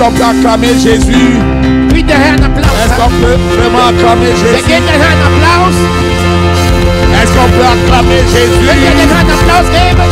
Est-ce qu'on peut acclamer Jésus? Wie der Herr einen Applaus Est-ce qu'on hat. peut vraiment acclamer Wir Jésus? geben den Herrn einen Applaus. Est-ce qu'on peut acclamer Könnt ihr Jésus? den Herrn einen Applaus geben?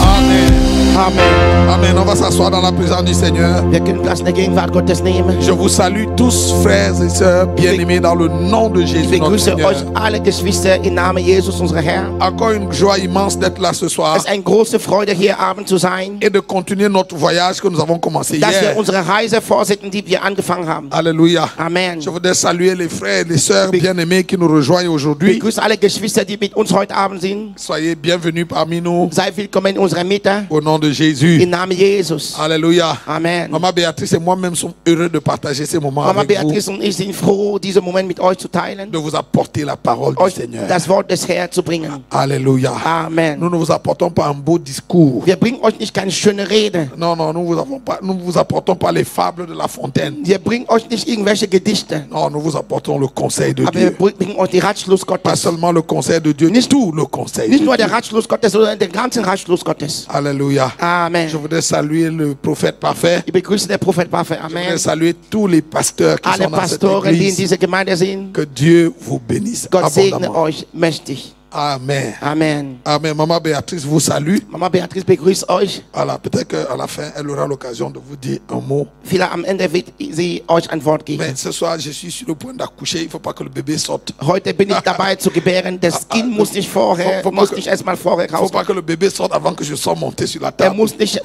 Amen. Amen. Amen. On va s'asseoir dans la présence du Seigneur. Wir können Platz in der Gegenwart Gottes nehmen. Je vous salue tous, frères et sœurs bien-aimés, dans le nom de Ich Jésus, notre begrüße Seigneur. euch alle Geschwister im Namen Jesus, unser Herr. Encore une joie immense d'être là ce soir Es ist eine große Freude, hier Abend zu sein, et de continuer notre voyage que nous avons commencé dass wir hier. unsere Reise fortsetzen, die wir angefangen haben. Alléluia. Amen. Je voudrais saluer les frères et les sœurs bien-aimés qui nous rejoignent Ich aujourd'hui. begrüße alle Geschwister, die mit uns heute Abend sind. Soyez bienvenus parmi nous Sei willkommen in unserer Mitte. au nom de Jésus. Im Namen Jesus. Alléluia. Amen. Maman Béatrice et moi-même sommes heureux de partager ces moments Mama avec vous, Beatrice und ich sind froh, diesen Moment mit euch zu teilen, de vous apporter la parole du euch Seigneur. das Wort des Herrn zu bringen. Alléluia. Amen. Nous ne vous apportons pas un beau discours. Wir bringen euch nicht keine schöne Rede. Non, non, nous vous apportons pas les fables de La Fontaine. Wir bringen euch nicht irgendwelche Gedichte. Non, nous vous apportons le conseil de Aber wir Dieu. bringen euch die Ratschluss Pas Gottes. seulement le conseil de Dieu, Nicht- tout le conseil. Nicht de nur Dieu. der Ratschluss Gottes, sondern den ganzen Ratschluss Gottes. Alléluia. Amen. Je voudrais saluer le prophète parfait. Ich begrüße den Prophet Prophet. Je voudrais Amen. saluer tous les pasteurs qui Alle sont dans cette Pastoren, die in église. dieser Gemeinde sind, Que Dieu vous bénisse Gott segne abondamment. euch mächtig. Amen. Amen. Amen. Maman Béatrice vous salue. Mama Beatrice begrüßt euch. Alors, peut-être qu'à la fin, elle aura l'occasion de vous dire un mot. Vielleicht am Ende wird sie euch ein Wort geben. Mais ce soir, je suis sur le point d'accoucher. Il ne faut pas que le bébé sorte. Heute bin ich dabei zu gebären. Das Kind muss nicht vorher, muss nicht erstmal vorher Il ne faut rauskommen. pas que le bébé sorte avant que je sois monté sur la Er table. muss nicht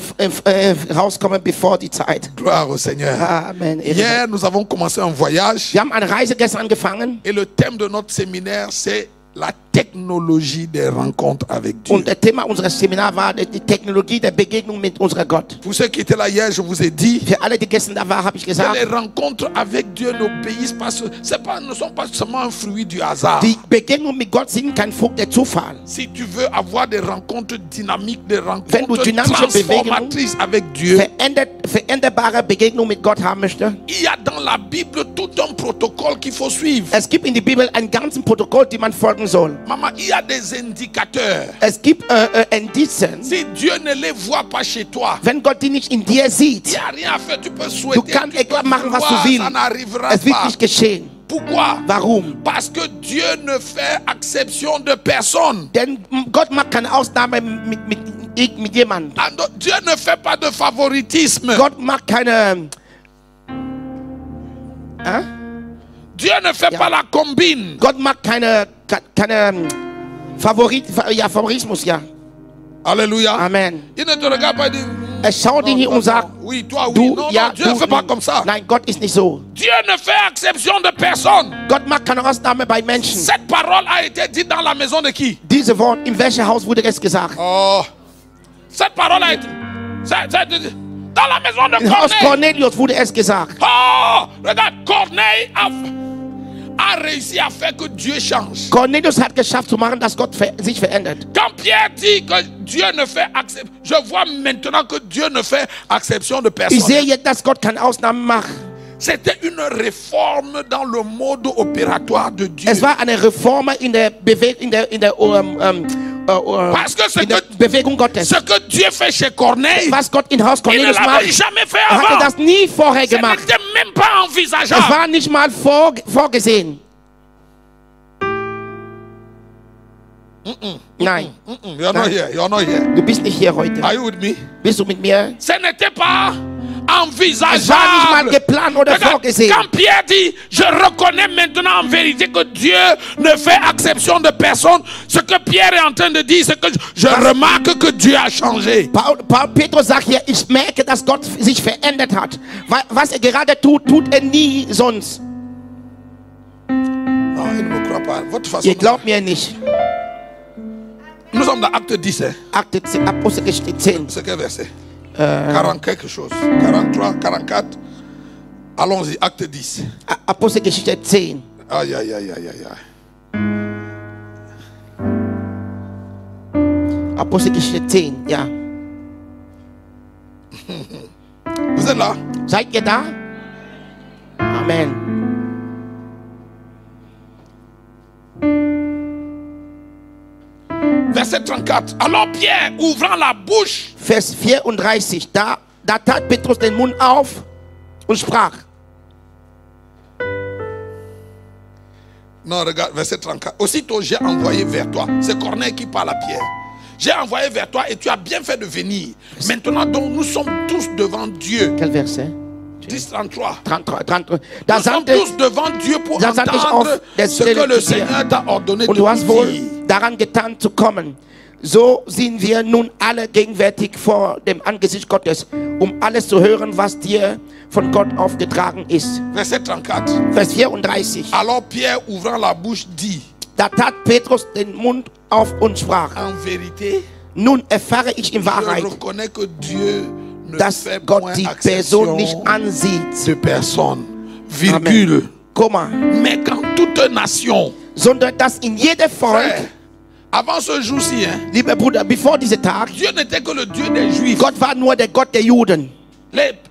rauskommen bevor die Zeit. Gloire au Seigneur. Amen. Hier, nous avons commencé un voyage. Wir haben eine Reise gestern angefangen Et le thème de notre séminaire, c'est la technologie des rencontres avec Dieu. und das Thema unseres Seminars war die Technologie der Begegnung mit unserem Gott. Pour ceux qui étaient là hier, je vous ai dit Für alle, die gestern da waren, habe ich que gesagt, les rencontres avec Dieu n'obéissent pas, ne sont pas seulement un fruit du hasard. die Begegnung mit Gott sind kein Frucht der Zufall. Si tu veux avoir des rencontres dynamiques, des Wenn du rencontres dynamische transformatrices avec Dieu, Veränderbare Begegnung mit Gott haben möchte, il y a dans la Bible tout un protocole qu'il faut suivre. es gibt in der Bibel ein ganzes Protokoll, die man folgen soll. Maman, il y a des indicateurs. Es gibt Indizien. Si Dieu ne les voit pas chez toi, Wenn Gott die nicht in dir il sieht, n'y a rien à faire. Tu peux du souhaiter, kannst tu peux egal machen, was vouloir, du willst. ça n'arrivera Es wird pas. nicht geschehen. Pourquoi? Warum? Parce que Dieu ne fait exception de personne. Denn Gott macht keine Ausnahme mit jemandem. Dieu ne fait pas de favoritisme. Gott macht keine. Dieu ne fait pas la combine. Gott macht keine Favorismus, ja. Alléluia. Amen. Il ne te regarde pas et dit, Er schaut dich hier und sagt, oui, toi, oui. du, Non, ja, non, Dieu ne du. fait pas comme ça. Nein, Gott ist nicht so. Dieu ne fait exception de personne. Gott macht keine Ausnahme bei Menschen. Cette parole a été dite dans la maison de qui? Diese Wort, in welchem Haus wurde es gesagt? Oh. Cette parole a été dans la maison de Im Haus Corneille. Cornelius wurde es gesagt. Oh, regarde, Corneille a réussi à faire que Dieu change. Cornelius hat geschafft zu machen, dass Gott sich verändert. Quand Pierre dit que Dieu ne fait exception, je vois maintenant que Dieu ne fait exception de Ich personne. sehe jetzt, dass Gott keine Ausnahmen macht. C'était une réforme dans le mode opératoire de Dieu. Es war eine Reform in der Parce que in der Bewegung Gottes. ce que Dieu fait chez Corneille, Was Gott in Haus il ne Cornelius l'avait macht, jamais fait er hatte avant. das nie vorher Ce gemacht. n'était même pas Es envisageable. war nicht mal vorgesehen. Nein, You're not here. You're not here. du bist nicht hier heute. Are you with me? Bist du mit mir? Ce n'était pas Es war nicht mal envisageable. geplant oder Regarde, vorgesehen. quand Pierre dit, je reconnais maintenant en vérité que Dieu ne fait exception de personne, ce que Pierre est en train de dire, c'est que je remarque que Dieu a changé. Petrus sagt hier, ich merke, dass Gott sich verändert hat. Was er gerade tut, tut er nie sonst. Non, il ne me croit pas. Votre façon. Ihr glaubt mir nicht. Nous sommes dans Acte 10. Hein? Akte 10, Apostelgeschichte 10. C'est quel verset? 40 quelque chose. 43, 44. Allons-y, Acte 10. Apostelgeschichte 10. Aïe, aïe, aïe, aïe, aïe. Apostelgeschichte 10, ja. Vous êtes là? Seid ihr da? Amen. Verset 34. Alors Pierre, ouvrant la bouche, Vers 34. Da tat Petrus den Mund auf und sprach. non, regarde, verset 34. Aussitôt j'ai envoyé vers toi. C'est Corneille qui parle à Pierre. J'ai envoyé vers toi et tu as bien fait de venir. Maintenant donc nous sommes tous devant Dieu. Quel verset? 10, 33. 33. Nous sommes tous devant Dieu pour entendre ce que le Seigneur t'a ordonné und de du hast wohl dire. daran getan zu kommen. So sind wir nun alle gegenwärtig vor dem Angesicht Gottes, alles zu hören, was dir von Gott aufgetragen ist. Verset 34. Vers 34. Alors Pierre, ouvrant la bouche, dit: Da tat Petrus den Mund auf und sprach. En vérité, Nun erfahre ich in je Wahrheit, reconnais que Dieu ne dass fait Gott point die Person nicht exception ansieht, de personne. Virgule. Komma, Mais quand toute nation, sondern dass in jedem Volk, frère, avant ce jour-ci, hein, lieber Bruder, bevor dieser Tag, Dieu n'était que le Dieu des Juifs. Gott war nur der Gott der Juden.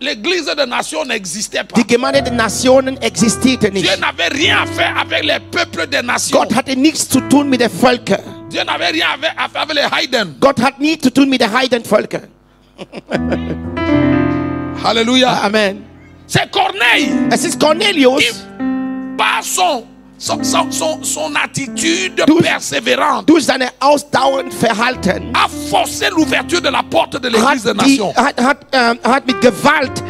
L'église des nations n'existait pas. Die Gemeinde der Nationen existierte Dieu nicht. n'avait rien à faire avec les peuples des nations. Gott hatte nichts zu tun mit den Völkern. Dieu n'avait rien à faire avec les Heiden. Gott hat nie zu tun mit den Heidenvölkern. Alléluia. Amen. C'est Corneille Es ist Cornelius, qui, par son attitude Durch- persévérante, durch sein ausdauernd Verhalten, a forcé l'ouverture de la porte de l'église des hat, nations. hat mit Gewalt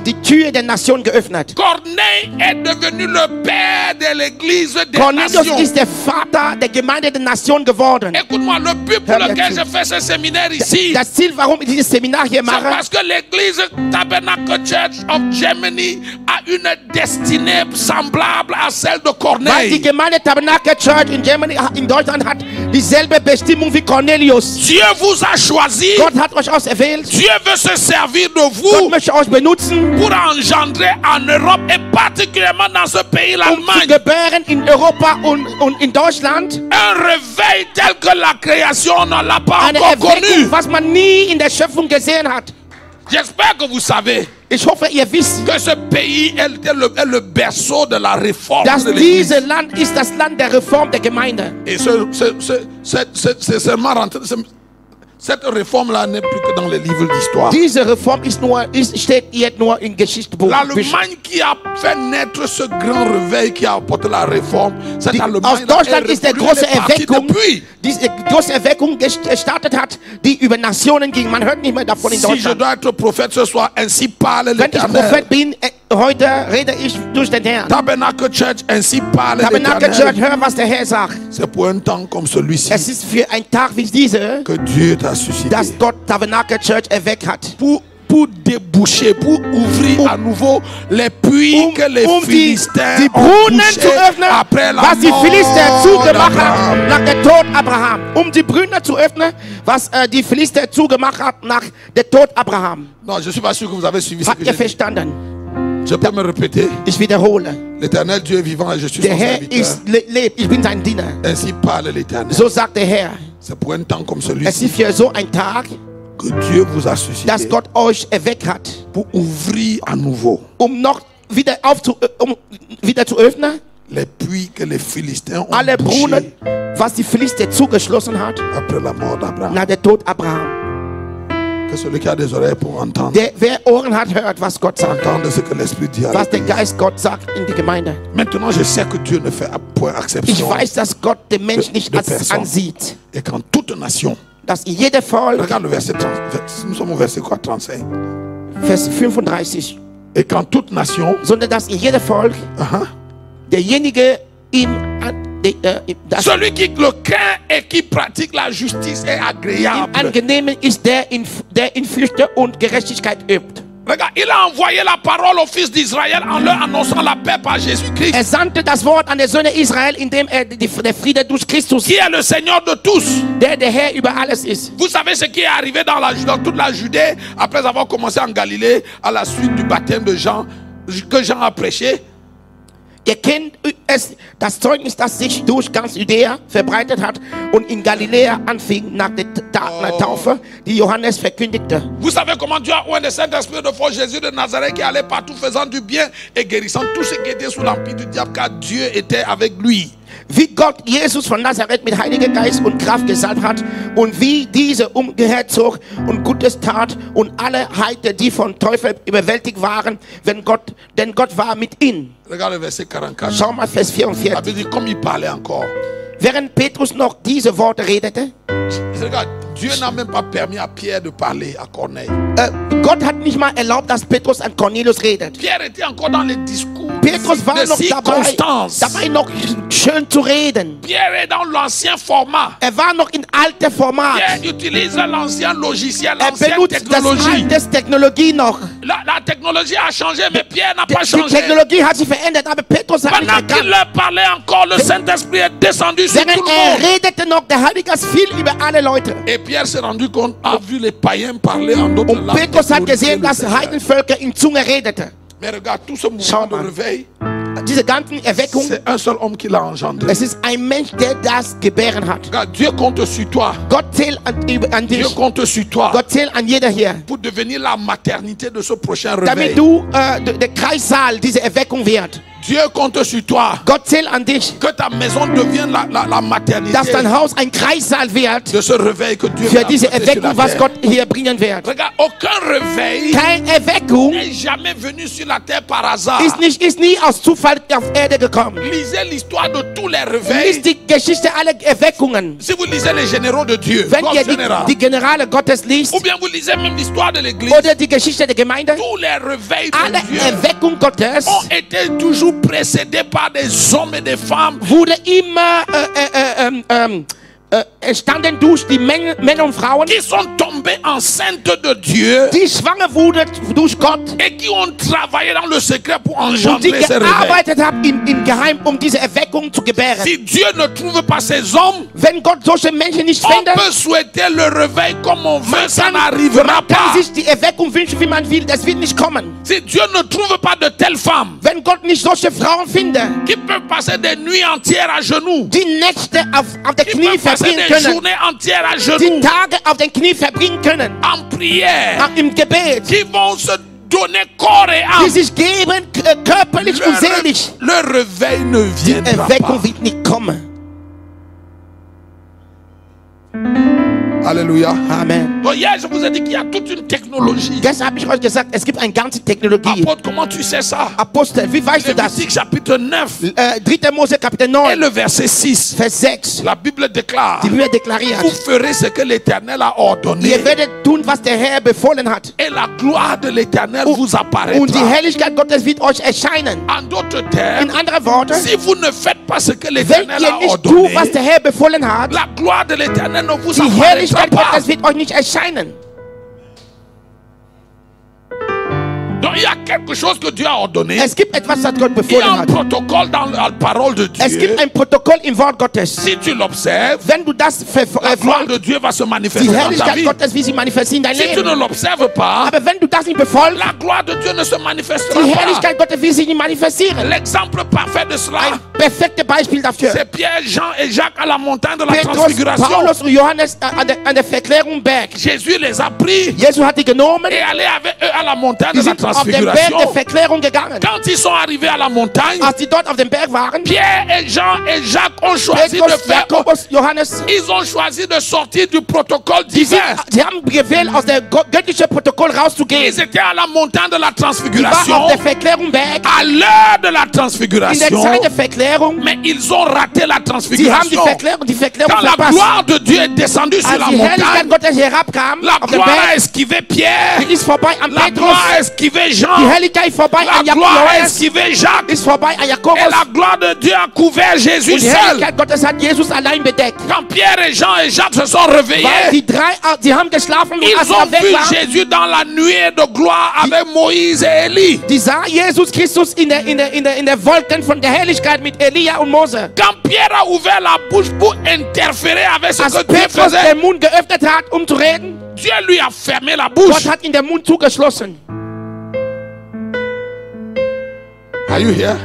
die Tür der Nation geöffnet. Corneille est devenu le père de l'église des Cornelius nations. ist der Vater der Gemeinde der Nation geworden. Écoute-moi, le but pour Hör mir lequel zu. je fais ce séminaire ici, Das Ziel, warum ich dieses Seminar hier c'est mache, parce que l'église Tabernacle Church of Germany a une destinée semblable à celle de weil die Corneille. Gemeinde Tabernacle Church in Germany, in Deutschland hat dieselbe Bestimmung wie Cornelius. Dieu vous a choisi. Gott hat euch auserwählt. Dieu veut se servir de Gott vous möchte euch benutzen, pour engendrer en Europe et particulièrement dans ce pays, zu l'Allemagne, gebären in Europa und in Deutschland. un réveil tel que la création ne l'a pas Eine encore connu. Erweckung, was man nie in der Schöpfung gesehen hat. J'espère que vous savez Ich hoffe, ihr wisst, que ce pays est le berceau de la réforme dass de l'Église. dieses Land ist das Land der Reform der Gemeinde. Et c'est seulement rentré. Cette réforme-là n'est plus que dans les livres d'histoire. Diese Reform steht jetzt nur in Geschichtsbuch. L'Allemagne qui a fait naître ce grand réveil qui a apporté la réforme, cette Aus Allemagne Deutschland ist der große Erweckung, depuis. diese große Erweckung gestartet hat, die über Nationen ging. Man hört nicht mehr davon in Si je Deutschland. dois être prophète ce soir, ainsi parle Wenn ich l'Éternel. Prophet bin, heute rede ich durch den Herrn. Tabernacle Church, ainsi parle Tabernacle Church, l'Éternel. hör, was der Herr sagt. C'est pour un temps comme celui-ci Es ist für einen Tag wie diese, que Dieu t'a suscité. dass Gott Tabernacle Church erweckt hat. Pour déboucher, pour ouvrir à nouveau les puits que les Die Philistins ont Brunnen bouchés zu öffnen, après la was die mort Philister zugemacht d'Abraham. haben nach dem Tod Abraham. Die Brunnen zu öffnen, was die Philister zugemacht hat nach dem Tod Abraham. Non, je ne suis pas sûr que vous avez suivi ce Habt que ihr j'ai dit. verstanden? Je peux me répéter. Ich wiederhole. L'Éternel Dieu est vivant et je suis Der son Herr serviteur. lebt, ich bin sein Diener. Ainsi parle l'Éternel. So sagt der Herr. C'est pour un temps comme Es celui-ci ist für so ein Tag, que Dieu vous a suscité dass Gott euch erweckt hat, pour ouvrir à nouveau noch wieder wieder zu öffnen, les puits que les Philistins ont alle Brunnen, bouchés was die Philister zugeschlossen hat, après la mort d'Abraham. nach dem Tod Abraham. Que celui qui a des oreilles pour entendre, Wer Ohren hat, hört, was Gott sagt. entende ce que l'Esprit dit à Was der l'Église. Geist Gott sagt in die Gemeinde. Maintenant, je sais que Dieu ne fait point Ich exception. weiß, dass Gott den Mensch nicht de als personne. ansieht. Et quand toute nation, Dass in jeder Volk, regarde le verset 30, nous sommes au verset quoi, 35. Vers 35, Et quand toute nation, sondern dass in jeder Volk derjenige ihm celui qui le craint et qui pratique la justice est agréable. angenehm ist, der in Fürchte und Gerechtigkeit übt. Regarde, il a envoyé la parole aux fils d'Israël en leur annonçant la paix par Jésus-Christ, Er sandte das Wort an die Söhne Israel, indem der Friede durch Christus, qui est le Seigneur de tous. der Herr über alles ist. Vous savez ce qui est arrivé dans toute la Judée après avoir commencé en Galilée à la suite du baptême de Jean, que Jean a prêché? Ihr kennt es, das Zeugnis, das sich durch ganz Judäa verbreitet hat und in Galiläa anfing nach der Taufe, die Johannes verkündigte. Vous savez comment Dieu a oint le Saint-Esprit de fort Jésus de Nazareth qui allait partout faisant du bien et guérissant tous ceux qui étaient sous l'empire du diable car Dieu était avec lui. wie Gott Jesus von Nazareth mit Heiliger Geist und Kraft gesalbt hat und wie diese umherzog und Gutes tat und alle Heiden, die von Teufel überwältigt waren, denn Gott war mit ihnen. Regarde le verset 44. Schau mal Vers La 44. Bible dit, comme il parlait encore. Während Petrus noch diese Worte redete, Regarde, Dieu n'a même pas permis à Pierre de parler à Corneille. Gott hat nicht mal erlaubt, dass Petrus an Cornelius redet. Pierre était encore dans les discours Petrus war de noch circonstances. dabei noch schön zu reden. Pierre est dans l'ancien format. Er war noch in alter Format. Pierre utilise l'ancien logiciel, Er l'ancienne benutzt das technologie. alte Technologie noch. La technologie a changé, mais Pierre n'a pas Die changé. Technologie hat sich verändert, aber Petrus hat nicht Pendant qu'il erkannt. leur parlait encore, le Saint-Esprit est descendu sur Während tout le monde. redete noch, der Heilige Geist fiel über alle Leute. Et Pierre s'est rendu compte, a vu les païens parler en d'autres Und langues. Petrus hat gesehen, dass Heidenvölker in Zunge redeten. Mais regarde, tout ce Schau mouvement de mal. réveil, Diese ganzen Erweckungen, c'est un seul homme qui l'a engendré. es ist ein Mensch, der das gebären hat. Regarde, Dieu compte sur toi. Gott zählt an Dieu dich. compte sur toi Gott zählt an jeder hier. pour devenir la maternité de ce prochain réveil. Damit du der Kreissaal dieser Erweckung wird. Dieu compte sur toi. Gott zählt an dich, Que ta maison devienne la maternité dass dein Haus ein Kreissaal wird de ce réveil que Dieu für va diese apporter sur la Erweckung, was terre. Gott hier bringen wird. Regarde, aucun réveil Keine Erweckung n'est jamais venu sur la terre par hasard. ist nie aus Zufall auf Erde gekommen. Lisez l'histoire de tous les réveils. Lies die Geschichte aller Erweckungen. Si vous lisez les généraux de Dieu, Wenn God ihr général, die Generale Gottes liest ou bien vous lisez même l'histoire de l'église, oder die Geschichte der Gemeinde, tous les réveils alle de Dieu Erweckung Gottes ont été toujours précédés par des hommes et des femmes wurde immer entstanden durch die Männer und Frauen, qui sont tombés enceintes de Dieu die schwanger wurden durch Gott et qui ont travaillé dans le secret pour und die engendrer ces réveils. gearbeitet haben im Geheim, um diese Erweckung zu gebären. Si Dieu ne trouve pas ces hommes, Wenn Gott solche Menschen nicht on findet, peut souhaiter le réveil comme on veut, ça man n'arrivera kann pas. sich die Erweckung wünschen, wie man will, das wird nicht kommen. Si Dieu ne trouve pas de telles femmes Wenn Gott nicht solche Frauen findet, qui peuvent passer des nuits entières à genoux, die Nächte auf der qui Knie peuvent passer verbringen des können, journées entières à die genoux, Tage auf den Knie verbringen können, en prière, im Gebet, qui vont se donner corps et die âme, sich geben, körperlich und seelisch. le réveil ne Die viendra Erweckung pas. wird nicht kommen. Alléluia. Amen. Donc hier, je vous ai dit qu'il y a toute une technologie. Gestern habe ich euch gesagt, es gibt eine ganze Technologie. Apôtre, comment tu sais ça? Apostel, wie weißt du das? Lévitique chapitre 9 3. Mose Kapitel et 9, le verset 6. Vers 6. La Bible déclare, Die Bibel deklariert, vous ferez ce que l'Éternel a ordonné ihr werdet tun, was der Herr befohlen hat. et la gloire de l'Éternel vous Und die apparaîtra. Herrlichkeit Gottes wird euch erscheinen. En d'autres In termes, anderen Worten, si vous ne faites pas ce que wenn l'Éternel ihr a nicht tut, ordonné, was der Herr befohlen hat, la gloire de l'Éternel ne vous die apparaîtra Herrlichkeit pas. Gottes wird euch nicht erscheinen. Donc il y a quelque chose que Dieu a ordonné. Es gibt etwas, das Gott Il y a befohlen un hat. protocole dans la parole de Es Dieu. gibt ein Protokoll im Wort Gottes. Si tu l'observes, Wenn du das la gloire verfolgst, de Dieu va se manifester die dans ta Herrlichkeit vie. Gottes wird sich manifestieren in dein Si tu ne Leben. l'observes pas, Aber wenn du das nicht befolgst, la gloire de Dieu ne se manifestera die pas. Herrlichkeit Gottes wird sich nicht manifestieren. L'exemple parfait de cela, Ein perfektes Beispiel dafür. c'est Pierre, Jean et Jacques à la montagne de la Petrus, transfiguration. Paulus und Johannes an der Verklärung Berg. Jésus les a pris Jesus hat die genommen, et allé avec eux à la montagne die de la sind auf den Berg der transfiguration. Verklärung gegangen. Quand ils sont arrivés à la montagne, Als die dort auf dem Berg waren, Pierre et Jean et Jacques ont choisi de Petrus, faire. Jakobus, Johannes, Ils ont choisi de sortir du protocole divin. sie haben gewählt, aus dem göttlichen Protokoll rauszugehen. Ils étaient à la montagne de la Die waren transfiguration, auf der Verklärung Berg, à l'heure de la in der transfiguration, Zeit der Verklärung. mais ils ont raté la Sie haben transfiguration. die Verklärung Quand la verpasst. gloire de Dieu est descendue sur Als la die Herrlichkeit montagne, Gottes herabkam, la auf den gloire a Berg, esquivé Pierre, die ist vorbei an la Petrus, gloire a esquivé die Jean, Herrlichkeit ist vorbei la an gloire a Johannes, esquivé Jacques, ist vorbei an et Jakobus. la gloire de Dieu a couvert Jésus Und die seul. Herrlichkeit Gottes hat Jesus allein bedeckt. Quand Pierre et Jean et Jacques se sont Weil réveillés, die haben geschlafen und als ils sie ont weg vu waren, Jésus dans la nuée de gloire avec Moïse et Élie. die sah Jesus Christus in der Wolken von der Herrlichkeit mit Elia und Mose. Quand Pierre a ouvert la bouche pour interférer avec ce Als que Dieu Petrus faisait, den Mund geöffnet hat, um zu reden, Dieu lui a fermé la Gott bouche. hat ihn den Mund zugeschlossen. Are you here?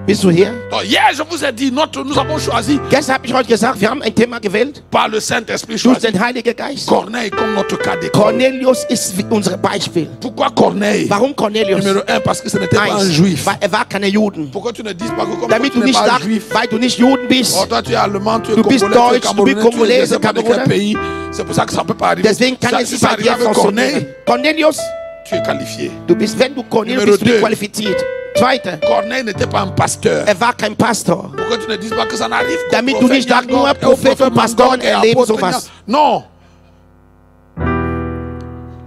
Bist du hier? Donc, hier, je vous ai dit, nous avons choisi Gestern habe ich heute gesagt, wir haben ein Thema gewählt par le Saint-Esprit durch choisi den Heiligen Geist. Corneille comme notre cas d'école. Cornelius ist unser Beispiel. Pourquoi Corneille? Warum Cornelius? Numéro 1, parce que ce n'était pas un Eins, juif. weil war keine Juden. Pourquoi tu ne dis pas que comme Damit tu du n'es nicht pas sagst, juif, weil du nicht Juden bist, oh, toi tu es allemand, tu es Du bist congolais, tu es Deutsch, du bist camerounais, tu es Congolais, je sais pas de quel Camerounais. pays. C'est pour ça que ça ne peut pas arriver. deswegen kann Ça, es si nicht ça bei arrive dir avec funktionieren. Corneille, Cornelius, tu es qualifié. du bist, wenn du Cornelius Numero bist, du bist deux. qualifiziert. Zweite, Corneille n'était pas un pasteur. war kein Pastor. Pourquoi tu ne dis pas que ça n'arrive qu'au Damit du prophète nicht sagst, nur Jacob, au Propheten prophète und Pastoren Magog et erleben apôtre sowas. Nia- Non.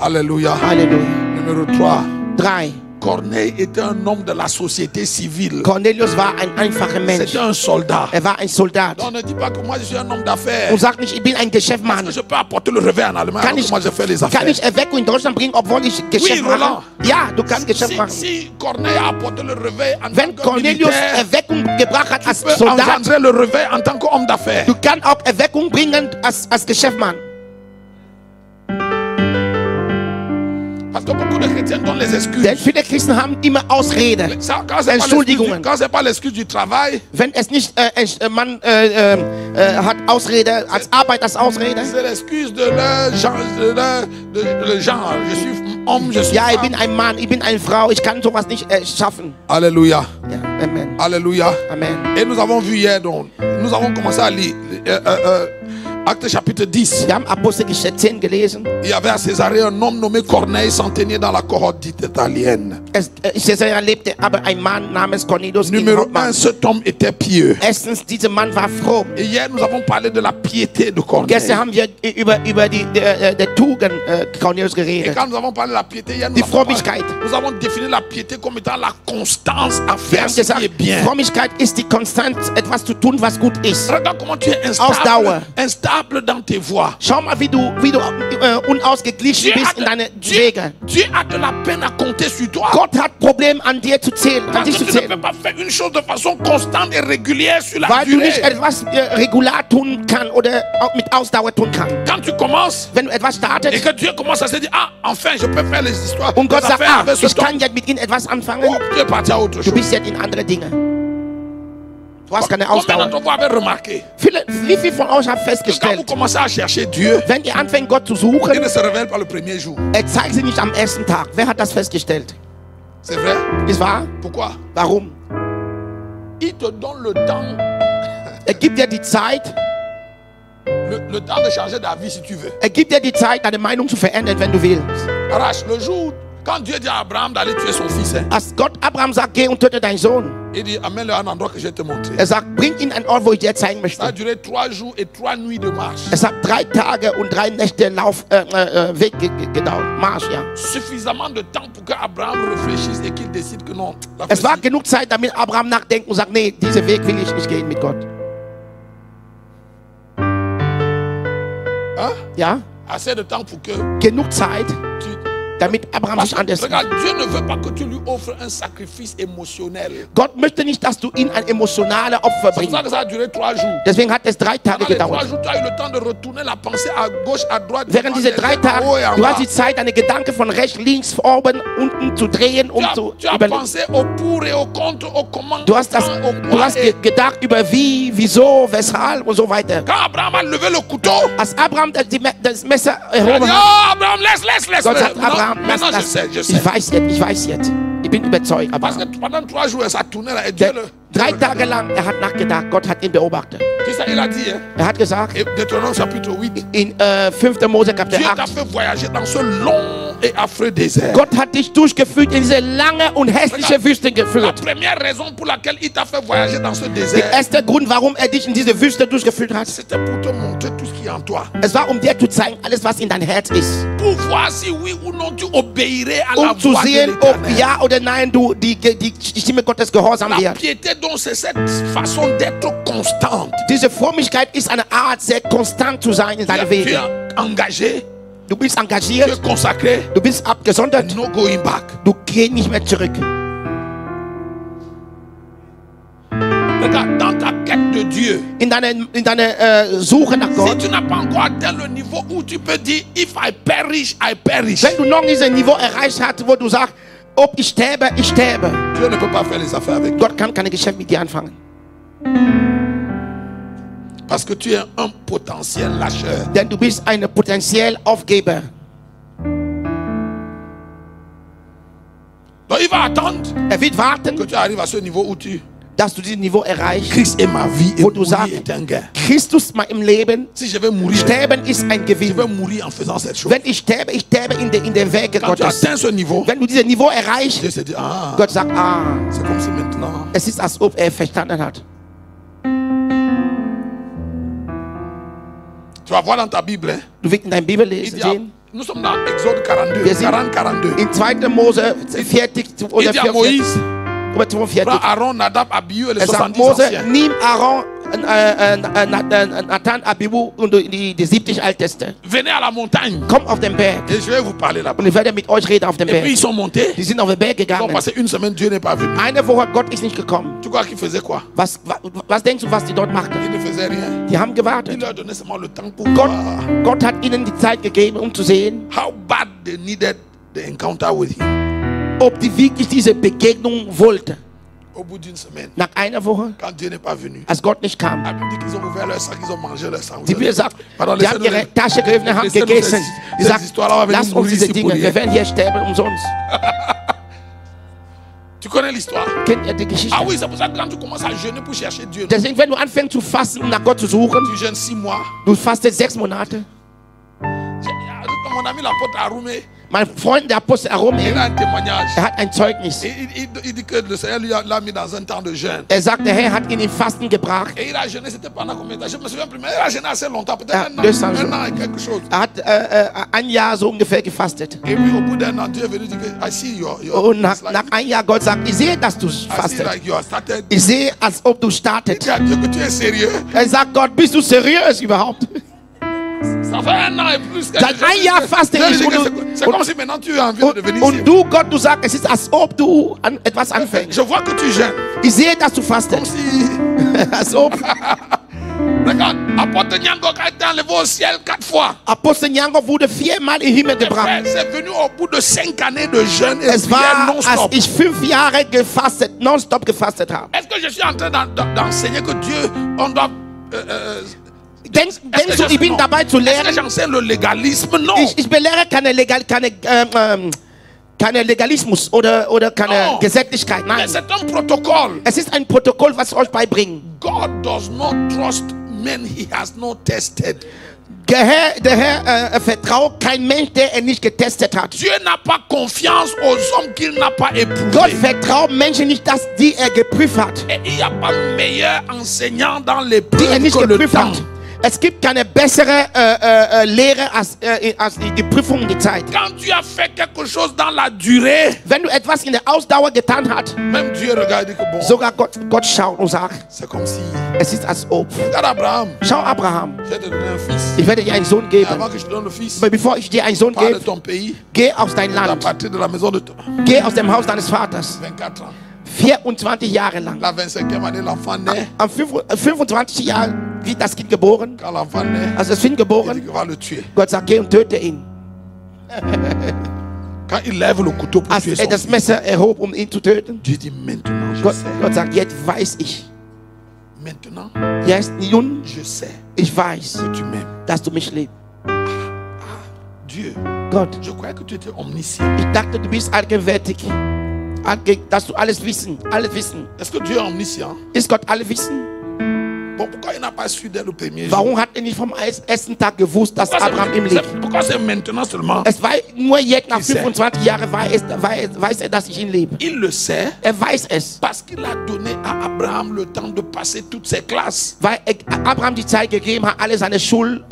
Alléluia. Halleluja. Numéro 3. 3. Corneille était un homme de la société civile. Cornelius war ein einfacher Mensch. C'était un soldat. War ein Soldat. On ne dit pas que moi je suis un homme d'affaires. Und sagt nicht, ich bin ein Geschäftsmann. Je peux apporter le réveil en Allemagne. Kann alors que moi je fais les affaires. ich Erweckung in Deutschland bringen, obwohl ich Geschäft mache? Roland. Ja, du kannst Geschäft machen. Si Corneille a apporté le réveil en Wenn tant que Cornelius militaire, Erweckung gebracht hat als tu peux Soldat, engendrer le réveil en tant qu'homme d'affaires. du kannst auch Erweckung bringen als Geschäftsmann. Parce que beaucoup de chrétiens donnent les excuses. Denn viele Christen haben immer Ausrede. Ça, Entschuldigungen. quand c'est pas l'excuse du travail, Wenn es nicht, man hat Ausrede, als Arbeit als Ausrede. c'est l'excuse de leur genre, le genre. Je suis homme, je suis Ja, ich femme. bin ein Mann, ich bin eine Frau, ich kann sowas nicht schaffen. Alléluia. Ja, Amen. Alléluia. Amen. Et nous avons vu hier, donc, nous avons commencé à lire Actes chapitre 10. Wir haben Apostelgeschichte 10 gelesen. Il y avait à Césarée un homme nommé Corneille, centenier dans la cohorte dite italienne. In Caesarea lebte aber ein Mann namens Cornelius. Numéro 1, cet homme était pieux. Erstens, dieser Mann war fromm. Et hier, nous avons parlé de la piété de Corneille. Gestern haben wir über die Tugend Cornelius Et geredet. quand nous avons parlé de la piété, hier, Die Frömmigkeit. nous avons défini la piété comme étant la constance à Wir faire haben ce qui gesagt, est bien. Frömmigkeit ist die Konstanz, etwas zu tun, was gut ist. Regarde comment tu es Ausdauer. instable dans tes voies. Schau mal, wie du unausgeglichen bist in deine Wege. Dieu a de la peine à compter sur toi. Gott hat Probleme an dir zu zählen, an Parce dich que zu tu ne peux zählen. pas faire une chose de façon constante et régulière sur la Weil du nicht durée. etwas regular tun kann oder auch mit Ausdauer tun kann. Quand tu commences Wenn du etwas et startest que Dieu commence à se dire, ah, enfin, je peux faire les histoires. und Gott les sagt, affaires avec ce ich temps. kann jetzt mit ihnen etwas anfangen, Oh, tu es parti à autre du chose. bist jetzt in andere Dinge. Du hast keine Combien Ausdauer. d'entre vous avez remarqué Wie viele von euch haben que quand vous festgestellt, commencez à chercher Dieu, wenn ihr anfängt Gott zu il suchen, ne se révèle pas le premier jour. er zeigt sich nicht am ersten Tag. Wer hat das festgestellt? C'est vrai? Ist wahr? Pourquoi? Warum? Il te donne le temps, Er gibt dir die Zeit, le temps de changer d'avis si tu veux. er gibt dir die Zeit, deine Meinung zu verändern, wenn du willst. Arrache le jour. Quand Dieu dit à Abraham d'aller tuer son fils, hein, Als Gott Abraham sagt, geh und töte deinen Sohn, il dit amène-le à un endroit que je vais te montrer. er sagt, bring ihn an einen Ort, wo ich dir zeigen Ça a möchte. duré 3 jours et 3 nuits de marche. Es hat 3 Tage und 3 Nächte Weg gedauert. Marsch, ja. Suffisamment de temps pour que Abraham réfléchisse et qu'il décide que non. La Es war voici. genug Zeit, damit Abraham nachdenkt und sagt, nee, diesen Weg will ich nicht gehen mit Gott. Hein? Ja? Assez de temps pour que Genug Zeit, tu... damit Abraham Parce sich que, anders... regarde, Dieu ne veut pas que tu lui offres un sacrifice émotionnel. Gott möchte nicht, dass du ihm ein emotionales Opfer C'est pour bringst. ça que ça a duré 3 jours. Deswegen hat es 3 Tage Dans les 3 gedauert. jours, tu as eu le temps de retourner la pensée à gauche, à droite. Während diese 3 Tage, en haut et en du hast bas. die Zeit, deine Gedanken von rechts, links, oben, unten zu drehen, um zu Tu as überlegen. pensé au pour et au contre, au comment, Du hast, au du quoi hast et- gedacht über wie, wieso, weshalb und so weiter. Quand Abraham a levé le couteau, Als Abraham das Messer il a dit, erhoben hat, oh Abraham, laisse. Gott sagt, Non, Abraham, lass maintenant je das. sais. Ich weiß jetzt. Ich bin überzeugt. Parce Aber que pendant 3 jours, ça tournait là et Dieu le... 3 Tage lang, er hat nachgedacht, Gott hat ihn beobachtet. C'est ça, il a dit, hein. Er hat gesagt, Et Deutéronome chapitre 8, in 5. Mose Kapitel Dieu t'a 8, fait voyager dans ce long et affreux désert. Gott hat dich durchgeführt in diese lange und hässliche Wüste La geführt. première raison pour laquelle il t'a fait voyager dans ce Der désert, erste Grund, warum er dich in diese Wüste durchgeführt hat, c'était pour te montrer tout ce qui est en toi. es war, um dir zu zeigen, alles, was in dein Herz ist. Pour voir si oui ou non tu obéirais à la Zu voix de sehen, ob l'Éternel. ja oder nein du die Stimme Gottes gehorsam La wird. piété, donc, c'est cette façon d'être constante. Diese Frömmigkeit ist eine Art, sehr konstant zu sein in deinen Tu Wegen. es engagé, Du bist tu es engagiert, consacré, du bist abgesondert, no going back. du gehst nicht mehr zurück. Regarde, dans ta quête de Dieu, In deiner Suche nach si Gott, tu n'as pas encore atteint le niveau où tu peux dire, if I perish, I perish. wenn du noch dieses Niveau erreicht hast, wo du sagst, Ob ich sterbe, ich sterbe. Dieu ne peut pas faire les affaires avec toi. Gott kann keine Geschäfte mit dir anfangen. Parce que tu es un potentiel lâcheur. Denn du bist ein potenziell Aufgeber. Donc il va attendre Wird warten, que tu arrives à ce niveau où dass du dieses Niveau erreichst, Christ est ma vie et wo du mourir sagst, est un gain. Christus mal im Leben, Si je vais mourir, sterben ist ein je Gewinn. vais mourir en faisant cette chose. Wenn ich sterbe in den Wege Quand tu Gottes. atteins ce niveau, Wenn du dieses Niveau erreichst, Dieu se dit, ah, Gott sagt, c'est comme si maintenant. es ist, als ob er verstanden hat. Tu vas voir dans ta Bible, hein, Du wirst in deiner Bibel il lesen dit, sehen, nous sommes dans Exode 42, Wir sind 42. in 2. Mose 40 Il oder dit à 44, Moïse, oder prends 42. Aaron, Nadab, Abihu et les Er sagt 70 Mose, anciens. nimm Aaron, Nathan, Abihu und die 70 Ältesten. Venez à la montagne Komm auf den Berg. et je vais vous parler là-bas. Und ich werde mit euch reden auf dem Et puis Berg. ils sont montés. Die sind auf den Berg Ils ont gegangen. passé une semaine, Dieu n'est pas venu. Eine Woche, Gott ist nicht gekommen. Tu crois qu'il faisait quoi? Was denkst du, was die dort machten? Il ne faisait rien. Die haben Il gewartet. leur donnait seulement le temps pour Gott, voir Gott hat ihnen die Zeit gegeben, um zu sehen, how bad they needed the encounter with him. ob die wirklich diese Begegnung wollten. Au bout d'une semaine, Nach einer Woche, quand Dieu n'est pas venu, als Gott nicht kam. la Bible dit qu'ils ont ouvert leur sac, ils ont mangé leur sang. Die Bibel sagt, Pardon, die haben laissez-nous ihre Tasche geöffnet, haben laissez-nous gegessen. Die cette sagt, histoire-là, on va venir lass uns mourir diese ici Dinge, pour rien. wir werden hier sterben umsonst. Tu connais l'histoire? Kennt ihr die Geschichte? Ah oui, c'est pour ça que quand tu commences à jeûner pour chercher Dieu, Deswegen, wenn du anfängst zu fasten, um nach Gott zu suchen, tu jeûnes 6 mois. du fastest 6 Monate. Mon ami l'apôtre Aroumé, Mein Freund, der Apostel Arome, il a un témoignage. er hat ein Zeugnis. Il dit que le Seigneur l'a mis dans un temps de jeûne. Er sagt, der Herr hat ihn in Fasten gebracht. Et il a jeûné, c'était pendant combien de temps? Je me souviens plus, mais il a jeûné assez longtemps, peut-être Ja, un an, 200 un Jours. an et quelque chose. Er hat ein Jahr so ungefähr gefastet. Et puis au bout d'un an, Dieu est venu dire que I see your Und nach it's like, ein Jahr Gott sagt, ich sehe, dass du I see fastest. like you have started. Ich sehe, als ob du Il startet. dit à Dieu que tu es sérieux. Er sagt, Gott, bist du seriös überhaupt? Ça fait un an et plus que Seit ein Jahr faste Je ich dis que und, c'est comme si maintenant tu as envie de venir ici. und du, Gott, du sagst, es ist, als ob du an etwas anfängst. Je vois que tu jeûnes. Ich sehe, dass du Comme fastest. si. Als ob Regarde, apôtre Nyangok a été enlevé au ciel 4 fois. Apostel Nyango wurde 4-mal in den Himmel Frère, gebracht. c'est venu au bout de 5 années de jeûne et Es prière war, als non-stop. ich 5 Jahre gefastet, nonstop gefastet habe. Est-ce que je suis en train d'enseigner que Dieu, on doit. Denkst du, ich bin dabei zu Est-ce que lehren? j'enseigne le légalisme? Non. Ich belehre keine Legalismus oder keine No. Gesetzlichkeit. Mais Nein. c'est un protocole. Es ist ein Protokoll, was ich euch beibringe. God does not trust men he has not tested. Der Herr vertraut kein Mensch, der er nicht getestet hat. Dieu n'a pas confiance aux hommes qu'il n'a pas Gott éprouvés. vertraut Menschen nicht, dass die er geprüft hat. Et il n'y a pas meilleur enseignant dans Die l'épreuve er nicht que le geprüft temps. hat. Es gibt keine bessere Lehre als die Prüfung in die Zeit. Quand tu as fait quelque chose dans la durée, Wenn du etwas in der Ausdauer getan hast, même Dieu regarde et dit que bon, sogar Gott schaut und sagt, c'est comme si. es ist als ob. Regarde Abraham, Schau Abraham, je vais te donner un fils. ich werde dir einen Sohn Et geben. avant que je te donne le fils, Aber bevor ich dir einen Sohn pars de gebe, ton pays, geh aus dein à Land, partir de la maison de geh aus dem Haus deines Vaters. 24 ans. 24 Jahre lang. La 25e année, l'enfant naît. Am 25 Jahren wird das Kind geboren. Quand l'enfant naît, Als das Kind il dit geboren, qu'il va le tuer. Gott sagt, geh und töte ihn. Quand il lève le couteau pour Als tuer er son das fils, Messer erhob, um ihn zu töten, Dieu dit maintenant je Gott sais. sagt, jetzt weiß ich. Maintenant Jetzt, nun, je sais ich weiß, que tu m'aimes. dass du mich liebst. Dieu, Gott, je croyais que tu étais omniscient. ich dachte, du bist allgegenwärtig. Dass du alles wissen. Est-ce que Dieu est omniscient? Ist Gott alle wissen? Bon, pourquoi il n'a pas su dès le premier jour? Warum hat er nicht vom ersten Tag gewusst, dass Abraham ihm liebt? Pourquoi c'est maintenant seulement? Es war nur jetzt nach Ich seh. 25 Jahren weiß er, dass ich ihn liebe. Il le sait Er weiß es, parce qu'il a donné à Abraham le temps de passer toutes ses classes. weil Abraham die Zeit gegeben hat, alle seine Schule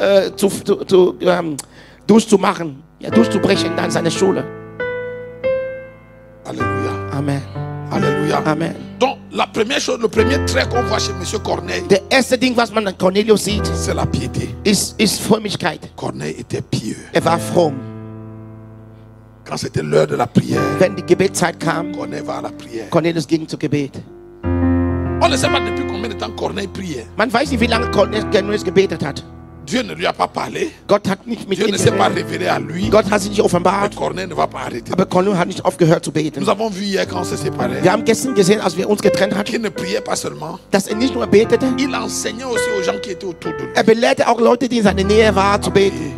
durchzumachen, ja, durchzubrechen dann seine Schule. Alléluia. Amen. Alléluia. Amen. Donc, la première chose, le premier trait qu'on voit chez M. Corneille, Der erste Ding, was man an Cornelius sieht, c'est la piété. ist Frömmigkeit. Corneille était pieux. Er war fromm. Quand c'était l'heure de la prière, Wenn die Gebetszeit kam, Corneille va à la prière. Cornelius ging zu Gebet. On ne sait pas depuis combien de temps Corneille priait. Man weiß nicht, wie lange Cornelius gebetet hat. Dieu ne lui a pas parlé. Gott hat nicht mit Dieu ihm ne s'est pas geredet. révélé à lui. Gott hat sich nicht Mais offenbart. Corneille ne va pas arrêter. Aber Cornelius hat nicht aufgehört zu beten. Nous avons vu hier quand on s'est séparés Wir haben gestern gesehen, als wir uns getrennt hatten, qu'il ne priait pas seulement. dass er nicht nur betete, Il enseignait aussi aux gens qui étaient autour de lui. er belehrte auch Leute, die in seiner Nähe waren, zu beten.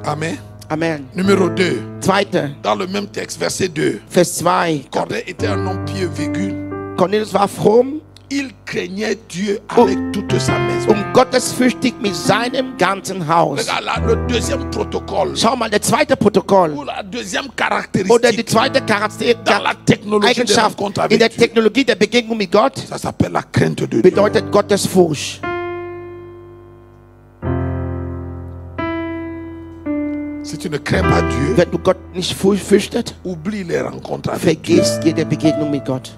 Amen. Amen. Numéro 2. Zweite, Dans le même texte, verset 2. Vers 2. Corneille était un homme pieux, virgule. Cornelius war fromm Il craignait Dieu avec toute sa maison. und gottesfürchtig mit seinem ganzen Haus. Regarde là, le deuxième protocole. Schau mal, der zweite Protokoll Ou la deuxième oder die caractéristique zweite Charakter dans la technologie des Eigenschaft rencontres in avec der Dieu. Technologie der Begegnung mit Gott Ça s'appelle la crainte de Dieu. bedeutet Gottesfurcht. Si tu ne crains pas Dieu, Wenn du Gott nicht fürchtet, oublie les rencontres avec Dieu. vergiss jede Begegnung mit Gott.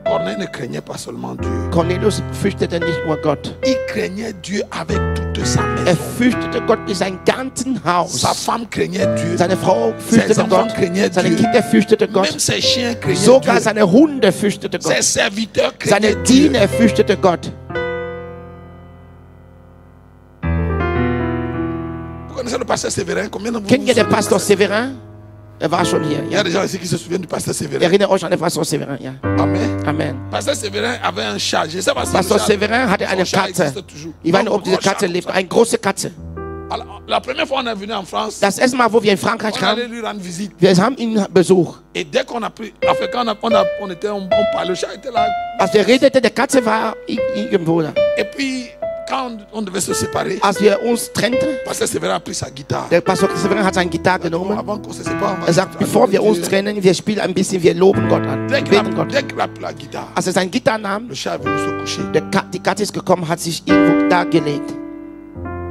Corneille ne craignait pas seulement Dieu. Cornelius fürchtete nicht nur Gott. Il craignait Dieu avec toute sa Er maison. fürchtete Gott mit seinem ganzen Haus. Sa femme craignait Dieu. Seine Frau Ses fürchtete enfants Gott. craignaient Seine Dieu. Kinder fürchtete Même Gott. ses chiens craignaient Sogar Dieu. seine Hunde fürchtete Ses Gott. serviteurs Seine craignaient Dieu. Diener fürchtete Gott. Vous connaissez le pasteur Séverin? Combien de vous Kennt ihr den vous Pastor souvenez du Severin? Er war schon hier. Il y Ja. a des gens ici qui se souviennent du pasteur Séverin. Erinnert euch an den Pastor Severin. Ja. Amen. Amen. Pasteur Séverin avait un chat. Je ne sais pas si Pastor le chat- Severin hatte son eine chat Katze. existe toujours. Ich weiß nicht, Un ob diese gros chat Katze comme lebt. ça. Eine große Katze. Alors, la première fois on est venu en France, Das erste Mal, wo wir in Frankreich on allait kamen, lui rendre visite. wir haben ihn Besuch. Et dès qu'on a pris, enfin, quand on parlait, le chat était là. Als wir redeten, der Katze war irgendwo da. Et puis, quand on devait se séparer, Als wir uns trennten, Pasteur Séverin a pris sa guitare. der Pastor Severin hat seine Gitarre Bon, genommen. avant qu'on se sépare, on va Er sagt, bevor wir uns trennen, wir spielen ein bisschen, wir loben Gott an. Wir Dès qu'il beten Gott. a pris la guitare, Als er seine Gitarre nahm, le chat est venu se coucher. die Katze ist gekommen, hat sich irgendwo da gelegt.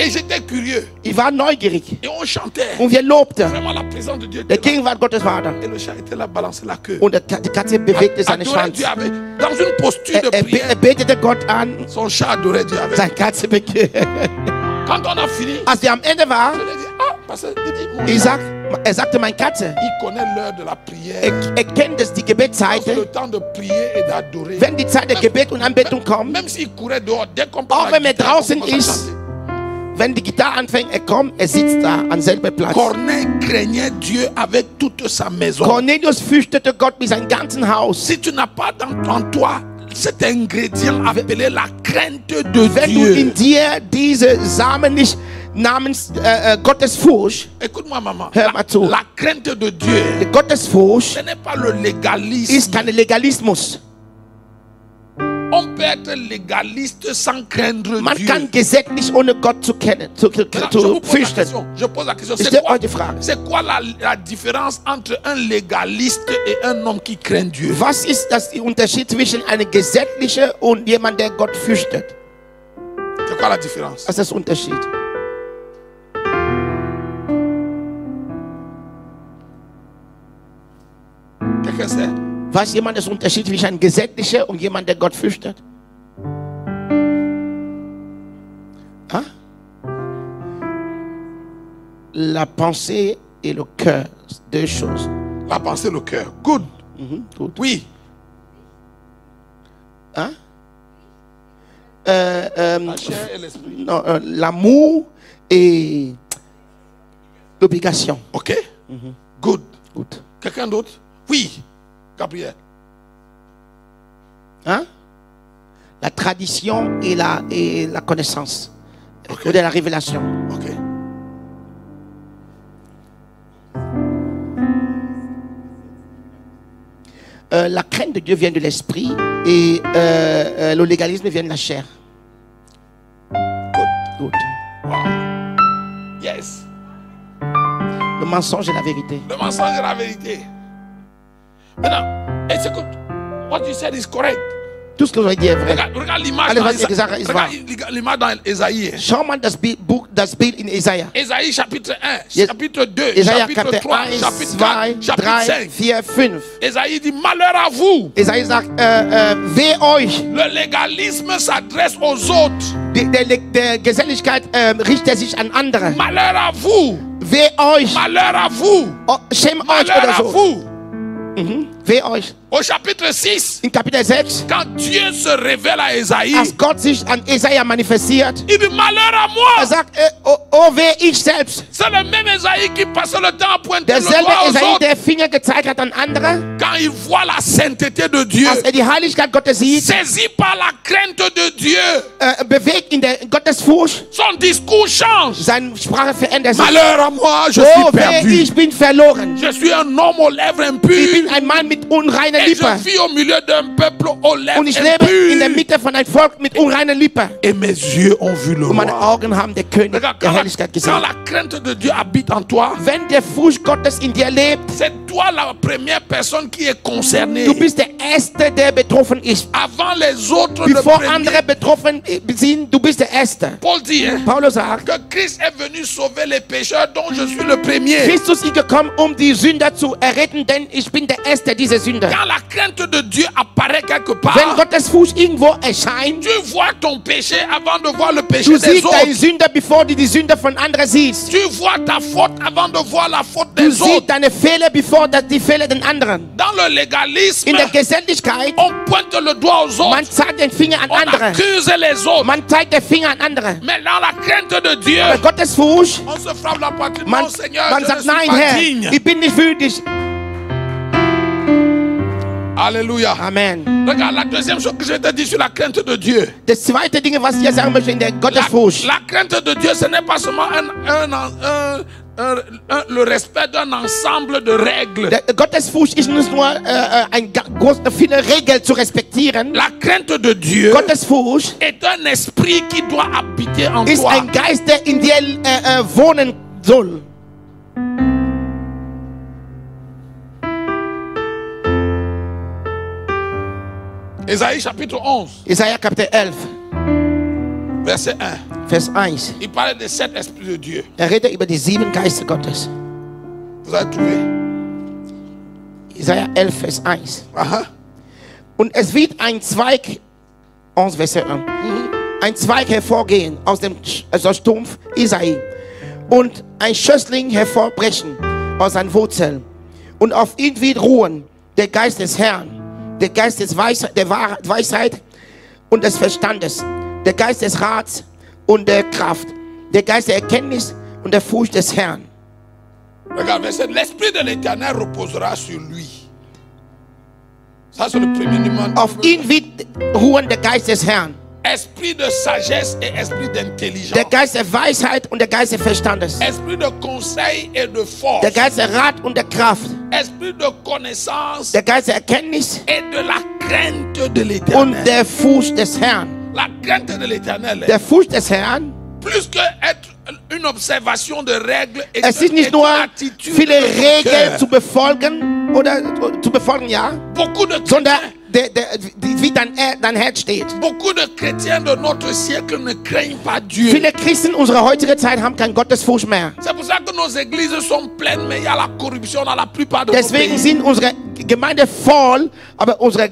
Et j'étais curieux. Ich war neugierig Et on chantait. und wir lobten. Vraiment, la présence de Dieu Der était là. Gegenwart Gottes war da. Et le chat était là, balançait la queue. Und die Katze bewegte seinen Adorait Schwanz. Dieu avec, dans une posture de Er prière. betete Gott an, Son chat adorait Dieu avec. seine Katze Quand on a fini, Als wir am Ende waren, je lui ai dit, ah, pasteur, il dit, mon er chat, sagte, meine Katze, il connaît l'heure de la prière. er kennt es, die Lorsque Gebetszeiten. le temps de prier et d'adorer. Wenn die Zeit der Gebet und Anbetung kommt, Même s'il courait dehors, dès qu'on Auch parle wenn er draußen ist, wenn die Gitarre anfängt, er kommt, er sitzt da an selber Platz. Corneille craignait Dieu avec toute sa maison. Cornelius fürchtete Gott mit seinem ganzen Haus. Si tu n'as pas en toi cet ingrédient appelé la crainte de Wenn du in Dieu. dir diese Samen nicht namens Gottesfurcht, Écoute-moi, maman. Hör mal zu. La crainte de Dieu, die Gottesfurcht ce n'est pas le légalisme. ist kein Legalismus. On peut être légaliste sans craindre Man Dieu. kann gesetzlich ohne Gott zu kennen, zu Maintenant, je vous pose la fürchten. question. Je pose la question. Ich C'est stelle quoi, euch die Frage. c'est quoi la différence entre un légaliste et un homme qui craint Dieu? Was ist das der Unterschied zwischen einem gesetzlichen und jemand, der Gott fürchtet? C'est quoi la différence? Was ist der Unterschied? Quelqu'un sait? Weiß jemand den Unterschied zwischen einem gesetzlichen und jemand, der Gott fürchtet? Hein? La pensée et le cœur, deux choses. La pensée, le cœur. Good. Gut. Oui. Hein? La chair et l'esprit. Non, l'amour et l'obligation. Ok. Good. Gut. Quelqu'un d'autre? Oui. Gabriel. Hein? La tradition et la connaissance. Ok. Ou de la révélation. Ok. La crainte de Dieu vient de l'esprit et le légalisme vient de la chair. Good. Good. Wow. Yes. Le mensonge et la vérité. Le mensonge est la vérité. Maintenant, et c'est que what you said is correct. Tout ce que vous avez dit est vrai. Regarde l'image Allez, dans vas-y, Esaïe, Regarde l'image dans Ésaïe. Schau mal das Bild in Jesaja. Ésaïe chapitre 1, Yes. chapitre 2, Jesaja chapitre Kapitel 3, 1, chapitre 2, 4, chapitre 3, 5. 4, 5. Ésaïe dit malheur à vous. Jesaja sagt, weh euch. Le légalisme s'adresse aux autres. Der Geselligkeit richtet sich an andere. Malheur à vous. Weh euch. Malheur à vous. Oh, schämt euch Malheur oder à so. vous. Weh euch. Au chapitre 6, In Kapitel 6, quand Dieu se révèle à Esaïe, als Gott sich an Jesaja manifestiert, il dit malheur à moi. sagt, oh weh, ich selbst. C'est le même Esaïe qui passe le temps à pointer le Derselbe doigt aux Jesaja, autres. der Finger gezeigt hat an andere, Quand il voit la sainteté de Dieu, als die Heiligkeit Gottes sieht, saisi par la crainte de Dieu, bewegt in der Gottesfurcht, son discours change. seine Sprache verändert sich. Malheur à moi, je Oh suis weh, perdu. ich bin verloren. Je suis un homme aux lèvres Ich impures. bin ein Mann mit unreiner Et je Lippe. vis au milieu d'un peuple aux lèvres Und ich lebe in der impures. Mitte von einem Volk mit unreiner Lippe. Et mes yeux ont vu le Und meine roi. Augen haben den König Regarde, der quand Herrlichkeit quand gesehen. la crainte de Dieu habite en toi, Wenn der Furcht Gottes in dir lebt, c'est toi la première personne qui est concernée. du bist der Erste, der betroffen ist. Avant les autres, le Bevor premier. andere betroffen sind, du bist der Erste. Paul dit hein, Paulus sagt, que Christ est venu sauver les pécheurs dont je suis le premier. Christus ist gekommen, um die Sünder zu erretten, denn ich bin der Erste dieser Sünder. Quand la crainte de Dieu apparaît quelque part, Wenn Gottes Furcht irgendwo erscheint, tu vois ton péché avant de voir le péché du des siehst deine autres. Sünder, bevor du die Sünder von anderen siehst. Tu vois ta faute avant de voir la faute Du des siehst autres. deine Fehler, bevor die Fehler den anderen. Dans le légalisme, In der Gesetzlichkeit, on pointe le doigt aux man autres. zeigt den Finger an On andere. accuse les autres. Man zeigt den Finger an andere. Mais dans la crainte de Dieu, Bei Gottes Furcht, on se frappe la poitrine. man, Non, Seigneur, man je sagt, ne suis nein, pas Herr, digne. ich bin nicht würdig. Alléluia. Amen. Regarde, la deuxième chose que je te dis sur la crainte de Dieu. Das zweite Ding, was ich hier sagen möchte in der Gottesfurcht. La crainte de Dieu, ce n'est pas seulement le respect d'un ensemble de règles. Der Gottesfurcht ist nicht nur viele Regeln zu respektieren. La crainte de Dieu Gottesfurcht est un esprit qui doit habiter en ist toi. ein Geist, der in dir wohnen soll. Ésaïe chapitre 11, Jesaja Kapitel 11, verset 1. Vers 1. Il parlait des 7 esprits de Dieu. Redet über die 7 Geister Gottes. Vous avez trouvé? Jesaja 11, Vers 1. Aha. Und es wird ein Zweig, 11 Vers 1, ein Zweig hervorgehen aus dem Stumpf Isai und ein Schössling hervorbrechen aus seinen Wurzeln. Und auf ihn wird ruhen der Geist des Herrn, der Geist des der Weisheit und des Verstandes, der Geist des Rats und der Kraft, der Geist der Erkenntnis und der Furcht des Herrn. Regarde, verset, l'esprit de l'Éternel reposera sur lui. Ça, c'est le premier numéro. Auf ihn wird ruhen der Geist des Herrn, Esprit de sagesse et esprit d'intelligence. der Geist der Weisheit und der Geist des Verstandes, Esprit de conseil et de force. der Geist der Rat und der Kraft, Esprit de connaissance der Geist der Erkenntnis et de la crainte de und l'Éternel. der Furcht des Herrn. La crainte de l'Éternel. Der Furcht des Herrn, Plus que être une observation de règles et es ist nicht une nur attitude viele de ton Regeln cœur. zu befolgen oder zu befolgen, ja, Beaucoup de sondern chrétiens, wie dein Herz steht. beaucoup de chrétiens de notre siècle ne craignent pas Dieu. Viele Christen unserer heutigen Zeit haben kein Gottesfurcht mehr. C'est pour ça que nos églises sont pleines, mais il y a la corruption dans la plupart de nos Deswegen pays. sind unsere Gemeinde voll, aber unser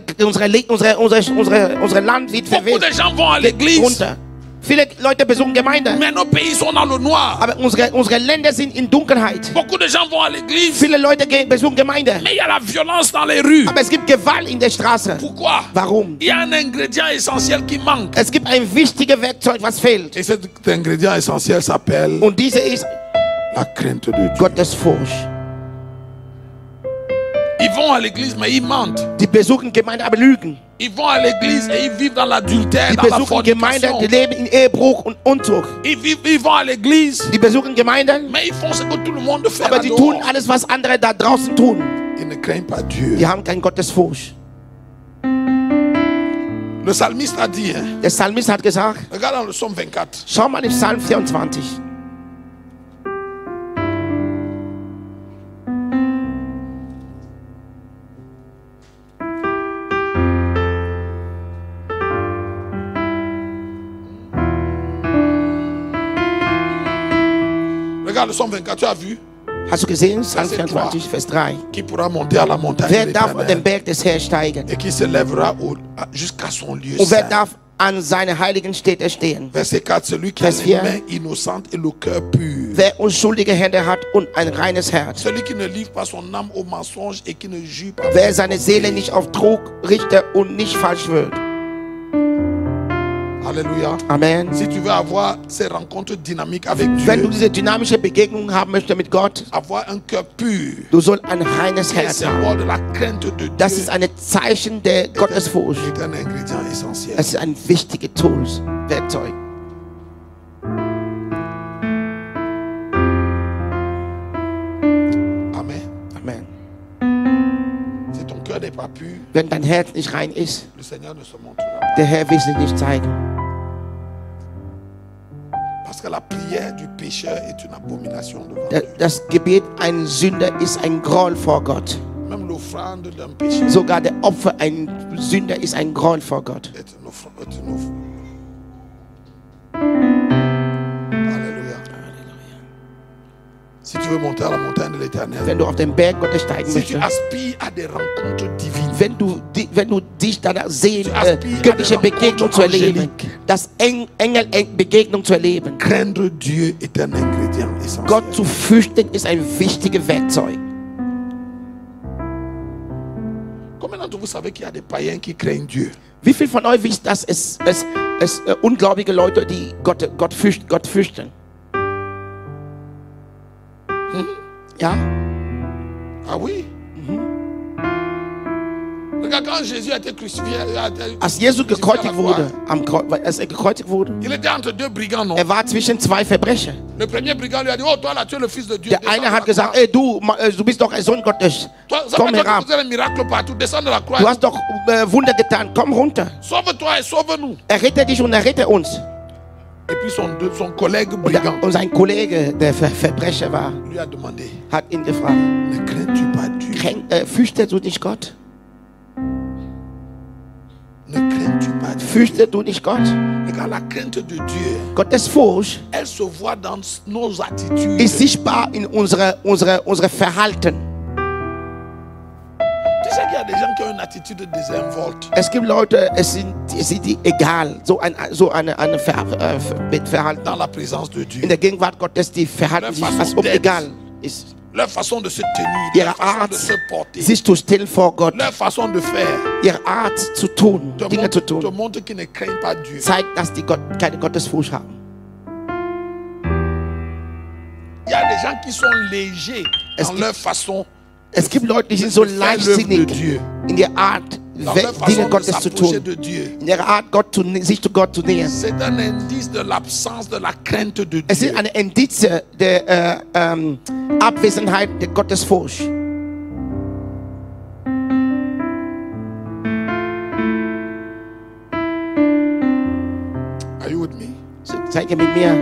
Land wird Beaucoup de gens vont à l'église, runter. Viele Leute besuchen Gemeinde, mais nos pays sont dans le noir. aber unsere Länder sind in Dunkelheit. Beaucoup de gens vont à l'église, Viele Leute besuchen Gemeinde, mais il y a la violence dans les rues. aber es gibt Gewalt in der Straße. Pourquoi? Warum? Il y a un ingrédient essentiel qui manque. Es gibt ein wichtiges Werkzeug, was fehlt. Et cet ingrédient essentiel s'appelle Und diese ist la crainte de Dieu. Gottesfurcht. Ils vont à l'église, mais ils mentent. Die besuchen Gemeinde, aber lügen. Ils vont à l'église et ils vivent dans l'adultère, Die dans la besuchen Gemeinde, fornication. die leben in Ehebruch und Unzucht. Ils vont à l'église, Die besuchen Gemeinde, mais ils font ce que tout le monde fait aber die là-dehors. tun alles, was andere da draußen tun. Ils ne craignent pas Dieu. Die haben kein Gottesfurcht. Le psalmiste a dit, hein, Der Psalmist hat gesagt, regarde dans le psaume 24. schau mal in Psalm 24. Regarde le psaume 24, tu as vu? Hast du gesehen? Psalm Verset 24, Vers 3. Qui pourra monter à la montagne Wer de darf auf den l'Éternel Berg des Herrn steigen? et qui se lèvera jusqu'à son lieu Und wer saint. darf an seine heiligen Städte stehen. Verset 4, celui qui a Vers les 4. mains innocentes et le cœur pur. Wer unschuldige Hände hat und ein reines Herz. Celui qui ne livre pas son âme au mensonge et qui ne jure pas. Wer seine Seele nicht auf Trug richtet und nicht falsch wird. Alléluia. Amen. Si tu veux avoir ces rencontres dynamiques avec Wenn du Dieu, diese dynamische Begegnung haben möchtest mit Gott, avoir un cœur pur, du sollst ein reines un Herz haben. symbole de la crainte de Das Dieu, ist ein Zeichen der Gottesfurcht. est un ingrédient essentiel. Es ist ein wichtiges Tool, Werkzeug. Amen. Amen. Si ton cœur n'est pas pur, Wenn dein Herz nicht rein ist, le Seigneur ne se montrera pas. der Herr will sich nicht zeigen. Parce que la prière du pécheur est une abomination devant Dieu. Das Gebet ein Sünder ist ein Groll vor Gott. Même l'offrande d'un pécheur Sogar der Opfer ein Sünder ist ein Groll vor Gott. est une offrande. Alléluia. Si tu veux monter à la montagne de l'éternel, Wenn du auf den Berg Gottes steigen si tu möchtest, aspires à des rencontres divines, wenn du dich danach sehen, aspires göttliche à des Begegnung zu rencontres erleben, angéliques, das Engel-Begegnung zu erleben, craindre Dieu est un ingrédient essentiel. Gott zu fürchten ist ein wichtiges Werkzeug. Combien d'entre vous savez qu'il y a des païens qui craignent Dieu? Wie viel von euch wisst, dass es ungläubige Leute, die Gott fürchten? Ja? Ah oui? Regarde, quand Jésus a été crucifié, Als Jesus crucifié à la gekreuzigt croix, wurde, als gekreuzigt wurde, il était entre deux brigands, non? war zwischen zwei Verbrecher. Le premier brigand lui a dit, oh toi là, tu es le fils de Dieu. Der descends eine de la hat gesagt, croix. ey du bist doch ein Sohn Gottes. Toi, ça Komm fait toi herab. qui faisais les miracles partout, descends de la croix. Du hast doch Wunder getan, komm runter. Sauve-toi et sauve-nous. Errette dich und errette uns. Et puis son collègue brigand Und sein Kollege, der Verbrecher war, lui a demandé, hat ihn gefragt, ne crains-tu pas Dieu? fürchtest du nicht Gott? Ne crains-tu pas Dieu? Fürchtest du nicht Gott? Regarde, la crainte de Dieu, Gottes Furcht elle se voit dans nos attitudes. ist sichtbar in unsere Verhalten. Tu sais qu'il y a des gens qui ont une attitude désinvolte. Es gibt Leute, es sind die egal, so ein Verhalten. Dans la présence de In Dieu. der Gegenwart Gottes, die verhalten sich, als ob egal ist. Leur façon de se tenir, Ihre leur façon Art, de se porter, sich zu stellen vor Gott, leur façon de faire, ihre Art zu tun, Dinge zu te tun, montre qu'ils ne craignent pas Dieu. zeigt, dass die keine Gottesfurcht haben. Il y a des gens qui sont légers Es dans gibt- leur façon, Es gibt Leute, die sind so de faire l'œuvre de leichtsinnig Dieu, in der Art, dans leur Dinge façon de Gottes zu s'approcher tun, de Dieu. in ihrer Art, sich zu Gott zu nähern. C'est un indice de l'absence de la crainte de Es Dieu. sind eine Indizie der Abwesenheit der Gottesfurcht. Are you with me? Seid ihr mit mir?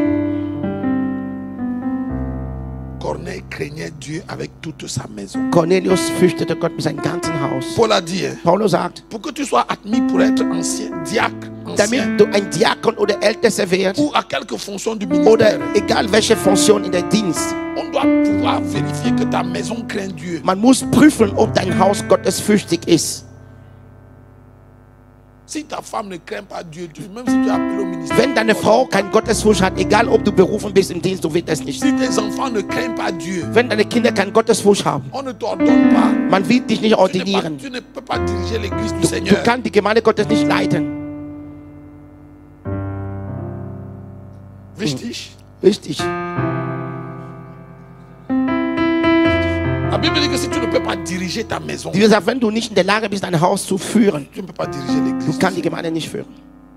Corneille craignait Dieu avec toute sa maison. Cornelius fürchtete Gott mit seinem ganzen Haus. Paul a dit, hein, Paulus sagt, pour que tu sois admis pour être ancien, diacre, ancien, damit du ein Diakon oder Ältester wirst, ou à quelque fonction du oder ministère, egal welche Funktion in der Dienst, on doit pouvoir vérifier que ta maison craint Dieu. man muss prüfen, ob dein Haus gottesfürchtig ist. Si ta femme ne craint pas Dieu, même si tu es appelé au ministère, Wenn deine Frau kein Gottesfurcht hat, egal ob du berufen bist im Dienst, du wirst es nicht. si tes enfants ne craignent pas Dieu, Wenn deine Kinder kein Gottesfurcht haben, on ne t'ordonne pas. man wird dich nicht Tu ordinieren. ne peux pas diriger l'église du Du Seigneur. kannst die Gemeinde Gottes nicht leiten. Wichtig. Richtig. La Bible dit que si tu ne peux pas diriger ta maison, Die sagt, wenn du nicht in der Lage bist, dein Haus zu führen, tu ne peux pas diriger du l'église. kannst die Gemeinde nicht führen.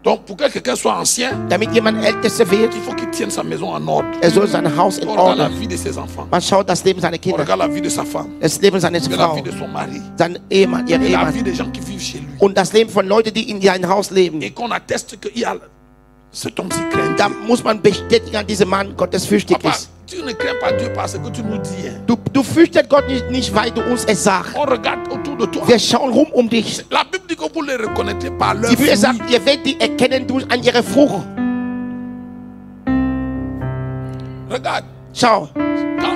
Donc, pour que quelqu'un soit ancien, Damit jemand Ältester wird, il faut qu'il tienne sa maison en ordre. soll sein Haus in On regarde la Ordnung. vie de ses enfants. Man schaut das Leben seiner On Kinder, regarde la vie de sa femme. das Leben seiner La Frau, vie de son mari. sein Ehemann, ihr Et la Ehemann vie des gens qui vivent chez lui. und das Leben von Leuten, die in ihrem Haus leben. Et qu'on atteste qu'il y a cet homme-ci craint Da Dieu. muss man bestätigen, dass dieser Mann gottesfürchtig Papa, ist. tu ne crains pas Dieu parce que tu nous dis. Hein. Du fürchtest Gott nicht, weil du uns es sagst. On regarde autour de toi. Wir schauen rum um dich. La Bible dit que vous les reconnaîtrez par leur Die Bibel fruit. sagt, ihr werdet die erkennen an ihrer Frucht. Regarde, Schau,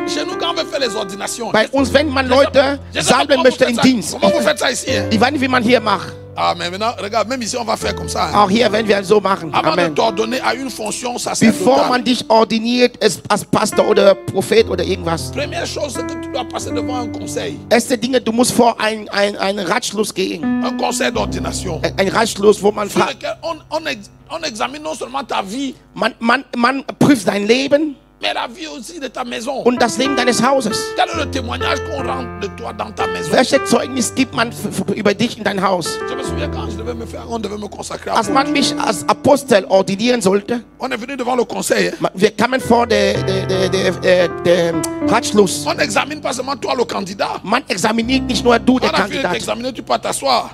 chez nous, quand on veut faire les ordinations, bei uns, wenn man Leute je sais pas salben comment möchte vous im faites ça. Dienst, Comment vous faites ça ici? Hein? ich weiß nicht, wie man hier macht. Ah, mais maintenant, regarde, même ici, on va faire comme ça. Hein. Auch hier werden wir so machen. Avant de Amen. t'ordonner à une fonction Bevor sacerdotale, man dich ordiniert als Pastor oder Prophet oder irgendwas. première chose, c'est que tu dois passer devant un conseil. Erste Dinge, du musst vor einen Ratschluss gehen. Un conseil d'ordination. Ein Ratschluss, wo man Sur fragt. lequel on examine non seulement ta vie, Man prüft dein Leben mais la vie aussi de ta maison. und das Leben deines Hauses. Quel est le témoignage qu'on rend de toi dans ta maison? Welche Zeugnis gibt man über dich in dein Haus? Je me souviens quand on devait me consacrer à Als man mich als Apostel ordinieren sollte, on est venu devant le conseil. Hein. wir kamen vor der Ratschluss. On n'examine pas seulement toi le candidat. Man examiniert nicht nur du, On der a fini Kandidat. d'examiner, tu peux t'asseoir.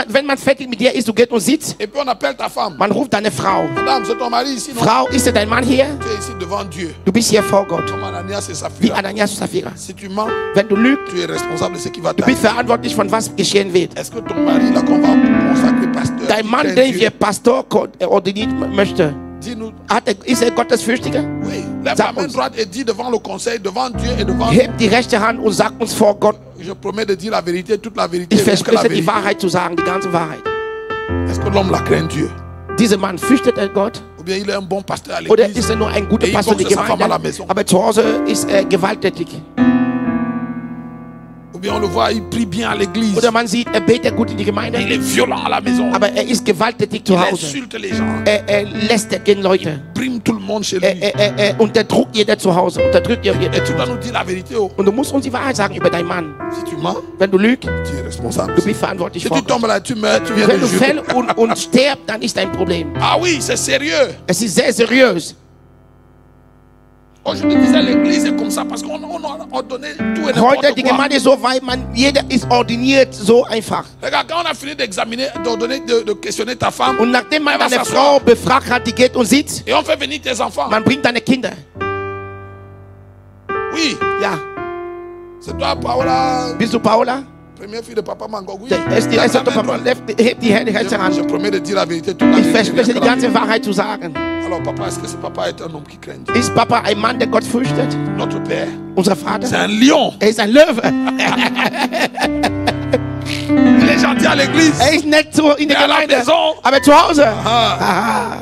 Wenn man fertig mit dir ist, du gehst und sitzt, Et puis on appelle ta femme. man ruft deine Frau. Madame, c'est ton mari ici, non? Frau, ist dein Mann hier? Tu es ici devant Dieu. Du bist hier vor Gott. Comme Ananias et Wie Saphira. Ananias und Sapphira. Si tu mens, Wenn du lügst, tu es responsable de ce qui va du bist t'arriver. verantwortlich von was geschehen wird. Est-ce que ton mari, là qu'on va consacrer pasteur, Dein qui Mann, craint den Dieu, wir Pastor ordiniert möchte, dis-nous, ist Gottesfürchtiger? oui, lève Sag la main uns. droite et dis devant le conseil, devant Dieu et devant Heb die rechte Hand und sag uns vor Gott, je promets de dire la vérité, toute la vérité, ich rien que la verspreche die vérité. Wahrheit zu sagen, die ganze Wahrheit. Est-ce que l'homme la craint Dieu? Dieser Mann fürchtet er Gott? Ou bien il est un bon pasteur à Oder l'église? ist er nur ein guter Et il Pastor in der coache sa femme à la Gemeinde? maison. Aber zu Hause ist er gewalttätig. Ou bien on le voit, il prie bien à l'église. Oder man sieht, er betet gut in die Il Gemeinde, est violent à la maison. aber er ist gewalttätig zu Il Hause. insulte les gens. Er lästert gegen Leute. Brime tout le monde chez lui. Er unterdrückt jeder zu Hause. Unterdrückt jeder Et tu zu dois Hause. nous dire la vérité. Oh. Und du musst uns die Wahrheit sagen über deinen Mann. Si tu mens, Wenn du lügst, tu es responsable. du bist verantwortlich Si vor tu Gott. tombes là, tu meurs, tu viens Wenn de du Dieu. fällst und stirbst, dann ist dein Problem. Ah oui, c'est sérieux. Es ist sehr seriös. Oh, je te disais, l'église est comme ça parce qu'on a donné tout et Heute n'importe die quoi. Gemeinde ist so, weil jeder ist ordiniert so einfach. Regarde, quand on a fini d'examiner, d'ordonner, de questionner ta femme, Und nachdem man elle va deine s'asseoir. Frau befragt hat, die geht und sitzt, Et on fait venir tes enfants. man bringt deine Kinder. Oui, Ja, c'est toi, Paola, bist du Paula? première fille de Papa Mango. Oui. Der ist die Lève erste la main Papa. droite. Hebt die Hände rechte Je Hand. promets de dire la vérité, toute la Ich vérité. verspreche, rien die que la ganze Wahrheit zu sagen. vérité. Alors, papa, est-ce que ce papa est un homme qui craint Dieu? Ist Papa ein Mann, der Gott fürchtet? Notre père, Unser c'est Vater? un lion. Er ist ein Löwe. Il est gentil à l'église. Er ist nett in der Ja, la Gemeinde. maison. Aber zu Hause? Ah, Aha.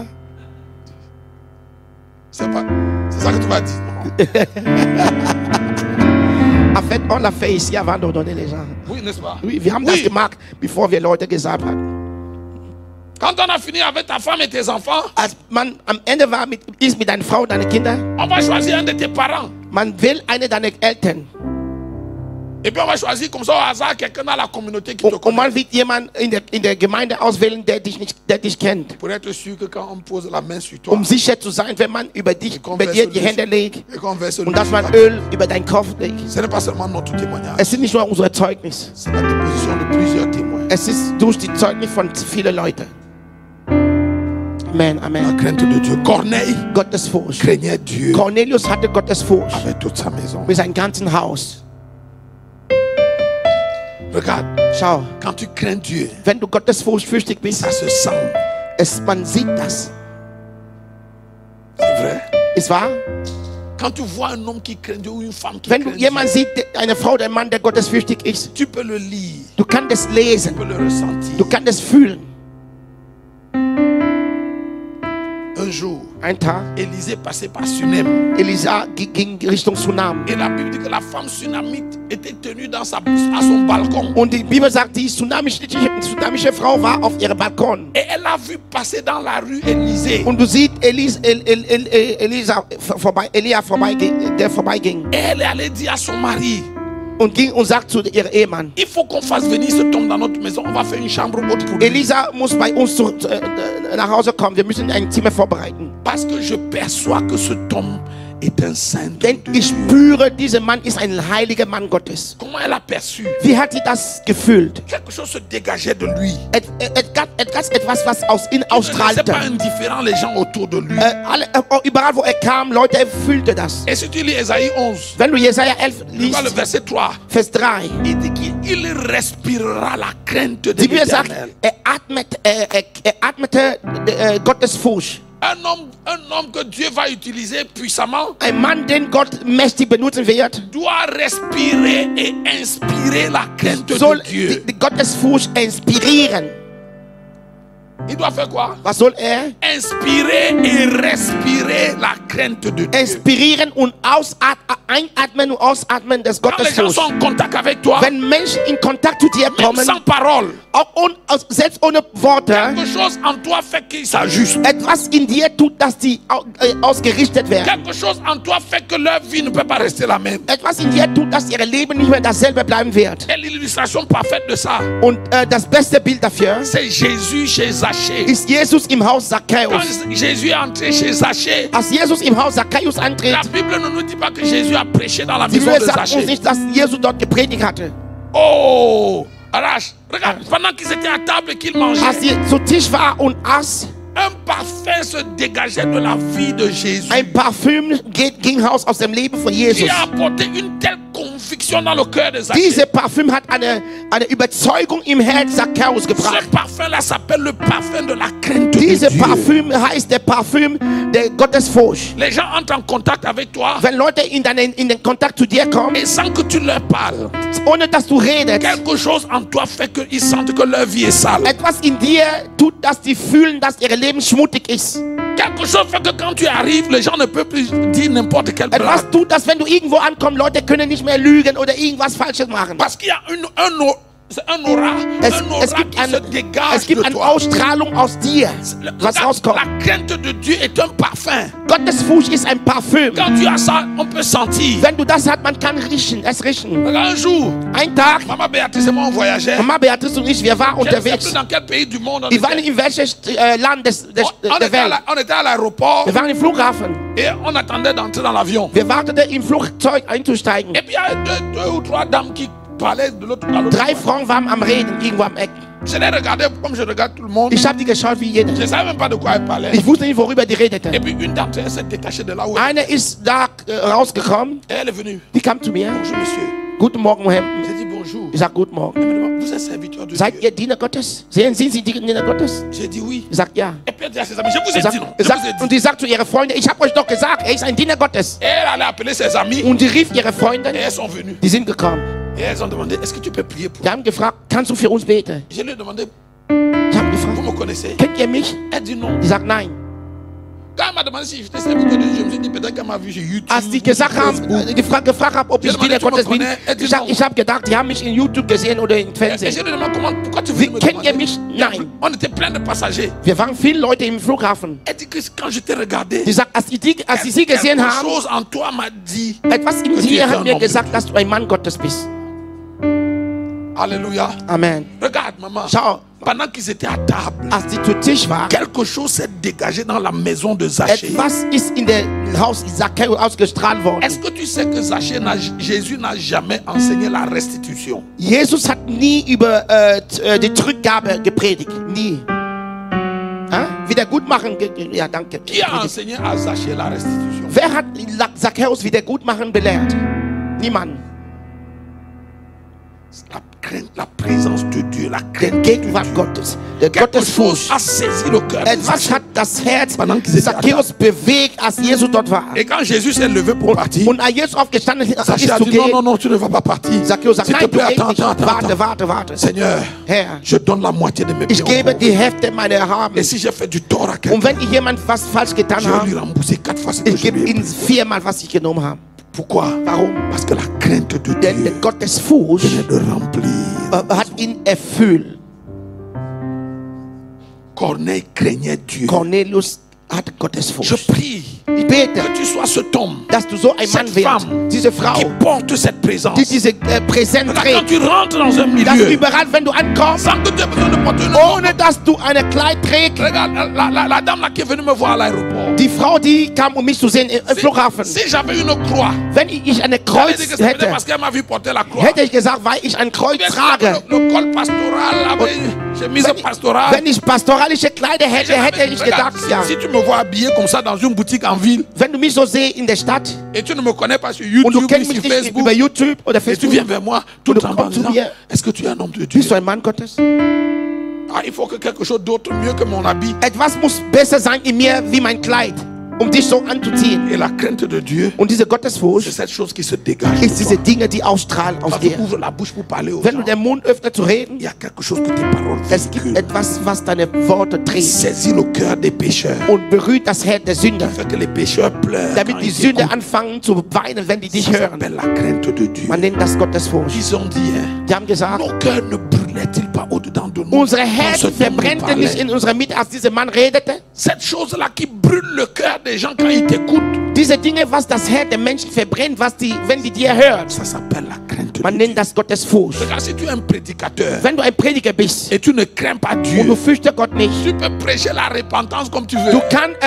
c'est ça que tu vas dire. En fait, on l'a fait ici avant de donner les gens. Oui, n'est-ce pas? Oui, wir haben Oui. das gemacht, bevor wir Leute gesagt haben. Quand on a fini avec ta femme et tes enfants, Als man am Ende war ist mit deiner Frau und deinen Kindern, on va choisir un de tes parents. man will eine deiner Eltern. Et puis on va choisir comme ça au hasard quelqu'un dans la communauté qui te Und man connaît. wird jemanden in der Gemeinde auswählen, der dich kennt. Pour être sûr que quand on pose la main sur toi, Sicher zu sein, wenn man über dir die Hände legt et qu'on verse und dass man l'huile, Öl über deinen Kopf legt. ce n'est pas seulement notre témoignage, Es sind nicht nur unsere Zeugnis. c'est la déposition de plusieurs témoins. Es ist durch die Zeugnis von vielen Leuten. Amen, La Amen. crainte de Dieu. Corneille Gottesfurcht. craignait Dieu Cornelius hatte Gottesfurcht avec toute sa maison. mit seinem ganzen Haus. Regarde, Schau, quand tu crains Dieu, wenn du Gottesfurchtig bist, ça se sent. man sieht das. C'est vrai. Ist wahr? Quand tu vois un homme qui craint Dieu ou une femme qui Wenn du craint jemanden Dieu, siehst, eine Frau, der Mann, der gottesfürchtig ist, tu peux le lire, du kannst es tu lesen, peux le ressentir. du kannst es fühlen. Un jour, Ein Tag, Élisée passait par Sunem. Elisa ging Richtung Tsunami. Et la Bible dit que la femme sunamite était tenue à son balcon. Und die Bibel sagt, die tsunamische Frau war auf ihrem Balkon. Et elle a vu passer dans la rue Élisée. Und du siehst Elia der vorbeiging. Et elle est allée dire à son mari, Und ging und sagt zu ihrem Ehemann, il faut qu'on fasse venir cet homme dans notre maison. On va faire une chambre haute pour lui. Elisa muss bei uns nach Hause kommen. Wir müssen ein Zimmer vorbereiten. Parce que je perçois que cet homme est un saint de Denn ich Dieu. spüre, dieser Mann ist ein heiliger Mann Gottes. Comment elle a perçu? Wie hat sie das gefühlt? Quelque chose se dégageait de lui. Etwas, was aus ihm Il ne laissait ausstrahlte. pas indifférent les gens autour de lui. Überall, wo er kam, Leute fühlte das. Et si tu lis Ésaïe 11, Wenn du Jesaja 11 tu vois le liest, verset 3, Vers 3, il dit qu'il respirera la crainte de die Bibel sagt, l'Éternel. er atmete Gottesfurcht. Un homme que Dieu va utiliser puissamment Ein Mann, den Gott mächtig benutzen wird, doit respirer et inspirer la crainte soll de Dieu. die Gottesfurcht inspirieren. Il doit faire quoi? Was soll er? Inspirer et respirer la crainte de Dieu. Inspirieren und einatmen und ausatmen des Quand les gens Gottesfurcht. sont en contact avec toi, Wenn Menschen in Kontakt zu dir même kommen, sans parole, auch selbst ohne Worte, quelque chose en toi fait qu'ils s'ajustent. etwas in dir tut, dass die ausgerichtet werden. Quelque chose en toi fait que leur vie ne peut pas rester la même. Etwas in dir tut, dass ihr Leben nicht mehr dasselbe bleiben wird. Et l'illustration parfaite de ça, Und das beste Bild dafür c'est Jésus chez Zachée. ist Jesus im Haus Quand Zachäus. Jésus est entré chez Zachée, Als Jesus im Haus Zachäus antritt, la Bible ne nous dit pas que Jésus a prêché dans la die maison Bibel de sagt uns Zachée. nicht, dass Jesus dort gepredigt hatte. Oh, Arrache, regarde, pendant qu'ils étaient à table et qu'ils Als mangeaient, sie zu Tisch war und aß, un parfum se dégageait de la vie de Jésus. ein Parfüm ging raus aus dem Leben von Jesus. Qui a apporté une telle conviction dans le cœur de Zachée. Diese Parfüm hat eine Überzeugung im Herz Zachäus Ce gebracht. parfum-là s'appelle le parfum de la crainte de Diese Dieu. Parfüm heißt der Parfüm der Gottesfurcht. Les gens entrent en contact avec toi Wenn Leute in den Kontakt zu dir kommen, et sans que tu leur parles, ohne dass du redest, quelque chose en toi fait qu'ils sentent que leur vie est sale. etwas in dir tut, dass die fühlen, dass ihr Leben schmutzig ist. Quelque chose fait que quand tu arrives, les gens ne peuvent plus dire n'importe quelle blague. Etwas tut, dass wenn du irgendwo ankommst, Leute können nicht mehr lügen oder irgendwas Falsches machen. Parce qu'il y a un aura Es qui se dégage gibt de eine toi. Ausstrahlung aus dir, was rauskommt. La crainte de Dieu est un parfum. Gottesfurcht ist ein Parfüm. Quand tu as ça, on peut sentir. Wenn du das hast, man kann es riechen. Un jour, Ein Tag, Maman Béatrice et moi on voyageait. Mama Beatrice und ich, wir waren Je ne sais unterwegs. plus dans quel pays du monde on Wir waren était. in welches Land On der Welt. était à l'aéroport Wir waren im Flughafen. et on attendait d'entrer dans l'avion. Wir warteten im Flugzeug einzusteigen. Et puis il y a deux ou trois dames qui parlaient de l'autre à l'autre. 3 Frauen waren am Reden, irgendwo am Eck. Je les regardais comme je regarde tout le monde. Ich habe die geschaut wie jeder. Je ne savais même pas de quoi elles parlaient. Ich wusste nicht, worüber die redeten. Et puis une d'entre elles s'est détachée de là où elle Eine ist da rausgekommen, et elle est venue. die kam zu mir. Bonjour monsieur. Guten Morgen, Herr. J'ai dit bonjour. Ich sag Guten Morgen. Elle me demande, vous êtes serviteur de Seid Dieu? ihr Diener Gottes? Sind Sie Diener Gottes? J'ai dit oui. Ich sag ja. Et puis elle dit à ses amis, je vous ai Ich sag, dit non. ich Je vous ai sag, und dit. die sagt zu ihren Freunden, ich habe euch doch gesagt, er ist ein Diener Gottes. Et elle allait appeler ses amis Und die rief ihre Freunde, et elles sont venues. die sind gekommen. Et elles ont demandé, est-ce que tu peux prier pour Die haben gefragt, kannst du für uns beten? Je lui ai demandé, Ich habe vous gefragt, me connaissez? kennt ihr mich? Elle dit non. Die sagt nein. Quand elle m'a demandé si j'étais serviteur de Dieu, je me suis dit peut-être qu'elle m'a vu sur YouTube. Als die gesagt haben, gefragt haben, ob Ja, ich aber Diener nicht, Gottes bin, er hat ich gesagt, habe gedacht, die haben mich in YouTube gesehen oder im Et je Fernsehen. lui ai demandé comment, pourquoi tu Wie, veux me kennt ihr demander? mich? Nein. On était plein de passagers. Wir waren viele Leute im Flughafen. Elle dit que quand je t'ai regardé, Die sagt, als sie sie gesehen quelque haben, chose en toi m'a dit, etwas in que tu dir étais hat un mir homme de gesagt, dass du ein Mann Gottes bist. Alléluia. Amen. Regarde maman, Schau, pendant qu'ils étaient à table, als sie zu Tisch war, quelque chose s'est dégagé dans la maison de Zachée. etwas ist in der Haus Zachäus ausgestrahlt worden. Est-ce que tu sais que Jésus n'a jamais enseigné la restitution? Jesus hat nie über die Rückgabe gepredigt. Nie. Wiedergutmachen. Ja, danke. Qui a enseigné à Zachée la restitution? Wer hat Zachäus Wiedergutmachen belehrt? Niemand. La crainte, la présence de Dieu, la Der crainte. Gegenwart Gottes. Der Quelque chose Gottesfurcht. a saisi le cœur de Etwas Zachée. hat das Herz Pendant qu'ils étaient à Zachäus bewegt, als Jesus dort war. Et quand Jésus s'est levé pour partir, Und als Jesus aufgestanden ist, Zachée a zu dit non, gehen, non, non, tu ne vas pas partir. Zachäus sagt, S'il te nein, du plaît, gehst attends, nicht. attends, attends. Warte. Seigneur, Herr, je donne la moitié de mes biens. ich gebe aux die pauvres. Hälfte meiner Haben. Et si j'ai fait du tort à Und quelqu'un, wenn ich jemand was falsch getan je vais habe, lui rembourser 4 fois ce que ich je gebe lui ai ihnen pris. 4-mal, was ich genommen habe. Pourquoi? Warum? Parce que la crainte de Denn der Dieu Gottesfurcht venait de remplir. hat ihn erfüllt. Corneille craignait Dieu. Cornelius hat Je Gottesfurcht. prie Ich bete, que tu sois cet homme dass du so ein Mann Cette wirst. femme Diese Frau, qui porte cette présence. die diese Präsenz Regarde, quand trägt. tu rentres dans un Dass milieu, überall, wenn du ankommst, sans que tu aies besoin de porter une ohne dass du ein Kleid trägst. Regarde, la dame là qui est venue me voir à l'aéroport. Die Frau, die kam, um mich zu sehen im Flughafen. Si j'avais une croix, Wenn ich eine j'allais Kreuz dire que c'était hätte, parce qu'elle m'a vu porter la croix. hätte ich gesagt, weil ich ein Kreuz Bien sûr, trage. le col pastoral, avec chemise pastorale. Wenn ich pastoralische Kleider hätte, hätte ich Regarde, gedacht, ja. si tu me vois habillé comme ça dans une boutique en ville Wenn du mich so siehst in der Stadt et tu ne me connais pas sur und YouTube du ou kennst sur mich nicht Facebook über YouTube oder et tu Facebook, viens vers moi tout Und du en kommst zu disant, mir. est-ce que tu es un homme de Dieu? bist du ein Mann Gottes? Ah, il faut que quelque chose d'autre mieux que mon habit. Etwas muss besser sein in mir wie mein Kleid, um dich so anzuziehen. Et la crainte de Dieu, Und diese c'est Gottesfurcht cette chose qui se dégage. ist diese Dinge, die ausstrahlen aus Quand tu dir. ouvres la bouche pour parler aux Wenn du gens, den Mund öffnest zu reden, il y a quelque chose que tes paroles es gibt véhiculent. etwas, was deine Worte trägt Saisis le cœur des pécheurs. und berührt das Herz der Sünder, Fait que les pécheurs pleurent. damit quand die ils Sünder t'écoutent. anfangen zu weinen, wenn die dich Ça hören. s'appelle la crainte de Dieu. Man nennt das Gottesfurcht. Ils ont dit, hein, Die haben gesagt, nos cœurs ne brûlaient-ils pas au-dedans de nous? unsere quand ce Herzen homme nous verbrannten nicht parlait? in unserer Mitte, als dieser Mann redete. Cette chose-là qui brûle le cœur des gens quand ils t'écoutent, Diese Dinge, was das Herz der Menschen verbrennt, wenn die dir hört, ça s'appelle la crainte de man Dieu. nennt das Gottesfurcht. Regarde, si tu es un prédicateur Wenn du ein Prediger bist et tu ne crains pas und Dieu, du fürchtest Gott nicht, tu peux prêcher la repentance comme tu veux. du kannst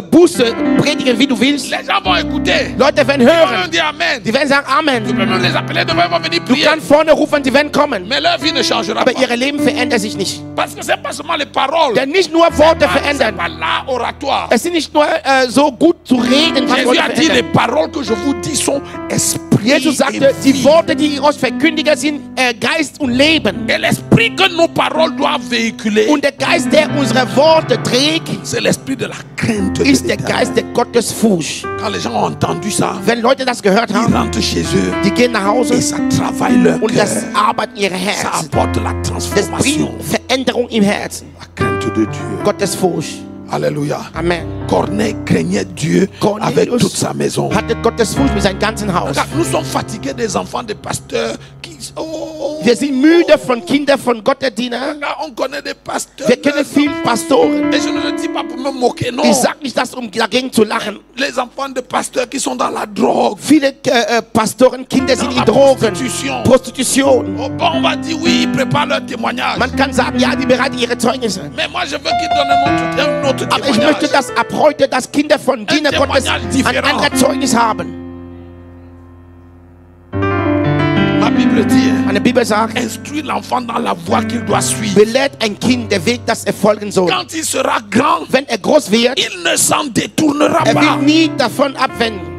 Buße predigen, wie du willst. Les gens vont écouter. Leute werden Ils vont hören. dire Amen. Die werden sagen Tu Amen. peux même les appeler devant, ils vont venir Du prier. kannst vorne rufen, die werden kommen. Mais leur vie ne changera Aber pas. ihr Leben verändert sich nicht. Parce que c'est pas seulement les paroles. Denn nicht nur Worte C'est verändern. pas là oratoire. Es sind nicht nur so gut zu reden, was Jésus Worte a dit, les verändern. paroles que je vous dis sont esprit Jesus et sagte, die vie. Worte, die ich euch verkündige, sind Geist und Leben. Et l'esprit que nos paroles doivent véhiculer, Und der Geist, der unsere Worte trägt, c'est l'esprit de la crainte de ist der l'Éternel. Geist der Gottesfurcht. Quand les gens ont entendu ça, Wenn Leute das gehört ils haben, rentrent chez eux die gehen nach Hause et ça travaille leur und das cœur. arbeitet ihre Ça Herzen. apporte la Das transformation. bringt Veränderung im Herzen. La crainte de Dieu. Gottesfurcht. Alléluia. Amen. Corneille craignait Dieu avec toute sa maison. hatte Gottesfurcht mit seinem ganzen Haus. Regarde, nous sommes fatigués des enfants des pasteurs qui... Oh, Wir sind müde von Kindern von Gottesdienern. regarde, on connaît des pasteurs. Wir kennen viele Pastoren. Et je ne le dis pas pour me moquer, non. Ich sage nicht das, um dagegen zu lachen. Les enfants de pasteurs qui sont dans la drogue. Viele Pastorenkinder sind Dans in la Drogen, prostitution. Prostitution. Oh, bon, on va dire oui, ils préparent leur témoignage. Man kann sagen, ja, die bereiten ihre Zeugnisse. Mais moi, je veux qu'ils donnent un autre Aber ich témoignage. möchte, dass ab heute, dass Kinder von Diener Gottes ein anderes Zeugnis haben. Ma Bible dit, Meine Bibel sagt, instruis l'enfant dans la voie qu'il doit suivre. belehrt ein Kind der Weg, das er folgen soll. Quand il sera grand, Wenn er groß wird, il ne s'en détournera er pas. wird nie davon abwenden.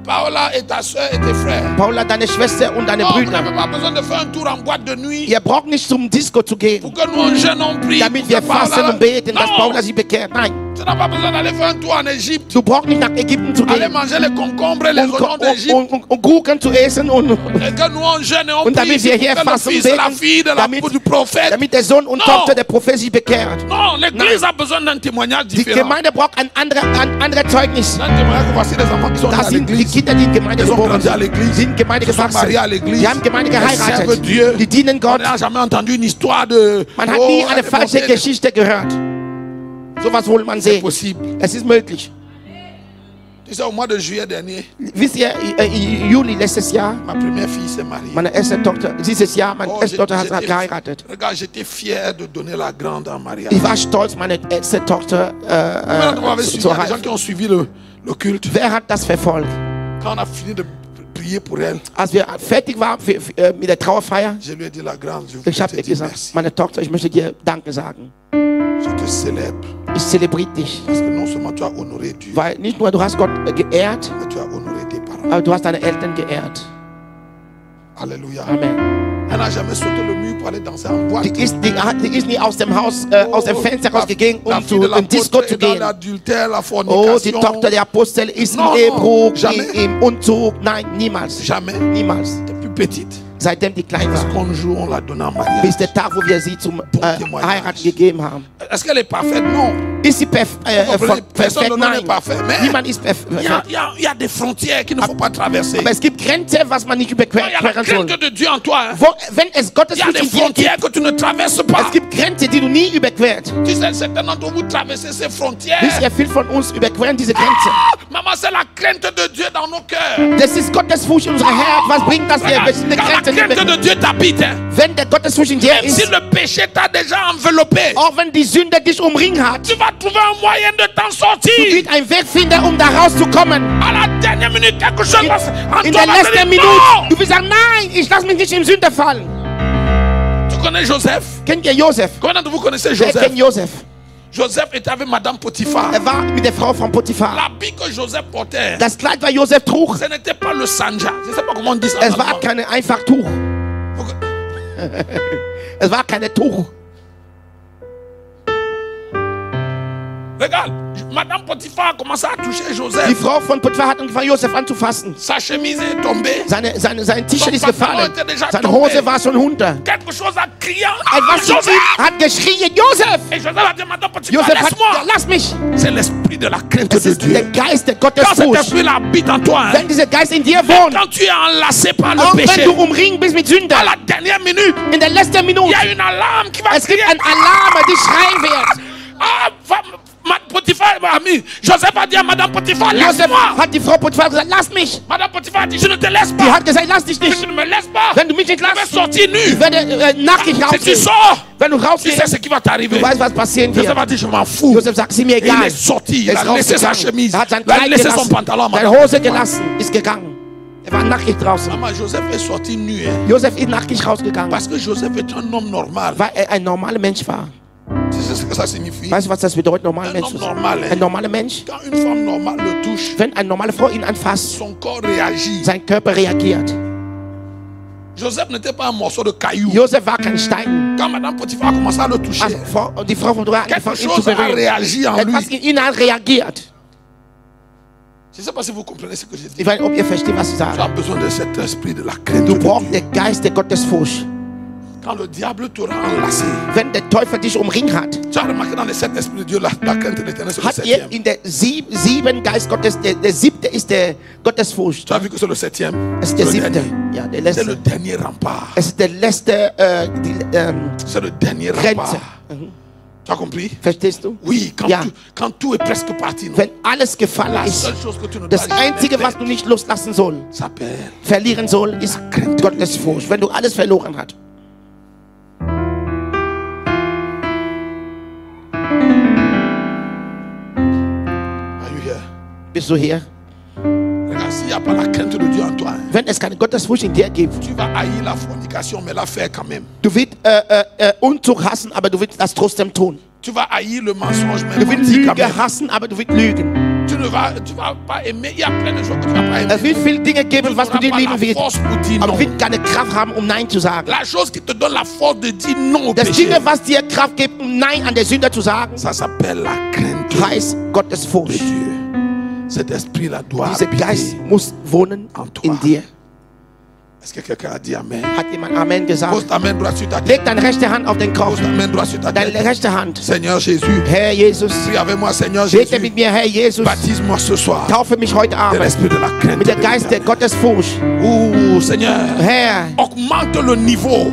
Paola et ta soeur et tes frères. Paula, deine Schwester und deine Oh, vous Brüder. n'avez pas besoin de faire un tour en boîte de nuit Ihr braucht nicht zum Disco zu gehen, pour que nous en jeûne on prie. damit pour wir que Paola- fasten und beten, dass Non, Paula sich bekehrt. Nein, tu n'as pas besoin d'aller faire un tour en Égypte. du brauchst nicht nach Ägypten zu Aller gehen, manger les concombres et les oignons d'Égypte. und Gurken zu essen und Et que nous on jeûne et on Und prie. damit wir pour hier que le fasten fils und et la beten, fille du prophète. damit der Sohn und No. Tochter der Prophet sich bekehrt. Non, l'église a besoin d'un témoignage Die différent. Gemeinde braucht ein anderes Zeugnis. Un témoignage que voici des enfants qui sont nés Das à sind die l'église. Kinder, die in Gemeinde Ils ont geboren grandi à sind. l'église. Die sind in Gemeinde Ils sont gewachsen. mariés à l'église. Die haben Gemeinde Ils servent geheiratet. Dieu. Die dienen On Gott. n'a jamais entendu une histoire de... Man hat Oh, nie eine des falsche montées. Geschichte gehört. Sowas will man C'est sehen. possible. Es ist möglich. Tu sais, au mois de juillet dernier, Wisst ihr, im Juli letztes Jahr, ma première fille s'est mariée. meine erste Tochter, dieses Jahr, meine Oh, erste Tochter hat j'étais- geheiratet. Regarde, j'étais fier de donner la grande en mariage. Ich war stolz, meine erste Tochter Maintenant, vous avez suivi, zu il y a des gens heiraten. qui ont suivi le culte. Wer hat das verfolgt? Quand on a fini de prier pour elle, Als wir fertig waren mit der Trauerfeier, je lui ai dit, la grande, je ich habe te ihr dis gesagt, merci. meine Tochter, ich möchte dir Danke sagen. Je te célèbre. Ich zelebriere dich. Parce que non seulement tu as honoré Dieu, Weil nicht nur du hast Gott geehrt, mais tu as honoré tes parents. aber du hast deine Eltern geehrt. Alléluia. Amen. Elle n'a jamais sauté le mur pour aller danser en boîte. Die ist nie aus dem Haus, aus dem Fenster rausgegangen, La um fille de zum Disco l'apôtre zu est dans gehen. l'adultère, la Oh, die fornication. Tochter der Apostel ist Non, im Ehebruch, jamais. im Unzug. Nein, niemals. Jamais. Niemals. T'es plus petite. Seitdem die klein Parce war. qu'un jour, on l'a donné en mariage. Bis der Tag, wo wir sie zum témoignage. Heiraten gegeben haben. Est-ce qu'elle est parfaite? Non. Ist sie Personne perfekt? n'est Nein. parfait. Mais Niemand ist perfekt. il y a des frontières qu'il ne faut pas traverser. Aber es gibt Grenzen, was man nicht Il y a la überqueren soll. crainte de Dieu en toi. Hein. Wenn es Gottes Il y a des Furcht in dir frontières gibt, que tu ne traverses pas. es gibt Grenzen, die du nie überquert. Tu sais, certains d'entre vous traversez ces frontières. Wisst ihr, viel von uns überqueren diese Grenzen. Maman, c'est la crainte de Dieu dans nos cœurs. Das ist Gottes Furcht in unser Herz. Was bringt das dir? Regarde, Welche quand la Grenzen crainte überqueren? de Dieu t'habite, hein, Wenn der Gottesfurcht in dir même si ist, le péché t'a déjà enveloppé, auch wenn die Sünde dich umringt hat, tu vas trouver un moyen de t'en du sortir. wirst einen Weg finden, um da rauszukommen. À la dernière minute, quelque chose va en In toi der va te letzten dire, Minute, non. du wirst sagen, nein, ich lasse mich nicht in Sünde fallen. Tu connais Joseph? Kennt ihr Josef? Combien d'entre vous connaissez Wer Joseph? kennt Josef? Joseph était avec Madame Potiphar. war mit der Frau von Potiphar. L'habit que Joseph portait, Das Kleid, was Josef trug, ce n'était pas le sanja. Je ne sais pas comment on dit ça. es war keine einfach Tuch. Es war keine Tuch. Regarde, Madame Potiphar a commencé à toucher Die Joseph. Frau von Potiphar hat angefangen, Josef anzufassen. Sa chemise est tombée. Sein T-Shirt ist gefallen. Déjà Seine tombé. Hose war schon runter. Quelque chose a crié. Etwas Joseph! hat geschrien, Josef! Et Joseph a dit, Madame Potiphar, Josef hat, laisse-moi. lass mich! C'est l'esprit de la crainte Das de ist Dieu. der Geist der Quand cet Gottesfurcht. esprit habite en toi, hein, Wenn dieser Geist in dir wohnt, quand tu es enlacé par le auch wenn péché, du umringt bist mit Sünder, à la dernière minute, in der letzten il Minute, y a une alarme qui va es gibt crier. ein Alarm, die schreien wird. Ah, Potiphar, ami, Joseph a dit à Madame Potiphar, Josef laisse-moi. hat die Frau Potiphar gesagt, lass mich. Madame Potiphar a dit, je ne te laisse Die pas. hat gesagt, lass dich Si nicht. tu ne me laisses pas, Wenn du mich nicht je vais lässt, sortir nu. ich werde nackig Si tu rausgehen. sors, Wenn du tu sais rausgehst, ce qui va t'arriver. du weißt, was passieren Joseph wird. a dit, je m'en fous. Josef sagt, sie mir Et il egal. est sorti, il Er ist a laissé sa rausgegangen. chemise, Er hat sein il a Kleid laissé son gelassen, pantalon. seine Hose gelassen, ist gegangen. Er war nackig draußen. Maman, Joseph est sorti nu, hein, Josef ist nackig rausgegangen, parce que Joseph est un homme normal. weil er ein normaler Mensch war. Tu sais ce que ça signifie? Weißt du, was das bedeutet, normaler Un Mensch? homme normal, hein. Ein normaler Mensch, Quand une femme normale le touche, wenn eine normale Frau ihn anfasst, son corps réagit. sein Körper reagiert. Joseph n'était pas un morceau de caillou. Josef war kein Stein. Quand Madame Potiphar a commencé à le toucher, Also, die Frau von Potiphar hat quelque angefangen, ihn zu chose a berühren. réagi en Etwas lui. in ihm hat reagiert. Je ne sais pas si vous comprenez ce que je dis. Ich weiß nicht, ob ihr versteht, was ich Tu as sage. besoin de cet esprit de la crainte Du de brauchst Dieu. den Geist der Gottesfurcht. Quand le diable t'aura enlacé, Wenn der Teufel dich umringt hat, tu as remarqué dans les 7 esprits de Dieu, la crainte de l'éternel, c'est le hat ihr 7e. in der sieben Geist Gottes, der siebte ist der Gottesfurcht. Tu as vu que c'est le 7e? Es ist der Le siebte. dernier. Ja, der C'est le letzte. dernier rempart. Es ist der letzte, C'est le dernier Grenze. rempart. Tu as compris? Verstehst du? Oui, Ja. quand tout est presque parti, non? Wenn alles gefallen La ist, seule chose que tu ne dois das jamais Einzige, was perdre du nicht loslassen soll, s'appelle verlieren soll, ist Gottesfurcht. Wenn du alles verloren hast. Are you here? Bist du hier? Regarde, s'il n'y a pas la crainte de Dieu en toi, hein, Wenn es keine Gottesfurcht in dir gibt, tu vas haïr la fornication, mais la faire quand même. du wirst Unzug hassen, aber du wirst das trotzdem tun. Tu vas haïr le mensonge, mais Du wirst mentir quand Lüge même. hassen, aber du wirst lügen. Tu vas pas aimer. Il y a plein de choses que tu vas pas aimer. Es wird viele Dinge geben, Tu was du n'auras dir pas lieben la wirst, force pour dire aber non. du wirst keine Kraft haben, um Nein zu sagen. La chose qui te donne la force de dire non au Das péché, Ding, was dir Kraft gibt, um Nein an der Sünde zu sagen, ça s'appelle la crainte heißt de Gottesfurcht. Dieu. Cet esprit-là doit Dieser Geist habiter. muss wohnen en toi. in dir. Est-ce que quelqu'un a dit Amen? Hat jemand Amen gesagt? Pose ta main droite sur ta tête. Leg deine rechte Hand auf den Kopf. Pose ta main droite sur ta Deine tête. rechte Hand. Seigneur Jésus, Herr Jesus, prie avec moi, Seigneur bete Jésus. mit mir, Herr Jesus. Baptise-moi ce soir Taufe mich heute de Abend l'esprit de la crainte. mit der de Geist der l'Éternel. Gottesfurcht. Ouh, Seigneur, Herr, augmente le niveau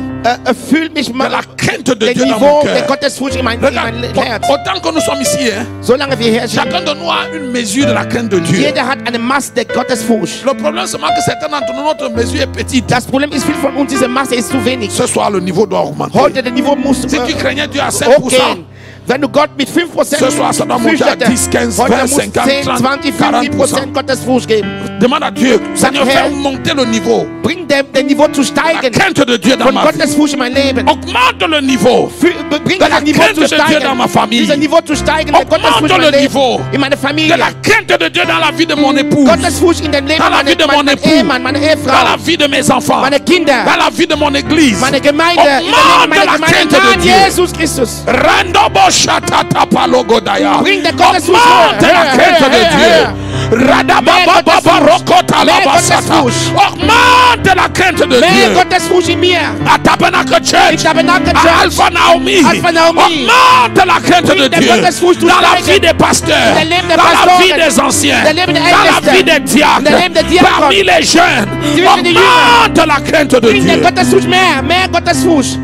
fühl mich de mal la crainte de das Dieu dans mon Niveau der cœur. Gottesfurcht in mein Regarde, Herz. autant que nous sommes ici, hein, Solange wir hier sind, chacun de nous a une mesure de la crainte de Dieu. jeder hat eine Masse der Gottesfurcht. Le problème seulement que certains d'entre nous, notre mesure est petite. Das Problem ist, viel von uns, diese Masse ist zu wenig. Ce soir, le niveau doit augmenter. Heute, der Niveau muss Si tu craignais Dieu à 5%, hochgehen. Wenn du Gott mit 5% Ce soir, ça doit monter à 10, 15, heute 20, muss 50, 10, 20, 50% Gottesfurcht geben. demande à Dieu, Seigneur, Herr, fais monter le niveau. Bring den Niveau zu La steigen. crainte de Dieu dans Von ma vie. Gottesfurcht in mein Leben. Augmente le niveau. Bring de la das Niveau crainte zu de Dieu steigen. dans ma famille. Dieses Niveau zu steigen. Der Augmente Gottesfurcht in le mein niveau. Leben. In meine De Familie. la crainte de Dieu dans la vie de mon épouse. Gottesfurcht in dem Leben Dans la vie de mon mein époux. Ehemann, meine Dans la Ehefrau, vie de mes enfants. meine Kinder, Dans la vie de mon église. meine Gemeinde, in dem Leben Augmente meiner la Gemeinde. crainte de Namen Dieu. Jesus Christus. Randobo shatata palogodaya. Bring der Gottesfurcht Augmente höher, la crainte höher, de höher, Dieu. höher. Radababa rokota Mehr labasata. Gottesfurcht. Augmente la crainte de Mehr Dieu. Gottesfurcht in mir. À Tabernacle Church. In Tabernacle À Church. Alpha Naomi. Alpha Naomi. Augmente la crainte de Bring der Dieu. Gottesfurcht zu Dans la steigen. vie des pasteurs. In der Leben der Dans la Pastoren. vie des anciens. In der Leben der Dans la Ältesten. vie des In diacres. der Leben der Diakon. Parmi les jeunes. Zwischen den Jüngern. Augmente la crainte de Bring der Dieu. Gottesfurcht mehr Gottesfurcht.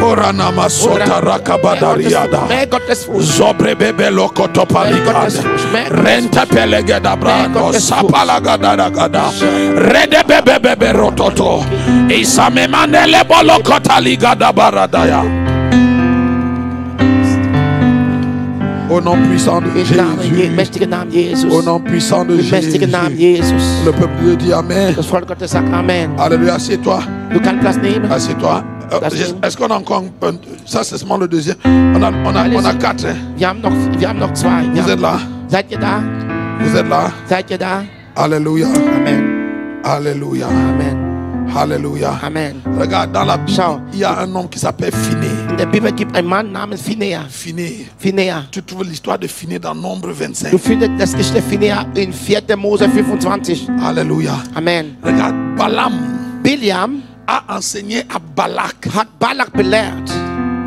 Korana masota rakabadariada. Mehr Gottesfurcht. Zobre bebe lokoto paligada. Renta pelegada brando sapalagada gada. Rede bebe bebe rototo. Isame manele bolokota ligada baradaya. Au nom puissant de Im Namen, Jésus. mächtigen Namen Jesus. Au nom puissant de Im mächtigen Namen Jésus. Jesus. Le peuple de Dieu dit Amen. Das Volk Gottes sagt Amen. Alléluia, assieds-toi. Du kannst Platz nehmen. Assieds-toi. Est-ce qu'on a encore ça c'est seulement le deuxième. On a 4. Hein? Wir haben noch 2. Vous êtes là? Seid ihr da? Vous êtes là? Seid ihr da? Alléluia. Amen. Alléluia. Amen. Alléluia. Amen. Regarde, dans la Bible, Schau. il y a un homme qui s'appelle Phiné. In der Bibel gibt ein Mann namens Phinea. Phiné. Tu trouves l'histoire de Phiné dans Nombre 25. Du findest das Geschlecht Phinea in 4. Mose 25. Alléluia. Amen. Regarde, Biliam a enseigné à Balak hat Balak belehrt,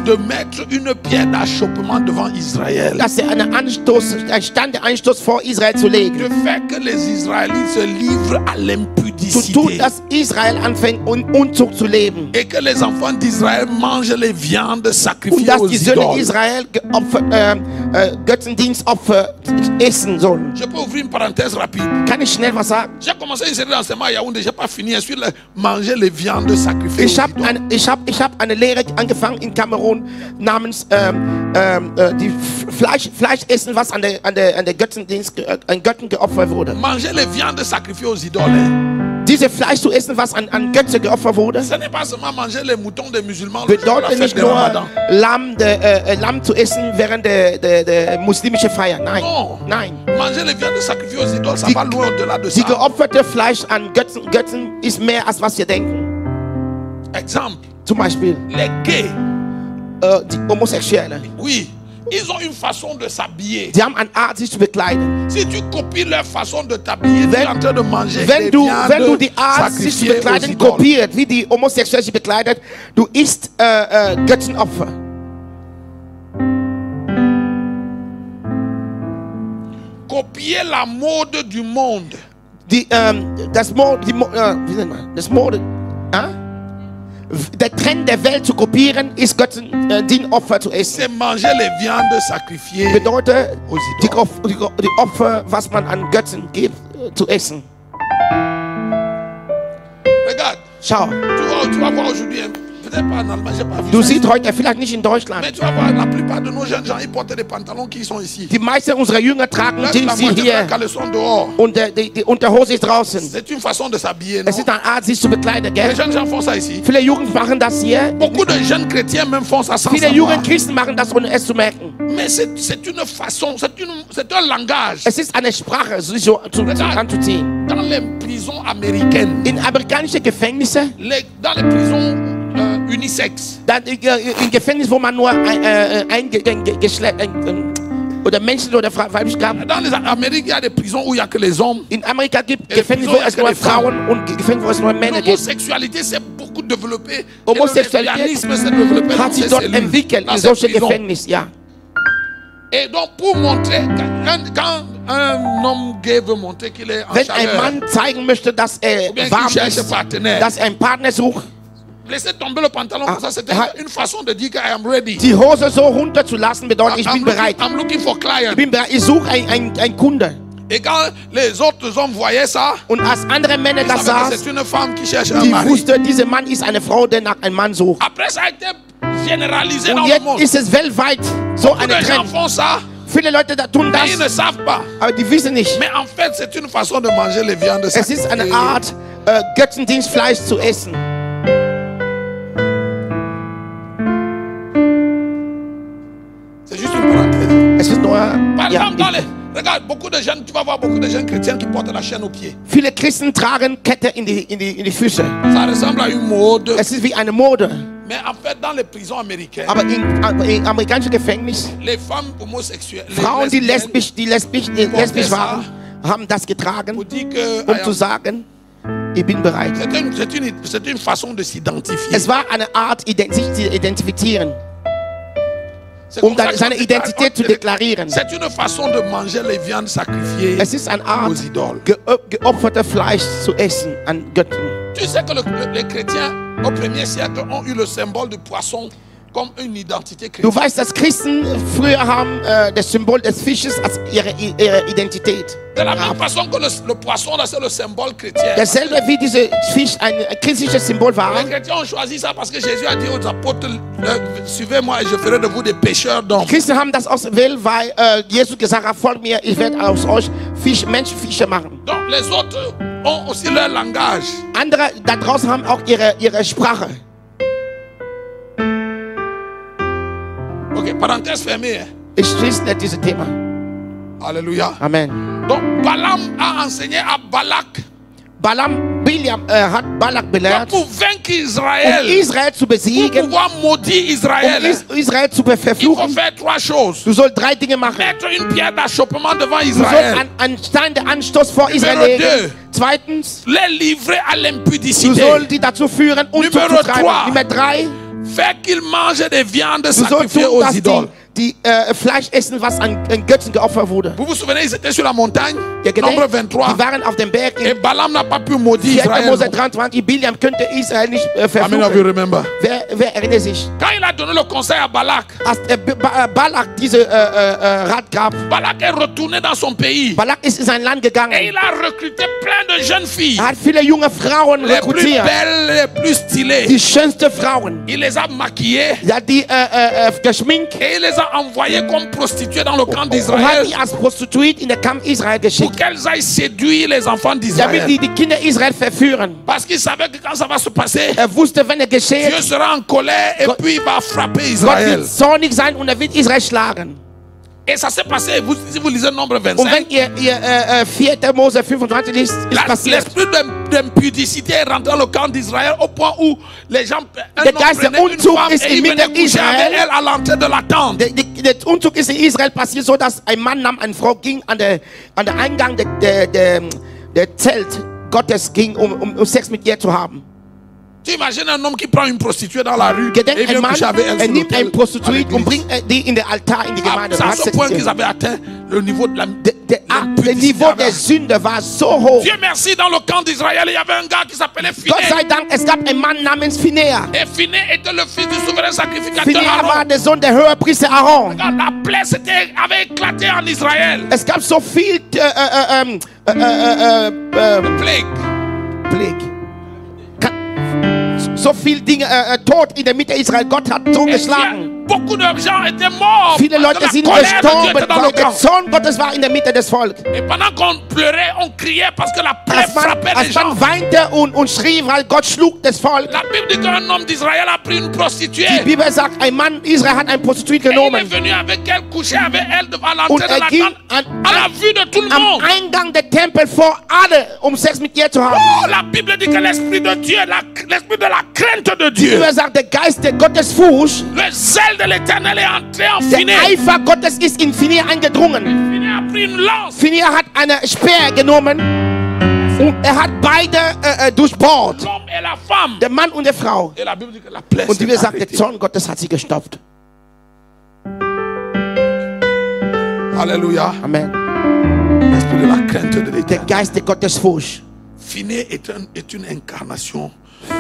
de mettre une pierre d'achoppement devant Israël. dass ein Stein der Anstoß vor Israel zu legen. De faire que les Israélites se livrent à Zu l'impudicité. tun, dass Israel anfängt, Unzucht zu leben. Et que les enfants d'Israël mangent les viandes Und sacrifiées dass aux die Söhne idoles. Israel Götzendienstopfer essen sollen. Je peux ouvrir une parenthèse rapide. Kann ich schnell was sagen? J'ai commencé une série d'enseignements à Yaoundé, j'ai pas fini. Ensuite, manger les viandes sacrifiées Ich aux habe idoles. eine Lehre angefangen in Kamerun namens die Fleisch essen, was an der Götzendienst an Götten geopfert wurde. Manger les viandes sacrifiées aux idoles. Hein. Diese Fleisch zu essen, was an Götze geopfert wurde, Ce n'est pas seulement manger les moutons des musulmans le jour de la bedeutet fête nicht de nur Ramadan. Lamm zu essen während der muslimischen Feier. Nein, Non. nein. Manger les viandes sacrifiées aux idoles, ça va loin au-delà de Die ça. geopferte Fleisch an Götzen ist mehr als was wir denken. Exemple, Zum Beispiel les gays, die Homosexuellen. oui, ils ont une façon de s'habiller. Die haben eine Art, sich zu bekleiden. Si tu copies leur façon de t'habiller, tu es en train de manger Wenn les du viandes die Art, sich zu sacrifiées aux bekleiden, idoles. kopiert, wie die Homosexuellen sich bekleidet, du isst Götzenopfer. Copier la mode du monde. Das Mode, der Trend der Welt zu kopieren, ist Götzendienstopfer zu essen. C'est manger les viandes sacrifiées Bedeutet, aux die idoles. Opfer, was man an Götzen gibt, zu essen. Regarde, Schau, tu vas voir aujourd'hui, hein, peut-être pas en Allemagne, j'ai pas vu du ça siehst ici. heute, vielleicht nicht in Mais Deutschland. tu vas voir, la plupart de nos jeunes gens, ils portent des pantalons qui sont ici. Die meisten unserer Jünger tragen La Jeans moitié de hier leurs caleçons dehors. und die Unterhose ist draußen. C'est une façon de s'habiller, non? Es ist eine Art, sich zu bekleiden, Les gell? jeunes gens font ça ici. Viele Jugend machen das hier. Beaucoup de jeunes chrétiens même font ça sans Viele savoir. Jugendchristen machen das, ohne es zu merken. Mais c'est une façon, c'est un langage. Es ist eine Sprache, sich so anzuziehen. Dans les prisons américaines, In amerikanischen Gefängnissen, dans les prisons unisex, in Gefängnissen, wo man nur oder Menschen oder weiblich gab. dans les Amériques, il y a des prisons où il n'y a que les hommes. In Amerika gibt Et Gefängnisse, wo wieso es ja nur keine Frauen und Gefängnisse, wo es nur Männer gibt. L'homosexualité s'est beaucoup développée. Homosexualität Et le lesbianisme s'est développé hat dans sich ces dort cellules, entwickelt, dans in ces solchen prisons. Gefängnissen, ja. Et donc, pour montrer, quand un homme gay veut montrer qu'il est en Wenn ein chaleur, Mann zeigen möchte, dass ou bien warm qu'il cherche ist, partenaire, dass er einen Partner sucht, laisser tomber le pantalon comme ça, c'était une façon de dire que I am ready. die Hose so runterzulassen, bedeutet, ich bin bereit. I'm looking for client. Ich bin bereit, ich suche einen Kunde. Et quand les autres hommes voyaient ça, Und als andere Männer ils das savaient que sahen, c'est une femme qui cherche un die mari. wusste, dieser Mann ist eine Frau, die nach einem Mann sucht. Après, ça a été généralisé dans Und le jetzt monde. ist es weltweit so Beaucoup eine de gens Trend. font ça, Viele Leute tun mais ils ne das, savent pas. aber die wissen nicht. Mais en fait, c'est une façon de manger les viandes Es ist eine sacrifiées. Art, Götzendienstfleisch zu essen. C'est juste une parenthèse. Es ist nur, Par ja, exemple, regarde, beaucoup de jeunes, tu vas voir beaucoup de jeunes chrétiens qui portent la chaîne aux pieds. viele Christen tragen Kette in die Füße. Ça ressemble à une mode. Es ist wie eine Mode. Mais en fait, dans les prisons américaines, Aber in amerikanischen Gefängnissen, les femmes homosexuelles, les Frauen, die lesbiennes, lesbisch waren, haben das getragen, pour dire que um zu sagen, ich bin bereit. c'est une façon de s'identifier. Es war eine Art, sich zu identifizieren, C'est comme um ça que seine Identität zu deklarieren. c'est une façon de manger les viandes sacrifiées Es ist eine Art, aux idoles. geopferte Fleisch zu essen an Götzen. Tu sais que les chrétiens au 1er siècle ont eu le symbole du poisson comme une identité Du chrétienne. weißt, dass Christen früher haben das Symbol des Fisches als ihre Identität. De la même façon que le poisson, là, c'est le symbole chrétien. Dasselbe wie dieser Fisch ein christliches Symbol war. Les chrétiens ont choisi ça parce que Jésus a dit aux apôtres, suivez-moi et je ferai de vous des pêcheurs d'hommes. Christen haben das ausgewählt, weil Jesus gesagt hat, folgt mir, ich werde aus euch Menschenfische machen. Donc les autres ont aussi leur langage. Andere da draußen haben auch ihre Sprache. Ok, parenthèse fermée. Ich schließe nicht dieses Thema. Alléluia. Amen. Donc Balaam a enseigné à Balak Biliam hat Balak belehrt, pour vaincre Israël, Israel zu pour besiegen, pouvoir maudire Israël. Israel zu Il faut verfluchen. faire trois choses. Du sollst drei Dinge machen. Mettre une pierre d'achoppement devant Du sollst Israël. einen Stein der Anstoß vor Israel Numero legen. deux. Zweitens, Les livrer à du l'impudicité. sollst die dazu führen, Unzug zu Numero treiben. trois. Nummer 3, Faire qu'ils mangent des viandes du sollst sacrifiées tun, aux dass idoles. die Fleisch essen, was an Götzen geopfert wurde. Vous vous souvenez, ils étaient sur la montagne, Ihr Gedenkt, nombre 23. die waren auf dem Berg Et in Balaam n'a pas pu maudire 4. Mose Israël. 23. Biliam könnte Israel nicht Amen, of you verfluchen. remember. Wer erinnert sich? Quand il a donné le conseil à Balak, Als Balak diese Rat gab, Balak est retourné dans son pays. Balak ist in sein Land Et gegangen. il a recruté plein de jeunes filles. Er hat viele junge Frauen Les plus rekrutiert. belles, les plus stylées. Die schönsten Frauen. Il les a maquillées. Er hat die geschminkt Et il les a envoyées comme prostituées dans le camp und hat d'Israël. die als Prostituiert in den Kampf Israel Pour geschickt, qu'elles aillent séduire les enfants damit d'Israël. die Kinder Israel verführen. Parce qu'il savait que quand ça va se passer, Er wusste, wenn er geschieht, Dieu sera en colère et puis il va frapper Gott Israël. wird zornig sein und er wird Israel schlagen. Et ça s'est passé, si vous lisez Nombre Und 25, wenn ihr 4. Mose 25 liest, ist passiert. l'esprit d'impudicité est rentré dans le camp d'Israël au point où les gens, un Der homme Geist der prenait une Unzug femme ist et il inmitten venait coucher avec Israel. elle à l'entrée de la tente. Der Umzug ist in Israel passiert, so dass ein Mann nahm eine Frau, ging an der Eingang der Zelt Gottes ging, um Sex mit ihr zu haben. Tu imagines un homme qui prend une prostituée dans la rue et Gedenkt, vient ein Mann, coucher avec elle sur nimmt eine l'autel à Prostituierte und l'église. bringt die in den Altar, in die Gemeinde. C'est à ce point qu'ils avaient atteint le niveau de la Der Niveau der Sünde war so hoch. Dieu merci, dans le camp d'Israël, il y avait un gars qui s'appelait Gott sei Phiné. Dank, es gab einen Mann namens Phinea. Et Phiné était le fils du souverain sacrificateur Phinea war Aaron. der Sohn der Höherpriester Aaron. La plaie avait éclaté en Israël. Es gab so viel Plague. so viel Dinge, Tod in der Mitte Israel. Gott hat so geschlagen. Beaucoup de gens étaient morts. Viele parce que Leute la sind colère de Dieu gestorben, était dans weil le der camp. Zorn Gottes war in der Mitte des Volkes. Et pendant qu'on pleurait, on criait parce que la plaie frappait les Als gens. man weinte und schrie, weil Gott schlug das Volk. La Bible dit qu'un homme d'Israël a pris une prostituée. Die Bibel sagt, ein Mann Israel hat eine Prostituierte Et il est genommen. venu avec elle, coucher avec elle devant Und l'entrée de la ging tente, à la vue de tout le am monde. Eingang der Tempel vor alle, Sex mit ihr zu haben. Oh, la Bible dit que l'esprit de Dieu, l'esprit de la crainte de Die Dieu, Bibel sagt, der Geist der Gottesfurcht, le zèle de l'Éternel est entré en der Phiné. Eifer Gottes ist in Phinea eingedrungen. Phiné a pris une lance. Phinea hat eine Speer genommen und er hat beide durchbohrt. L'homme et la femme. Der Mann und die Frau. Et la Bible dit que la plaie Und die s'est Bibel sagt, der arrêtée. Zorn Gottes hat sie gestopft. Alléluia. Amen. L'esprit de la crainte de Der l'Éternel. Geist der Gottesfurcht. Phiné est une incarnation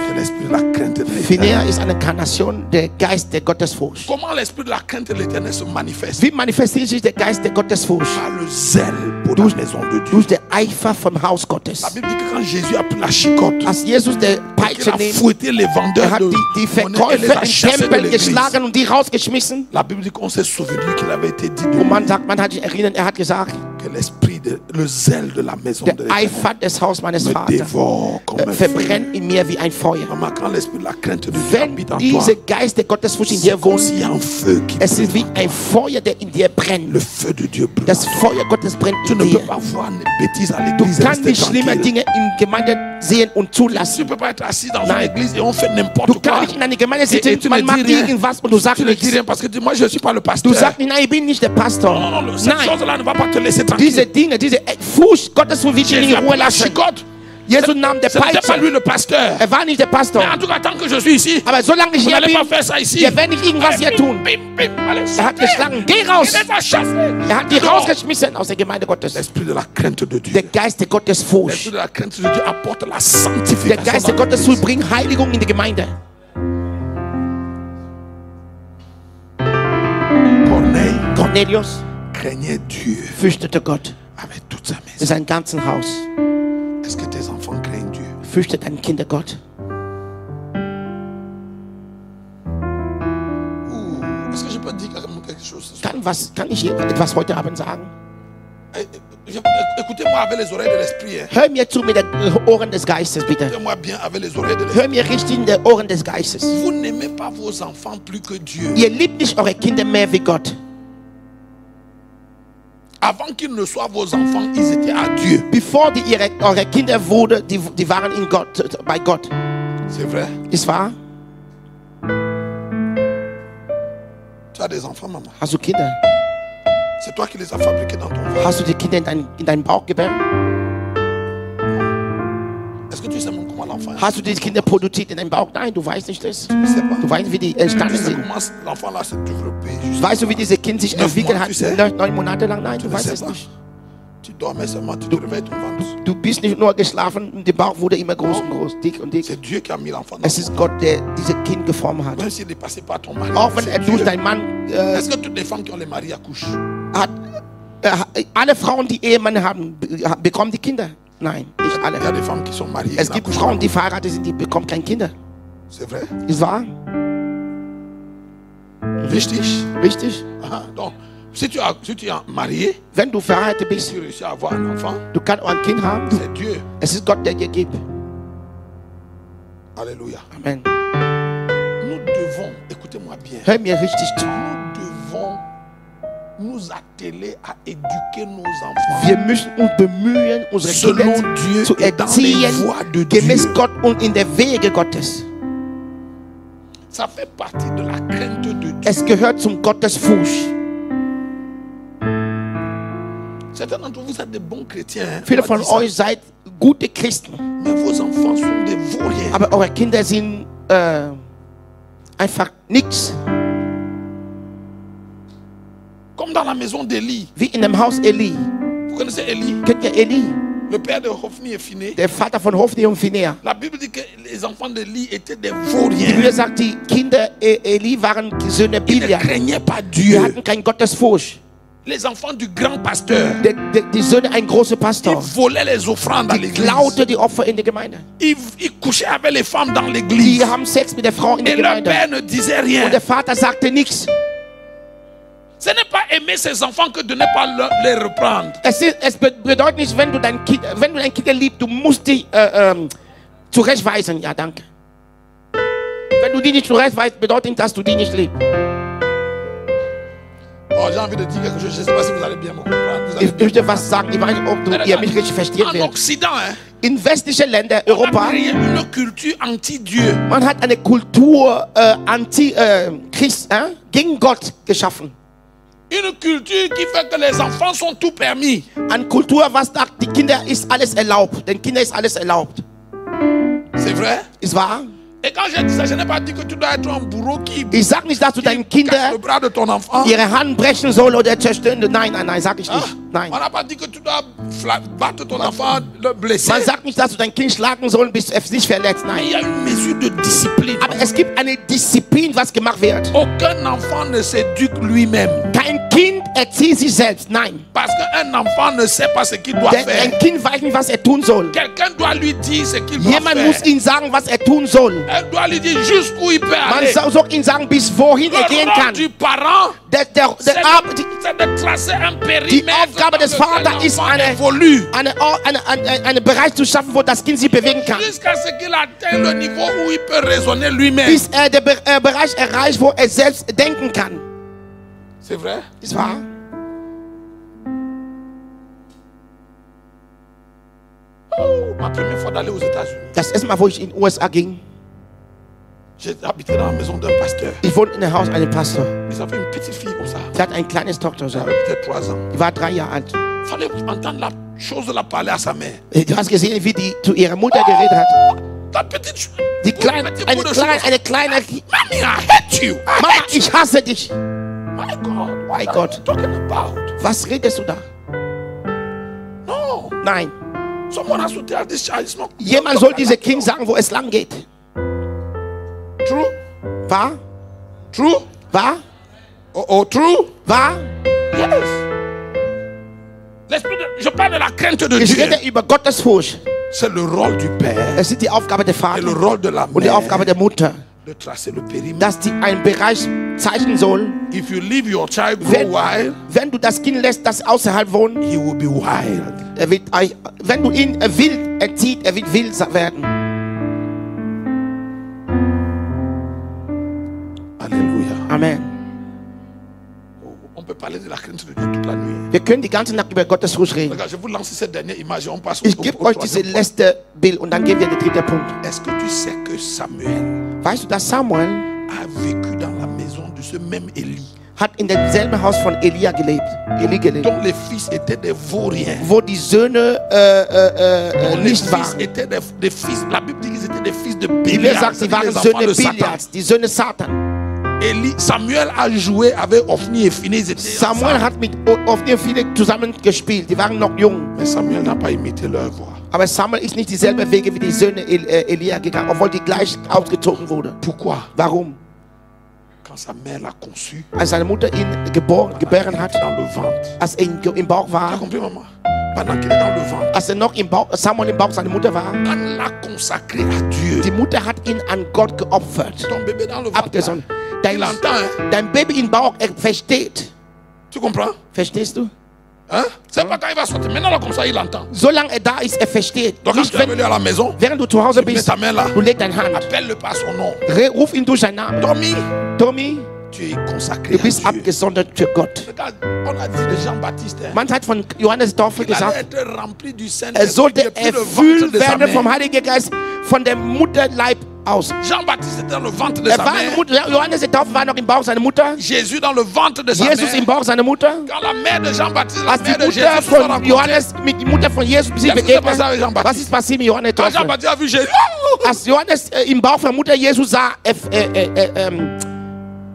de l'esprit de la crainte de l'Éternel. Phinea ist eine Inkarnation der Geist der Gottesfurcht. Comment l'esprit de la crainte de l'Éternel se manifeste? Wie manifestiert sich der Geist der Gottesfurcht? Par le zèle pour la maison de Dieu. Durch den Eifer vom Haus Gottes. La Bible dit que quand Jésus a pris la chicotte, Als Jesus der qu'il Peitsche a nimmt, fouetté les vendeurs er hat de die monnaie et les Verkäufer a im chassés de Tempel l'église. geschlagen und die rausgeschmissen. La Bible dit qu'on s'est souvenu qu'il avait été dit de Und man lui sagt, man hat sich erinnert, er hat gesagt, que l'esprit, le zèle de la maison de der l'Éternel Eifer des Hauses meines me Vaters dévore comme un feu. verbrennt in mir wie ein Feuer. Maman, quand l'esprit de la crainte de Dieu Wenn habite en toi, dieser Geist der Gottesfurcht in c'est dir comme wohnt, s'il y a un feu qui es ist brûle wie en toi. ein Feuer, der in dir brennt. Le feu de Dieu brûle. Das Feuer Gottes brennt Tu in ne peux dir. pas voir une bêtise à Du l'église et kannst rester nicht schlimme tranquille. Dinge in Gemeinde sehen und Tu zulassen. ne peux pas être assis dans Nein. une église et on fait n'importe Du quoi. kannst nicht in einer Gemeinde Et sitzen, tu man ne macht dis rien. irgendwas und du sagst Tu ne dis nichts. rien parce que moi je ne suis pas le pasteur. Du sagst nicht, nein, ich bin nicht der Pastor. Non, cette Nein, chose-là ne va pas te laisser diese tranquille. Dinge, diese Furcht, Gottesfurcht wird dich Jésus nicht a in Ruhe pris la lassen. chicotte. Jesus nahm der Ce n'était pas lui Peitsche. le pasteur. Er war nicht der Pastor. Mais en tout cas, tant que je suis ici, Aber solange ich vous hier n'allez bin, pas faire ça ici. wir werden nicht irgendwas hier tun. Bim, bim, allez, Er hat geschlagen, geh raus. Il les a chassés. Er hat die Dehors. rausgeschmissen aus der Gemeinde Gottes. L'esprit de la crainte de Dieu. Der Geist der L'esprit Gottesfurcht. de la crainte de Dieu apporte la Der sanctification. Geist der dans Gottesfurcht l'Église. bringt Heiligung in die Gemeinde. Cornelius Craignait Dieu fürchtete Gott avec toute sa in maison. seinem ganzen Haus. Est-ce que tes enfants craignent Dieu? Fürchtet deine Kinder Gott. Est-ce que je peux dire quelque chose ce soir? Kann ich hier etwas heute Abend sagen? Écoutez-moi avec les oreilles de l'esprit. Hein. Hör mir zu mit den Ohren des Geistes, bitte. Écoutez-moi bien avec les oreilles de l'esprit. Hör mir richtig in den Ohren des Geistes. Vous n'aimez pas vos enfants plus que Dieu. Ihr liebt nicht eure Kinder mehr wie Gott. Avant qu'ils ne soient vos enfants, ils étaient à Dieu. Bevor eure Kinder wurden, die waren in Gott, bei Gott. C'est vrai. Ist wahr? Tu as des enfants, maman. Hast du Kinder? C'est toi qui les as fabriqués dans ton ventre. Hast du die Kinder in deinen Bauch geboren? Est-ce que tu sais même comment l'enfant est? Hast du die Kinder produziert in deinem Bauch? Nein, du weißt nicht das. Je sais pas. Du weißt nicht, wie die entstanden Tu sais sind. comment l'enfant là s'est développé. Weißt du, wie dieses Kind sich 9 entwickelt Monate, hat? tu sais? 9 Monate lang? Nein, Tu du ne weißt sais es pas. nicht. Tu dormais seulement, tu te réveilles ton ventre. Du bist nicht nur geschlafen und der Bauch wurde immer groß und groß, dick und dick. C'est Dieu qui a mis l'enfant dans Es ist Gott, der dieses Kind geformt hat. Même s'il est passé par ton mari. Auch wenn c'est er Dieu. durch deinen Mann Est-ce que toutes les femmes qui ont les maris accouchent? hat, alle Frauen, die Ehemann haben, bekommen die Kinder? Nein, nicht alle. Il y a des femmes qui sont mariées. Es qui gibt n'accouchent Frauen, pas. die verheiratet sind, die bekommen keine Kinder. C'est vrai. Ist wahr? Wichtig. Richtig? Ah, donc, si tu es marié, Wenn du verheiratet bist, tu réussis à avoir un enfant, du kannst auch ein Kind haben. c'est Dieu. Es ist Gott, der dir gibt. Alléluia. Amen. Nous devons, écoutez-moi bien, Hör mir richtig zu. nous devons nous atteler à éduquer nos enfants Wir müssen uns bemühen, unsere selon Kinder Dieu zu et dans les erziehen, voies de gemäß Dieu. Gott und in der Wege Gottes. Ça fait partie de la crainte de Dieu. Es gehört zum Gottesfurcht. Certains d'entre vous êtes des bons chrétiens. Hein, Viele on von va dire ça. euch seid gute Christen, Mais vos enfants sont des vauriens. aber eure Kinder sind einfach nichts. Comme dans la maison d'Élie. Wie in dem Haus Eli. Vous connaissez Élie, Kennt ihr Eli? le père de Hophni et Phiné. Der Vater von Hofni und Phinea. La Bible dit que les enfants d'Élie étaient des Die vauriens. Bibel sagt, die Kinder Eli waren die Söhne Ils ne Biliam. craignaient pas Die Dieu. hatten keinen Gottesfurcht. Les enfants du grand pasteur, Die Söhne ein großer ils Pastor. volaient les offrandes à Die l'église. klaute die Opfer in der Gemeinde. Ils couchaient avec les femmes dans Die l'église. haben Sex mit der Frau in der Et leur Gemeinde. père ne disait rien. Und der Vater sagte nichts. Ce n'est pas aimer ses enfants que de ne pas les reprendre. Es bedeutet nicht, wenn du dein Kind liebst, du musst die zurechtweisen. Ja, danke. Wenn du die nicht zurechtweist, bedeutet nicht, dass du die nicht liebst. Oh, j'ai envie de dire quelque chose. Je ne sais pas si vous allez bien me comprendre. Vous allez Ich bien möchte was sagen. Ich weiß nicht, ob ihr mich richtig verstehen En werdet. Occident, hein, In westlichen Ländern, on a Europa, créé une culture anti-Dieu. man hat eine Kultur gegen Gott geschaffen. Une culture qui fait que les enfants sont tout permis. Eine Kultur, was sagt, die Kinder ist alles erlaubt. Den Kindern ist alles erlaubt. C'est vrai? Ist wahr? Et quand je dis ça, je n'ai pas dit que tu dois être un bourreau qui Ich sag nicht, dass du deinen casse Kindern le bras de ton enfant. ihre Hand brechen soll oder zerstören. Nein, nein, nein, sag ich Ah, nicht. Nein. on n'a pas dit que tu dois battre ton enfant, le blesser. Man sagt nicht, dass du dein Kind schlagen sollst, bis es sich verletzt. Mais il Nein. y a une mesure de discipline. Aber es gibt eine Disziplin, was gemacht wird. Aucun enfant ne s'éduque lui-même. Kein Kind erzieht sich selbst. Nein. Parce qu'un enfant ne sait pas ce qu'il doit Denn faire. ein Kind weiß nicht, was er tun soll. Quelqu'un doit lui dire ce qu'il doit Jemand faire. muss ihm sagen, was er tun soll. Elle doit lui dire jusqu'où il peut Man aller. soll ihm sagen, bis wohin er gehen Le rôle kann. du parent, C'est c'est de tracer un périmètre Aufgabe des dans lequel Vaters ist l'enfant évolue. einen Bereich zu schaffen, wo das Kind sich bewegen kann. Jusqu'à ce qu'il atteigne le niveau où il peut raisonner lui-même. Bis er den Bereich erreicht, wo er selbst denken kann. C'est vrai? Ist wahr? Oh, ma première fois d'aller aux États-Unis, Das erste Mal, wo ich in den USA ging, j'ai habité dans la maison d'un pasteur. ich wohnte in dem Haus eines Pastors. Ils avaient une petite fille comme ça. Sie hat ein kleines Tochter, Elle avait peut-être 3 ans. die war 3 Jahre alt. Il fallait entendre la chose de la parler à sa mère. Du hast gesehen, wie die zu ihrer Mutter geredet hat. La petite chose. Die kleine, eine kleine, Mommy, I hate you. I Mama, hate you. ich hasse dich. My God. What My are God. you talking about? Was redest du da? No. Nein. Someone has to tell this child it's not. Jemand soll diesem Kind sagen, wo es lang geht. True? Wahr? True? Wahr? Oh, true? Wahr? Yes. Je parle de la crainte de Ich Dieu. rede über Gottesfurcht. C'est le rôle du père Es ist die Aufgabe der et Vater le rôle de la und die mère Aufgabe der Mutter, de tracer le périmètre. dass die einen Bereich zeichnen sollen. If you leave your child grow wild, Wenn du das Kind lässt, das außerhalb wohnt, he will be wild. wenn du ihn wild erzieht, er wird wild werden. Alléluia. Amen. On peut parler de la crainte de Dieu toute la nuit. Wir können die ganze Nacht über Gottes Furcht reden. Regarde, je vous lance cette dernière image et on passe Ich gebe euch diese letzte Bild und dann gehen wir in den dritten Punkt. Est-ce que tu sais que Samuel Weißt du, dass Samuel a vécu dans la maison de ce même Élie, hat in demselben Haus von Eli gelebt, dont les fils étaient des vauriens, wo die Söhne dont les nicht fils waren. étaient des fils, la Bible dit qu'ils étaient des fils de Die Bibel Bélial, sagt, sie waren les enfants Söhne de Satan. Bilias, die Söhne Satan. Samuel a joué avec Ophni et Phinehas. Samuel hat mit Ophni und viele zusammen gespielt, die waren noch jung. Mais Samuel n'a pas imité leur voix. Aber Samuel ist nicht dieselbe Wege wie die Söhne Elia gegangen, obwohl die gleich ausgezogen wurde. Pourquoi? Warum? Quand sa mère l'a conçu, Als seine Mutter ihn gebären hat, dans le ventre. als er im Bauch Tu as war, compris, maman? Pendant qu'il est dans le ventre, als er noch Samuel im Bauch seiner Mutter war, on l'a consacré à Dieu. die Mutter hat ihn an Gott geopfert, Ton bébé dans le ventre, abgesondert. il entend, hein? Dein Baby im Bauch, er versteht. Tu comprends? Verstehst du? Hein? C'est pas quand il va sortir. Maintenant, là, comme ça, il entend. Solange er da ist, er versteht. Donc, quand Nicht, tu es venu à la maison, während du zu Hause tu mets bist, ta main là, du legst deine Hand. appelle-le par son nom. Ruf ihn durch seinen Namen. Tommy, Tommy, tu es consacré du à bist Dieu. abgesondert für Gott. Regarde, on a dit de Jean-Baptiste, hein? Man hat von Johannes Taufe Il allait gesagt, être rempli du er Saint-Esprit sollte depuis le ventre erfüllt de sa werden vom mère. Heiligen Geist von dem Mutterleib aus. Jean-Baptiste était dans le ventre de Er sa war mère. Johannes der Taufe war noch im Bauch seiner Mutter. Jésus dans le ventre de sa Jesus im mère. Bauch seiner Mutter. Quand la mère de Jean-Baptiste, la Als die mère de Mutter Jésus se sont von rencontrées, Johannes mit der Mutter von Jesus sich Qu'est-ce qui s'est passé begegnet, avec Jean-Baptiste? was ist passiert mit Johannes quand Taufe? Jean-Baptiste a vu Jésus, Als Johannes im Bauch der Mutter Jesus sah,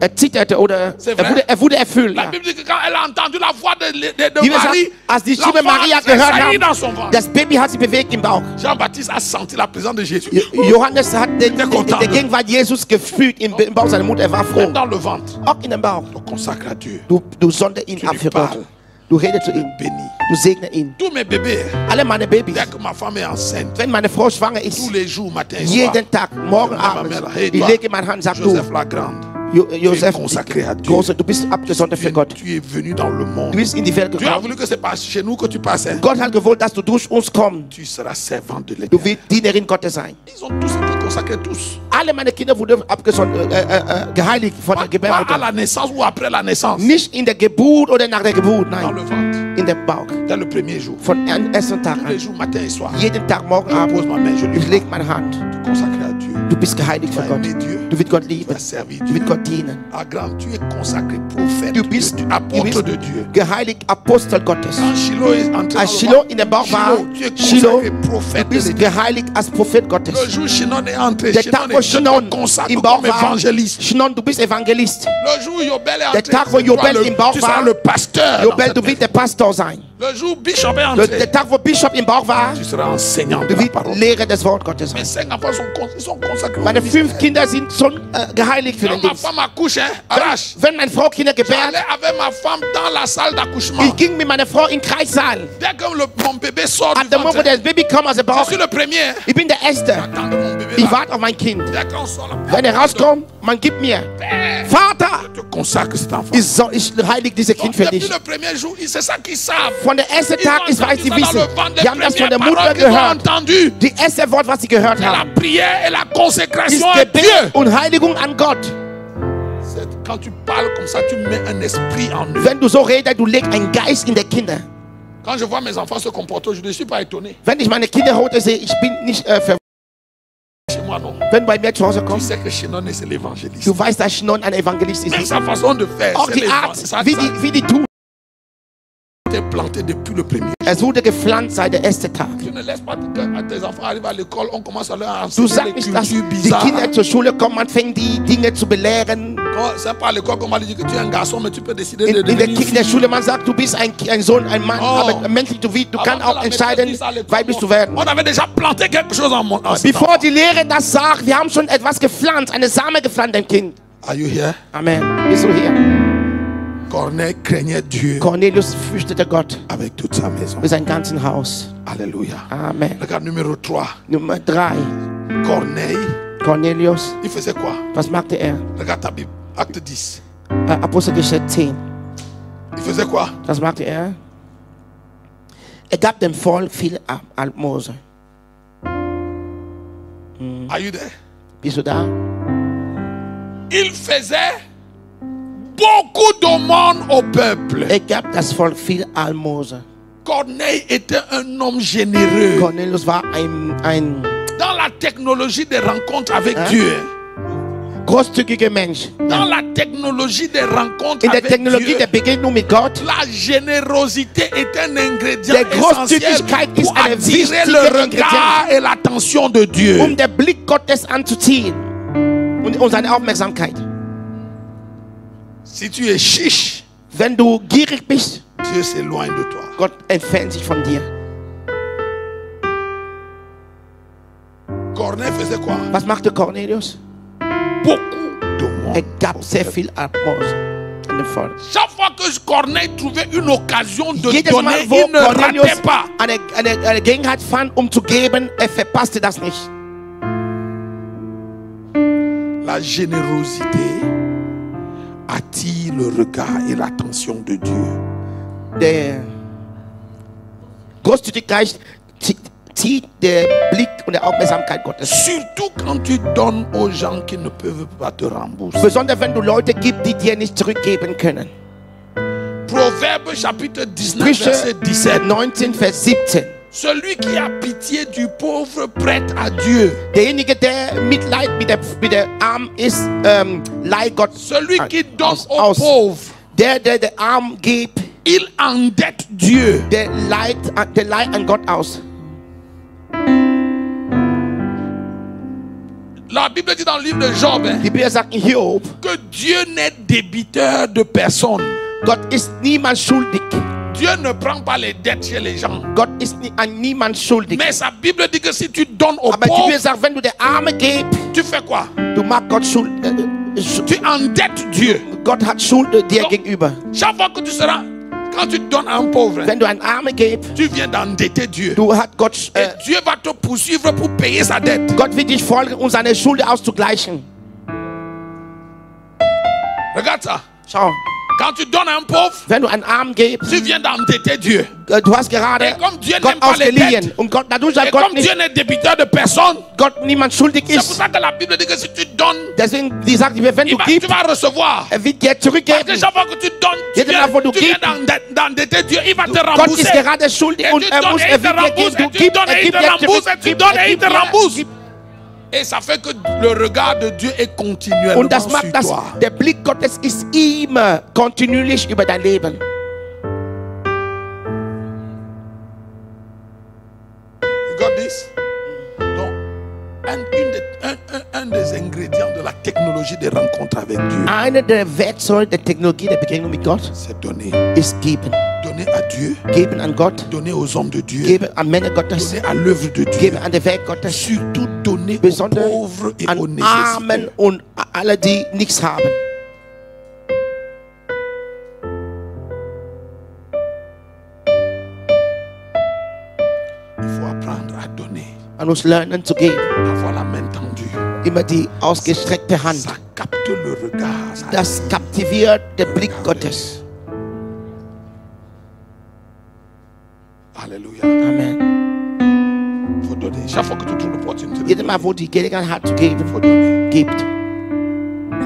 er zitterte oder C'est vrai? er wurde erfüllt. la Ja. Bible dit que quand elle a entendu la voix de Die Bibel sagt, Marie, als die l'enfant Stimme Maria s'est gehört sailli dans haben, son ventre. das Baby hat sich bewegt im Bauch. Jean-Baptiste a senti la présence de Jésus. Johannes hat die content. Gegenwart Jesus gefühlt im Bauch seiner Mutter. Er war froh. Même dans le ventre, Auch in dem Bauch. on consacre à Dieu. Du sonder ihn Tu ab lui für Gott. parles. Du redest zu ihm. Béni. Du segne ihn. Tous mes bébés, Alle meine Babys. dès que ma femme est enceinte, Wenn meine Frau schwanger ist, tous les jours, matin et soir, jeden Tag, morgen, Ma abends, mère, hey, ich toi, lege meine Hand und sage, du, Joseph la Grande, Josef, consacré à Dieu. Große, du bist abgesondert für Gott. tu es venu dans le monde. Du bist in die Welt Dieu a gekommen. voulu que c'est pas chez nous que tu passes. Hein. Gott hat gewollt, dass du durch uns kommst. Tu seras servant de Du l'Éternel. wirst Dienerin Gottes sein. Ils ont tous été consacrés, tous. Alle meine Kinder wurden geheiligt von der Pas à Gebärmutter. la naissance ou après la naissance. Nicht in der Geburt oder nach der Geburt, Dans nein, le ventre. in dem Bauch. Dès le premier jour. Von ersten Tag Tous les an. jours, matin et soir. Jeden Tag, morgen, Je pose Abend. ma main, je lui Ich parle. lege meine Hand. Consacré à Dieu. Du bist geheiligt Tu für as Gott. aimé Dieu. Du wirst Gott Tu lieben. as servi Du Dieu. wirst Gott dienen. À grand, tu es consacré prophète. Du bist, de Dieu, apôtre de Dieu. geheiligt Apostel Gottes. Quand Shiloh est entré Als dans Shiloh le in der Bauch war, Shiloh, tu es Shiloh, consacré du prophète de bist l'Éternel. geheiligt als Prophet Gottes. Le jour où Shinon est entré, Der Shinon Tag, wo est Shinon consacré im Bauch comme war, évangéliste. Shinon, du bist Evangelist. Le jour où Yobel est entré, Der Tag, wo tu seras Jobel im Bauch tu seras war, le pasteur. dans Jobel, cette du maison. wirst der Pastor sein. Le jour où Bishop est entré, Der Tag, wo Bishop im Bauch war, tu seras enseignant de du la wirst parole. Lehrer des Wort Gottes Mes sein. 5 enfants sont consacrés. au Meine ministère. 5 Kinder sind schon geheiligt für den Quand ma Dienst. femme accouche, hein, arrache. Wenn meine Frau Kinder gebärt, J'allais avec ma femme dans la salle d'accouchement. ich ging mit meiner Frau in den Kreissaal. Dès que mon bébé sort At du dem Moment, wo ventre, das Baby kommt aus dem je Bauch, suis le premier. Hein. ich bin der Erste. J'attends mon bébé Ich là. warte auf mein Kind. Dès qu'on sort là, Wenn er rauskommt, man gibt mir. Père, Vater, je te consacre cet enfant. ich heilige dieses Kind für Depuis dich. le premier jour, c'est ça qu'ils savent. Von der ersten Ils Tag ont ist, weiß entendu sie ça dans wissen. le ventre, Die haben les das von der premières Mutter paroles qu'ils ont gehört. entendues. Die erste Wort, was sie gehört La haben, prière et la ist consécration à Gebet Dieu. und Heiligung an Gott. Quand tu parles comme ça, tu mets un esprit en eux. Wenn du so redest, du legst einen Geist in die Kinder. Quand je vois mes enfants se comporter aujourd'hui, je ne suis pas étonné. Wenn ich meine Kinder heute sehe, ich bin nicht verwundert. Chez moi, non. Wenn bei mir zu Hause Tu kommt, sais que Shinon, c'est l'évangéliste. du weißt, dass Shinon ein Evangelist Même ist. sa façon de faire, Auch c'est die Art, l'évangéliste. wie die tun. Ça a été planté depuis le premier. Es wurde gepflanzt seit der ersten Tag. Tu ne laisses pas que tes enfants arrivent à l'école, on commence à leur Du enseigner sagst les nicht, dass cultures die bizarres. Kinder zur Schule kommen, man fängt die Dinge zu belehren. C'est pas à l'école qu'on m'a dit que tu es un garçon, mais tu peux décider de In devenir une der fille. Schule, man sagt, du bist ein Sohn, ein Mann, Oh. aber menschlich, du Avant kannst que auch la entscheiden, maîtresse dise à l'école, weiblich zu werden. on avait déjà planté quelque chose en mon en cet Bevor enfant. die Lehre das sagt, wir haben schon etwas gepflanzt, eine Same gepflanzt im Kind. Are you here? Amen. Bist du hier? Corneille craignait Dieu Cornelius fürchtete Gott avec toute sa maison. mit seinem ganzen Haus. Alléluia. Amen. Regarde numéro 3. Nummer 3. Corneille Cornelius, il faisait quoi? was machte er? Regarde ta Bible, acte 10. Apostelgeschichte 10. Il faisait quoi? Was machte er? Er gab dem Volk viel Almosen. Are you there? Bist du da? Il faisait beaucoup d'aumônes au peuple. Er gab das Volk viel Almosen. Corneille était un homme généreux. Cornelius war ein Dans la technologie des rencontres avec Dieu. großzügiger Mensch. Dans la technologie des rencontres In der avec Technologie Dieu. der Begegnung mit Gott. La générosité est un ingrédient Der essentiel Großzügigkeit ist pour eine attirer wichtige le regard et l'attention de Dieu. Den Blick Gottes anzuziehen und seine Aufmerksamkeit. Si tu es chiche, Wenn du gierig bist, Dieu s'éloigne de toi. Gott entfernt sich von dir. Corneille faisait quoi? Was machte Cornelius? Beaucoup d'aumônes. Er gab sehr viel Almosen an dem Volk. Chaque fois que Corneille trouvait une occasion de Jedes donner, Mal, wo il ne Cornelius ratait pas. eine Gelegenheit fand, zu geben, er verpasste das nicht. La générosité attire le regard et l'attention de Dieu. Der Großzügigkeit zieht der Blick und der Aufmerksamkeit Gottes. Surtout quand tu donnes aux gens qui ne peuvent pas te rembourser. Besonders wenn du Leute gibst, die dir nicht zurückgeben können. Proverbe chapitre 19, Sprüche verset 17. 19, Vers 17. Celui qui a pitié du pauvre prête à Dieu. Derjenige, der Mitleid mit der Arm ist, leiht Gott Celui qui donne aux aus. pauvres, Der Arm gibt, il endette Dieu. der leiht an Gott aus. La Bible dit dans le livre de Job Die Bibel sagt in Hiob, que Dieu n'est débiteur de personne. Gott ist niemand schuldig. Dieu ne prend pas les dettes chez les gens. Gott ist an niemand schuldig. Mais sa Bible dit que si tu donnes aux Aber die Bibel pauvres, sagt, wenn du der Arme gibst, tu fais quoi? du machst Gott schuldig. Tu endettes Dieu. Gott hat Schuld dir Donc, gegenüber. chaque fois que tu seras, quand tu donnes à un pauvre, Wenn du einen Arme gibst, tu viens d'endetter Dieu. du hast Gott, Et Dieu va te poursuivre pour payer sa dette. Gott wird dich folgen, um seine Schuld auszugleichen. Regarde ça. Schau, Quand tu donnes à un pauvre, wenn du einen Arm gibst, tu viens d'endetter Dieu. du hast gerade Et comme Dieu Gott n'aime pas les ausgeliehen. dettes, Und Gott, dadurch, et dass Gott comme Dieu nicht, n'est débiteur de personne, Gott niemand schuldig c'est pour ist, ça que la Bible dit que si tu donnes, deswegen, die sagt, wenn du tu gibst, vas recevoir. er wird dir Parce que zurückgeben. chaque fois que tu donnes, tu Jedes Mal, wo du viens gibst, d'endetter Dieu, il va te Gott ist rembourser. gerade schuldig Et und tu er donnes muss, et er il te wird dir rembourse, geben. et Du tu gibst, donnes er et il gibt te dir rembourse, zurück, et tu donnes et il te dir, rembourse. gibt. Et ça fait que le regard de Dieu est continuellement Und das macht sur das, toi. der Blick Gottes ist immer kontinuierlich über dein Leben. You got this? Donc, un des ingrédients de la technologie des rencontres avec Dieu, Eine der Werkzeuge der Technologie der Begegnung mit Gott c'est donner. ist geben. Donner à Dieu, Geben an Gott, donner aux hommes de Dieu, geben an Männer Gottes, donner à l'œuvre de Dieu. geben an der Werk Gottes, Surtout donner aux besonders pauvres et aux an Armen nécessiteux. und alle, die nichts haben. Il faut apprendre à donner, Man muss lernen zu geben. avoir la main tendue. Immer die ausgestreckte Hand. Ça capte le regard. ça Das kaptiviert den Blick Gottes. Alléluia. Amen. Il faut donner. Chaque fois que tu trouves l'opportunité, de Jedes Mal, wo die Gelegenheit hat zu geben, faut donner. gibt.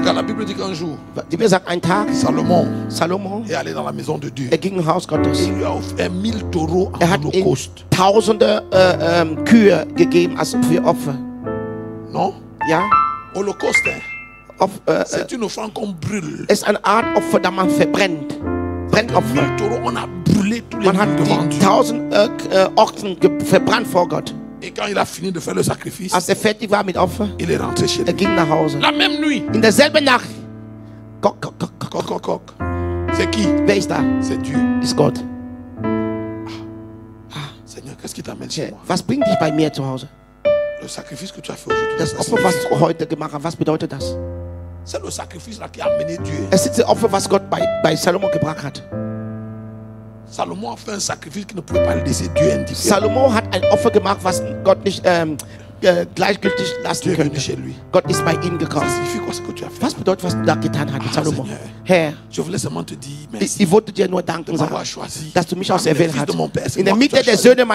Car la Bible dit qu'un jour, Die Bibel sagt, ein Tag, Salomon Salomo, est allé dans la maison de Dieu. er ging im Haus Gottes. Il lui a offert 1000 taureaux Er en hat ihm holocauste. tausende Kühe gegeben als für Opfer. Non? Ja? Holocauste, hein? C'est une offrande qu'on brûle. Es ist eine Art Opfer, da man verbrennt. 1000 Brennopfer. taureaux, on a brûlé tous les Man hat 1000 devant die Dieu. 1000 Ochsen verbrannt vor Gott. Et quand il a fini de faire le sacrifice, Als er fertig war mit Opfer, il est rentré chez er lui. ging nach Hause. La même nuit, In derselben Nacht. Gok, gok, gok, gok. coq, coq, coq. C'est qui? Wer ist da? C'est Dieu. Ist Gott. Seigneur, qu'est-ce qui t'amène chez moi? Was bringt dich bei mir zu Hause? Le sacrifice que tu as fait aujourd'hui. Das ça Opfer, was signifie du quoi? heute gemacht hast, was bedeutet das? C'est le sacrifice là qui a amené Dieu. Es ist das Opfer, was Gott bei Salomo gebracht hat. Salomon a fait un sacrifice qui ne pouvait pas laisser Dieu indifférent. Salomo hat ein Opfer gemacht, was Gott nicht gleichgültig lassen Tu es venu könnte. chez lui. Gott ist bei ihm Ça gekommen. signifie quoi ce que tu as fait? Was bedeutet, was du da getan hast mit Salomo? Seigneur. Herr, Je voulais seulement te dire ich merci wollte dir nur de danken m'avoir sagen, choisi. dass du mich Parmi les auserwählt fils hast. de mon père, c'est In der moi que tu Mitte as der choisi Söhne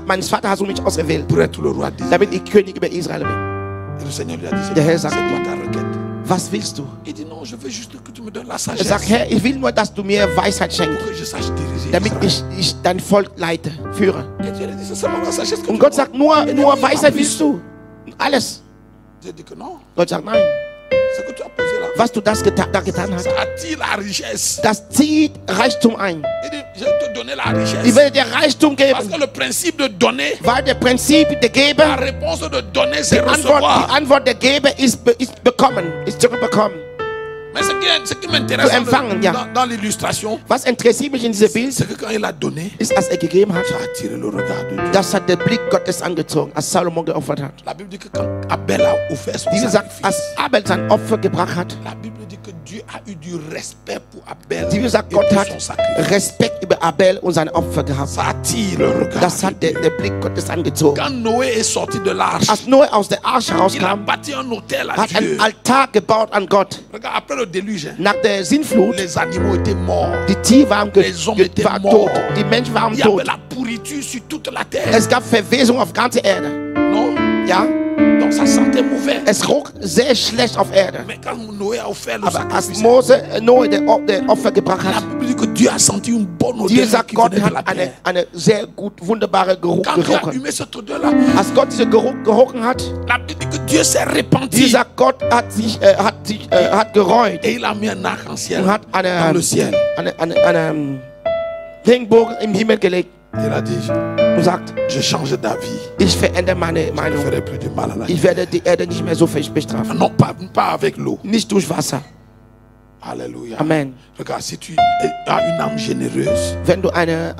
meines Vaters hast du mich auserwählt, pour être le roi d'Israël. damit ich König über Israel bin. Et le Seigneur lui a dit, Der Herr c'est sagt quoi ihm, ta requête? was willst du? Il dit non, je veux juste que tu me donnes la Er sagesse sagt, Herr, ich will nur, dass du mir Weisheit pour schenkst, que je sache diriger damit Israël. ich dein Volk leite, führe. Et Dieu lui dit, c'est seulement la sagesse que Und tu Gott veux. sagt, nur Il dit, Weisheit pas willst plus. du. Alles. J'ai dit que non, Gott sagt, nein. ce que tu as posé là, Was du da getan hast, ça attire la richesse. das zieht Reichtum ein. Il dit, je vais te donner la richesse. Ich werde dir Reichtum Parce geben, que le principe de donner, weil der Prinzip der la Geber, réponse de donner, c'est die recevoir. Antwort der Geber ist bekommen, ist zurückbekommen. Mais ce qui m'intéresse Zu empfangen, ja. dans l'illustration, Was interessiert mich in diesem Bild, c'est que quand il a donné, ist, als gegeben hat, ça a attiré le regard de Dieu. das hat der Blick Gottes angezogen, als Salomon geopfert hat. La Bible dit que quand Abel a offert son Die Bibel sagt, sacrifice, als Abel sein Opfer gebracht hat, la Bible dit que Dieu a eu du respect pour Abel die Bibel sagt, et Gott pour hat son sacrifice. Respekt über Abel und sein Opfer gehabt. Ça attire le regard Das de hat Dieu. der Blick Gottes angezogen. Quand Noé est sorti de l'arche, Als Noah aus der Arche il a rauskam, bâti un hôtel à hat Dieu. ein Altar gebaut an Gott. Regarde, après le déluge, hein, Nach der Sintflut, les animaux étaient morts. die Tiere waren, Les hommes étaient waren morts. tot, die Menschen waren Il y avait tot. la pourriture sur toute la terre. Es gab Verwesung auf ganzer Erde. Non? Ja? Donc ça sentait mauvais. Es roch sehr schlecht auf Erde. Mais quand Noé a offert le Aber als sacrifice, Noah der Opfer gebracht la hat, Bible dit que Dieu a senti une bonne die odeur sagt, qui Gott venait de la hat terre. eine sehr gut, wunderbare Geruch Quand Dieu a gerochen. humé cette odeur-là, Als Gott diesen Geruch gerochen hat, la Bible dit que Dieu s'est die repenti sagt, Gott hat gereut et il a mis un arc-en-ciel und hat dans le ciel. eine Regenbogen im Himmel gelegt Il a dit, und sagt, je change d'avis. ich verändere meine Je ne Meinung. ferai plus du mal à la Ich terre. werde die Erde nicht mehr so fest bestrafen. Non, pas avec l'eau. Nicht durch Wasser. Alléluia. Amen. Regarde, si tu as une âme généreuse, Wenn du eine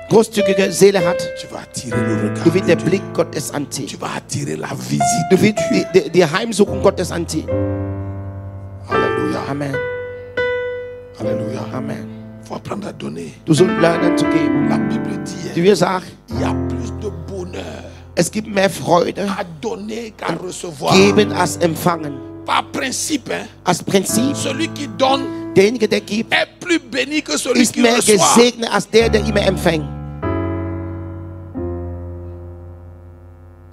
großzügige Seele hast, tu vas attirer le regard du wirst de der Dieu. Blick Gottes anziehen. Tu vas attirer la visite Du de wirst Dieu. die Heimsuchung Gottes anziehen. Alléluia. Amen. Alléluia. Amen. Il faut apprendre à donner. Du sollst lernen zu geben. La Bible dit, Die wir sagen, il y a plus de bonheur es gibt mehr Freude à donner qu'à recevoir. geben als empfangen. Par principe, hein, Als Prinzip, celui qui donne derjenige, der gibt, est plus béni que celui ist qui mehr reçoit. gesegnet als der immer empfängt.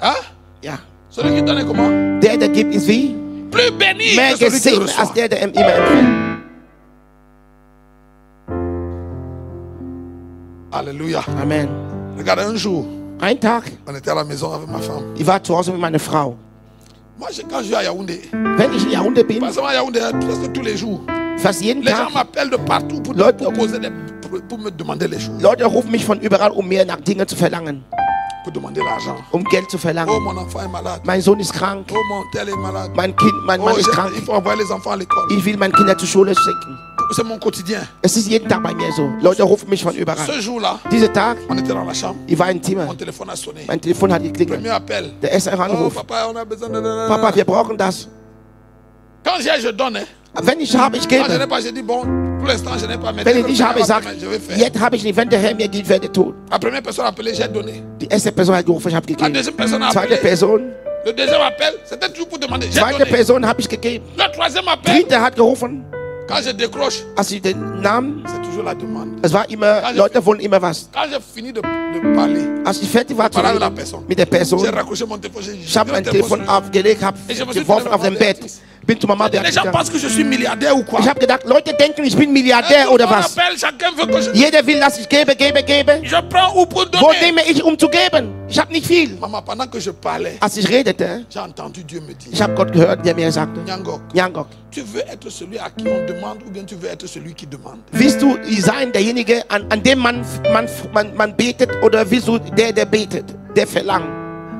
Hein? Ja. Celui qui donne est comment? Der gibt, ist wie? Plus béni Mehr que celui qui gesegnet reçoit. als der immer empfängt. Alléluia. Amen. Regarde, un jour, Ein Tag, on était à la maison avec ma femme. ich war zu Hause mit meiner Frau. Moi, quand je vais à Yaoundé, Wenn ich in Yaoundé bin, pas seulement à Yaoundé, presque tous les jours, fast jeden les gens Tag, m'appellent de partout pour me demander les choses, Leute rufen mich von überall, um mir nach Dingen zu verlangen, pour demander l'argent. um Geld zu Oh, verlangen. mon enfant est malade. Mein Sohn ist krank, Oh, mon tel est malade. mein Mann Oh, ist krank. il faut envoyer les enfants à l'école. Ich will meine Kinder zur Schule schicken. C'est mon quotidien. Es ist jeden Tag bei mir so. Leute rufen mich von überall. Ce jour-là, Dieser Tag, on était dans la chambre. ich war im Zimmer. Mon téléphone a sonné. Mein Telefon hat geklingelt. Premier appel. Der erste Oh, Anruf. papa, on a besoin de... Papa, wir brauchen das. Quand je donne, hein. Wenn ich habe, ich Quand je n'ai gebe. pas, je dis bon, pour l'instant, je n'ai pas. Mais Wenn dès ich que nicht je habe, vais ich sage, je vais faire. jetzt habe ich nicht. Wenn der Herr mir gibt, werde ich tun. La première personne appelée, j'ai donné. Die erste Person hat gerufen, ich habe La gegeben. deuxième personne a Zweite appelé. Person, Le deuxième appel, c'était toujours pour demander. J'ai zweite donné. Person habe ich gegeben. Le troisième appel, Dritte hat gerufen, quand je décroche, als ich den Namen, c'est toujours la demande. es war immer, Leute wollen immer was. Quand j'ai fini de parler, Als ich fertig war zu parler avec la reden personne, mit der j'ai Person, raccroché mon téléphone. ich habe mein Telefon aufgelegt, habe geworfen auf dem Bett, bin zu Mama Les gens gegangen. pensent que je suis milliardaire ou quoi? Ich habe gedacht, Leute denken, ich bin Tout Milliardär le oder monde was. appelle, chacun veut que je... Jeder will, dass ich gebe. Je prends ou pour Wo donner. nehme ich, um zu geben? Ich habe nicht viel. Maman, pendant que je parlais, Als ich redete, j'ai entendu Dieu me dire, ich habe Gott gehört, der mir sagte, Nyangok, Nyangok, tu veux être celui à qui on demande ou bien tu veux être celui qui demande? willst du sein derjenige, an dem man betet, oder willst du der betet, der verlangt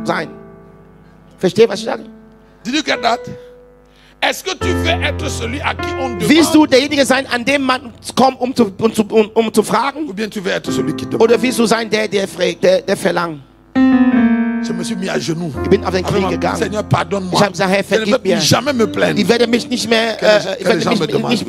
sein? Verstehst du, was ich sage? Did you get that? Est-ce que tu veux être celui à qui on demande Willst du derjenige sein, an dem man kommt, um zu fragen? ou bien tu veux être celui qui demande? Oder willst du sein, der fragt, der verlangt? Je me suis mis à genoux. Ich bin auf den Knie Avec gegangen. Seigneur, pardonne-moi. Ich habe gesagt, Herr, Je ne vergib vais mir. plus jamais me plaindre. Ich werde mich nicht mehr, Que les gens me demandent.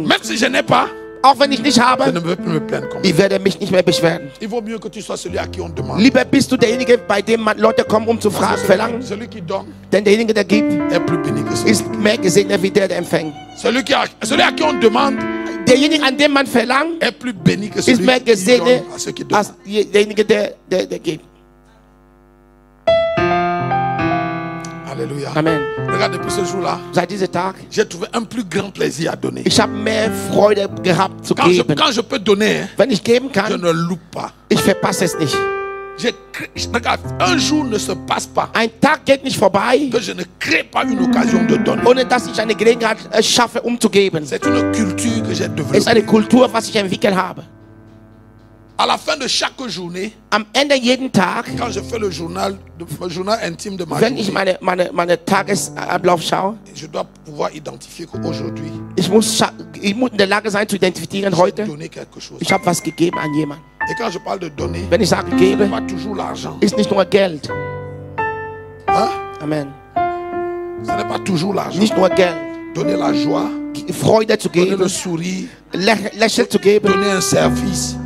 Même si je n'ai pas, Auch wenn ich nicht je habe, ne veux plus me plaindre comme ich werde mich nicht mehr beschweren. Il vaut mieux que tu sois celui à qui on demande. Lieber bist du derjenige, bei dem Leute kommen, um zu fragen, verlangen. Celui qui donne Denn derjenige, der gibt, est plus béni que celui. ist mehr gesegnet wie der empfängt. Celui à qui on demande Derjenige, an dem man verlangt, est plus béni que ist celui mehr qui gesegnet donne à ceux qui donnent. als derjenige, der gibt. Alléluia. Amen. Regarde, depuis ce jour-là, Seit diesem Tag, j'ai trouvé un plus grand plaisir à donner. ich habe mehr Freude gehabt zu geben. Quand je peux donner, hein, Wenn ich geben je kann, ne loupe pas. ich verpasse es nicht. Regarde, un jour ne se passe pas Ein Tag geht nicht vorbei, que je ne crée pas une occasion de donner. ohne dass ich eine Gelegenheit schaffe, umzugeben. C'est une culture que j'ai Es ist développée. eine Kultur, was ich entwickelt habe. À la fin de chaque journée, Am Ende jeden Tag, quand je fais le journal intime de ma wenn ich journée, meine Tagesablauf schaue, je dois pouvoir identifier qu'aujourd'hui, ich muss in der Lage sein zu identifizieren, j'ai heute, donné quelque chose. ich habe was gegeben an jemanden. Et quand je parle de donner, Wenn ich sage ce gebe, n'est pas toujours l'argent. ist nicht nur Geld. Hein? Amen. Ce n'est pas toujours l'argent. Nicht nur Geld. Donner la joie, Freude zu donner geben, le sourire, Lächeln zu geben, donner un service,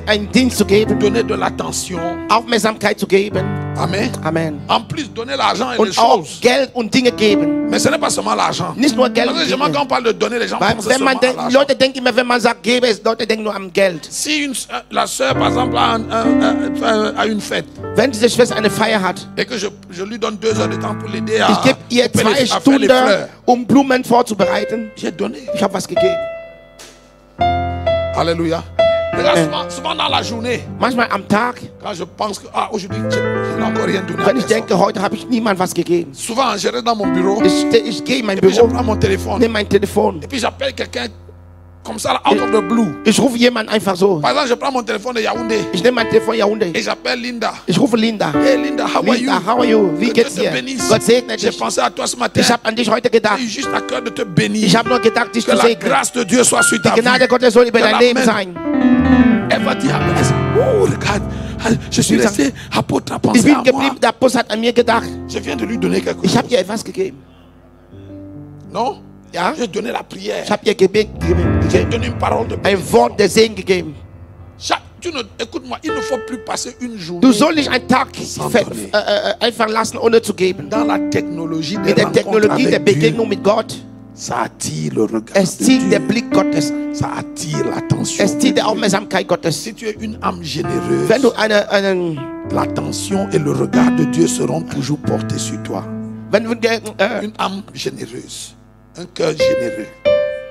einen Dienst zu geben, donner de l'attention. Aufmerksamkeit zu geben. Amen. Amen. En plus, donner l'argent et les Und auch choses. Geld und Dinge geben. Mais ce n'est pas seulement l'argent. Nicht nur Geld Parce und que généralement, quand Dinge. on parle de donner, les gens Weil pensent wenn seulement man à denkt, l'argent. Leute denken immer, wenn man sagt gebe, Leute denken nur am Geld. Si la sœur, par exemple, a une fête Wenn diese Schwester eine Feier hat, et que je lui donne 2 heures de temps pour l'aider à, ich gebe ihr couper 2 à faire les Stunden, fleurs, um Blumen vorzubereiten. j'ai donné. Ich habe was gegeben. Alléluia. Regarde, souvent dans la journée, Manchmal am Tag, quand je pense que aujourd'hui, je n'ai encore rien donné à wenn ich personne. denke, heute habe ich niemand was gegeben. Souvent, je reste dans mon bureau Ich gehe in mein et puis je Büro, prends mon téléphone nehme mein Telefon. et puis j'appelle quelqu'un comme ça, là, out of the blue. Ich rufe jemanden einfach so. Par exemple, je prends mon téléphone de Yaoundé Ich nehme mein Telefon Yaoundé. et j'appelle Linda. Ich rufe Linda. Hey Linda, how are you? Linda, how are you? Wie Que Dieu geht's te dir? bénisse. Gott segne J'ai dich. pensé à toi ce matin. Ich habe an dich heute gedacht. J'ai juste à cœur de te bénir. Ich habe nur gedacht, dich Que zu la segnen. grâce de Dieu soit sur ta Die Gnade vie. Gottes soll über Que dein la Leben main- sein. Elle va dire, oh, regarde, je suis resté apôtre à Ich penser bin à moi. geblieben, der Apostel hat an mir gedacht. Je viens de lui donner quelque Ich chose. habe ihr etwas gegeben. Non? Ja? J'ai donné la prière. Ich habe ihr Gebet J'ai gegeben. donné une parole de Ein bénédiction. Wort der Segen gegeben. Écoute-moi, il ne faut plus passer une journée Du sollst nicht einen Tag Sans ver- donner. einfach lassen, ohne zu geben. dans la technologie des In der rencontres Technologie der avec Dieu. Begegnung mit Gott, Ça attire le regard es de zieht Dieu. der Blick Gottes. Ça attire l'attention. Es zieht die Aufmerksamkeit Gottes. Si tu es une âme généreuse, Wenn du einen l'attention et le regard de Dieu seront toujours portés sur toi. wenn du Une âme généreuse, un cœur généreux.